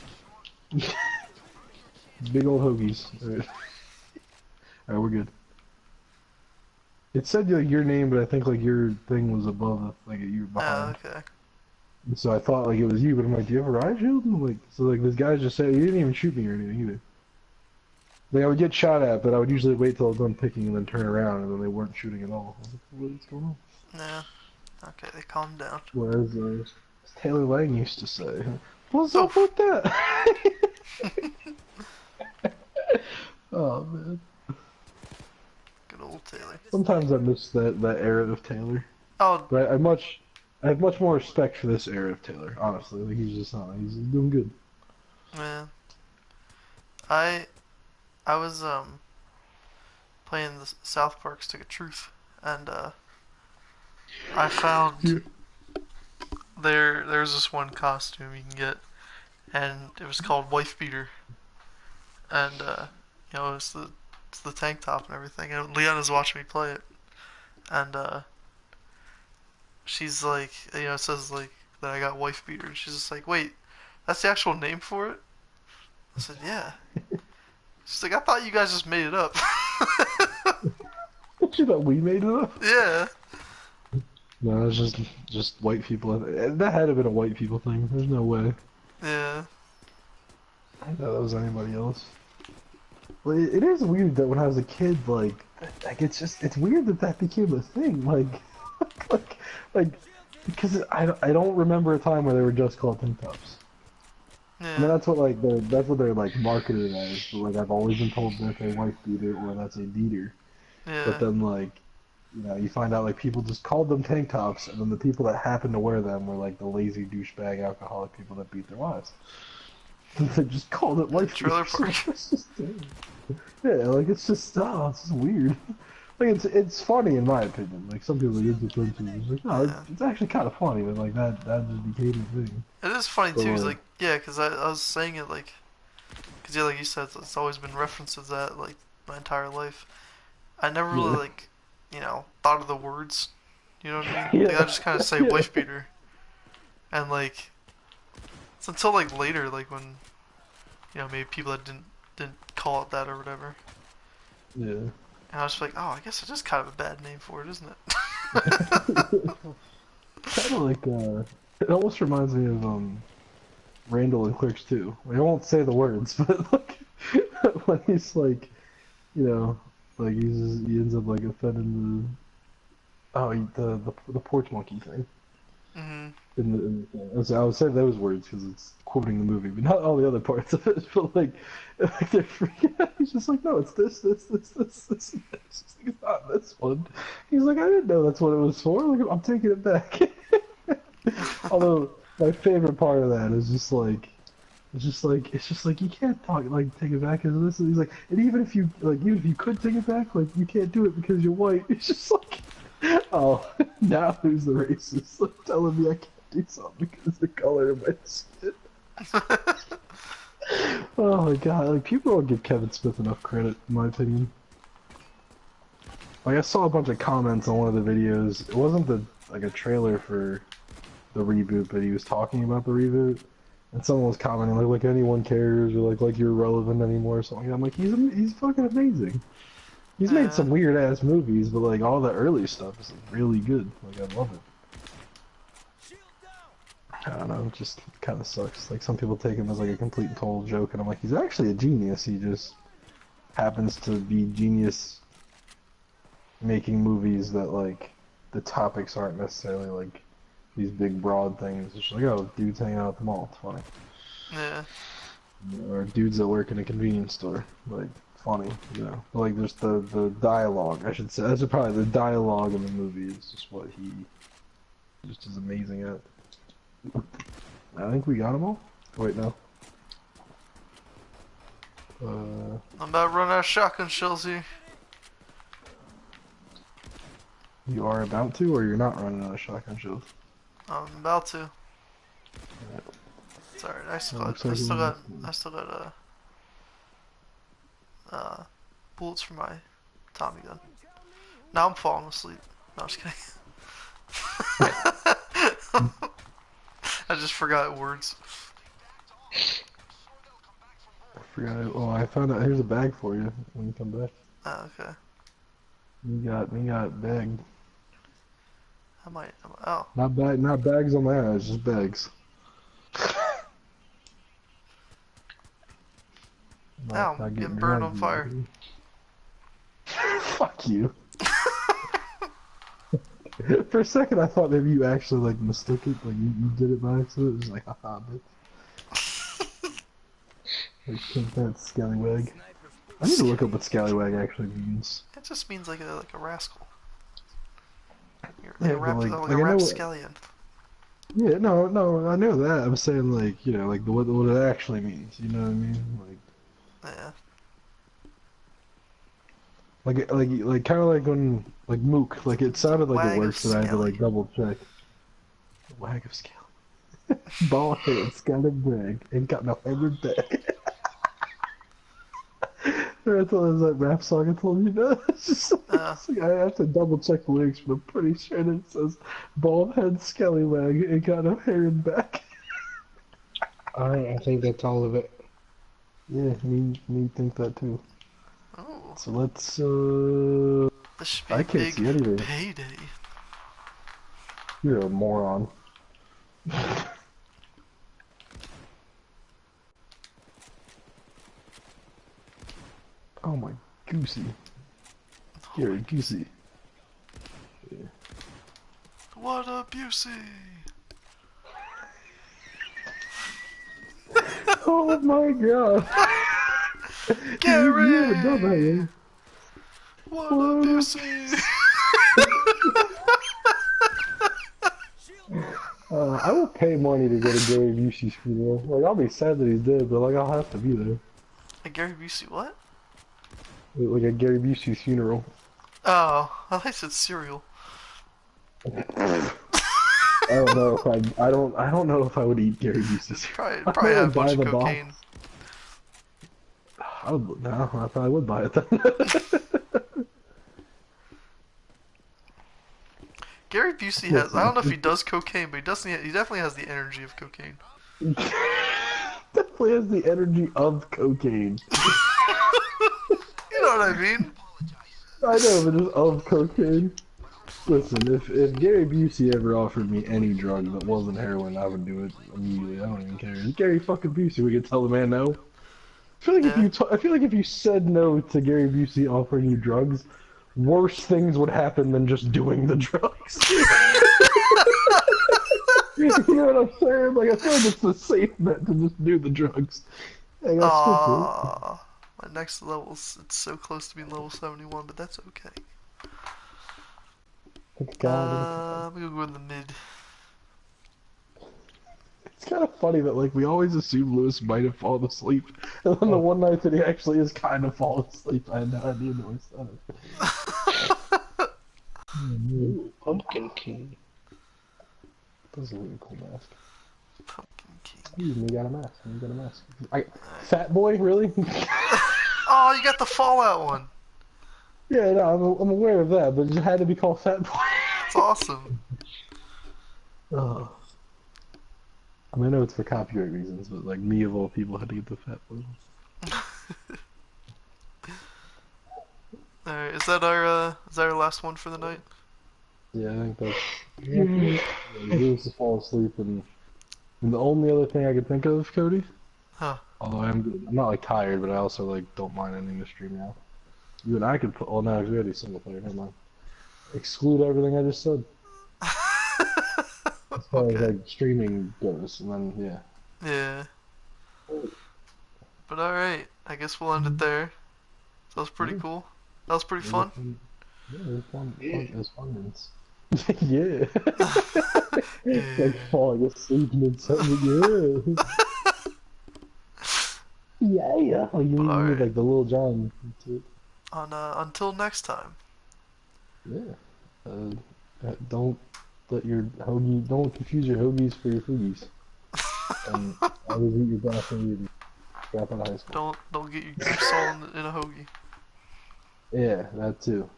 Big old hoagies. Alright, we're good. It said like your name, but I think like your thing was above, like you were Oh, behind. okay. And so I thought like it was you, but I'm like, do you have a riot shield? And I'm like, so like this guy just said he didn't even shoot me or anything either. Like I would get shot at, but I would usually wait till I was done picking and then turn around, and then they weren't shooting at all. I was like, what's going on? Yeah. Okay, they calmed down. Whereas as Taylor Lang used to say, what's Oh. up with that? Oh man. Good old Taylor. Sometimes I miss that era of Taylor. Oh, But I have much more respect for this era of Taylor, honestly. Like he's just not he's doing good. man. I was playing the South Park Stick of Truth, and I found there's this one costume you can get, and it was called Wife Beater, and you know it's the tank top and everything. And Leanna's watching me play it, and she's like, you know, it says like that I got Wife Beater, and she's just like, wait, that's the actual name for it? I said, yeah. She's like, I thought you guys just made it up. Don't you know we made it up? Yeah. No, it's just white people. That had to have been a white people thing. There's no way. Yeah. I thought that was anybody else. Well, it is weird that when I was a kid, like it's weird that became a thing. Like, because I don't remember a time where they were just called tank tops. Yeah. I mean, that's what they're like marketed as. But like I've always been told that they're wife beater or that's a beater. Yeah. But then like, you know, you find out like people just called them tank tops, and then the people that happened to wear them were like the lazy douchebag alcoholic people that beat their wives. They just called it wife Trailer beater. park. It's just, yeah, like it's just weird. Like it's funny in my opinion. Like some people use the term too. It's like no, Yeah. it's actually kind of funny, but like that just became a thing. It is funny But, too. It's like- like, yeah, because I was saying it like, because yeah, like you said, it's always been referenced as that like my entire life. I never really Yeah. like, you know, thought of the words. You know what I mean? Yeah. Like, I just kind of say Yeah. wife beater, and like, it's until like later, like when, you know, maybe people that didn't call it that or whatever. Yeah. And I was just like, oh, I guess it's just kind of a bad name for it, isn't it? Kind of like it almost reminds me of Randall and Clerks too. Like, I won't say the words, but like when he's like, you know, like he ends up like offending the porch monkey thing. Mhm. In the thing. So I would say those words because it's quoting the movie, but not all the other parts of it. But like they're freaking out. He's just like, no, it's this. It's like, it's not this one. He's like, I didn't know that's what it was for. Like, I'm taking it back. Although my favorite part of that is just like, it's just like you can't take it back because this. And he's like, and even if you could take it back, like you can't do it because you're white. It's just like, oh, now who's the racist? Like telling me I can't do something because of the color of my skin. Oh my god, like people don't give Kevin Smith enough credit, in my opinion. Like I saw a bunch of comments on one of the videos. It wasn't a trailer for the reboot, but he was talking about the reboot, and someone was commenting like anyone cares or like you're irrelevant anymore or something. I'm like he's fucking amazing. He's made Yeah. some weird ass movies, but like all the early stuff is like, really good. Like I love it. I don't know, it just kind of sucks. Like some people take him as like a complete and total joke, and I'm like, he's actually a genius. He just happens to be genius making movies that like the topics aren't necessarily like these big broad things. It's just like, oh, dudes hanging out at the mall. It's funny. Yeah. Or dudes that work in a convenience store. Like funny, you know. But, like just the dialogue, I should say. That's probably the dialogue in the movie is just what he just is amazing at. I think we got them all. Wait, no. I'm about to run out of shotgun shells here. You are about to, or you're not running out of shotgun shells? I'm about to. It's alright. I still got bullets for my Tommy gun. Now I'm falling asleep. No, I'm just kidding. I just forgot words. I forgot. Oh, I found out. Here's a bag for you when you come back. Oh, okay. We got bagged. Oh. Not bags on my eyes, just bags. Ow, I'm getting burned on fire. Fuck you. For a second, I thought maybe you actually like mistook it, like you did it by accident. It was like, haha, bitch. Like, take that scallywag. I need to look up what scallywag actually means. It just means like a rascal. You're Yeah, a rapt like I know rapscallion. Yeah, no, I know that. I'm saying like, you know, like what it actually means. You know what I mean? Like, like kind of like when mook. Like it sounded like a word that I had to like double check. Wag of scale. Ball head, scallywag, ain't got no hammered back. I thought it was that rap song I told you about. It's just like, I have to double check the lyrics, but I'm pretty sure that it says bald head scallywag ain't got no hair in back. Alright, I think that's all of it. Yeah, me think that too. Oh. So let's This should be I a can't big see anything. payday. You're a moron. Oh my goosey. Gary Goosey. Yeah. What a Busey! Oh my god! Gary! You haven't done that yet. What a Busey! I will pay money to go to Gary Busey's funeral. Like, I'll be sad that he's dead, but like, I'll have to be there. A Gary Busey what? Like a Gary Busey's funeral. Oh, I thought you said cereal. I don't know if I don't know if I would eat Gary Busey's. Probably have a bunch of cocaine. I probably would buy it then. Gary Busey has, I don't know if he does cocaine, but he definitely has the energy of cocaine. Definitely has the energy of cocaine. You know what I mean? I know, but just of cocaine. Listen, if Gary Busey ever offered me any drug that wasn't heroin, I would do it immediately. I don't even care. It's Gary fucking Busey. We could tell the man no. I feel like if you said no to Gary Busey offering you drugs, worse things would happen than just doing the drugs. You know what I'm saying? Like, I feel like it's the safe bet to just do the drugs. Hey, Aww. My next level, it's so close to being level 71, but that's okay. I'm gonna go in the mid. It's kind of funny that, like, we always assume Lewis might have fallen asleep, and then the one night that he actually is kind of fallen asleep, I had no idea that we said it. Ooh, Pumpkin King. That's a really cool mask. Pumpkin King. You got a mask. You got a mask. Fat boy, really? Oh, you got the Fallout one. Yeah, no, I'm aware of that, but it just had to be called Fat Boy. It's awesome. I mean, I know it's for copyright reasons, but like me of all people had to get the Fat Boy. Alright, is that our last one for the night? Yeah, I think that's. Yeah, he was to fall asleep, and the only other thing I could think of, Cody. Huh. Although I'm not like tired, but I also like don't mind ending the stream now. You and I could put. Oh no, 'cause we already single player. Never mind. Exclude everything I just said as far as Okay. like streaming goes, and then yeah. Yeah. But alright, I guess we'll end it there. That was pretty Yeah, cool. That was pretty it was fun. fun. Yeah, it was fun. Yeah. Fun. It was fun. Yeah. Like Yeah. falling asleep mid sentence. Yeah. Yeah. Oh, you But need alright. like the Little John. Until next time. Yeah. Don't let your hoagie. Don't confuse your hoagies for your foogies. And always eat your broccoli and drop out of high school. Don't get your soul in a hoagie. Yeah, that too.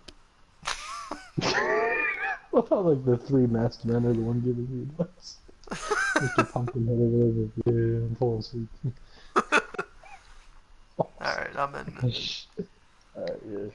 What about like the three masked men are the one giving you advice? Mr. Pumpkinhead or whatever. Yeah, I'm falling asleep. Alright, I'm in. Alright, yeah.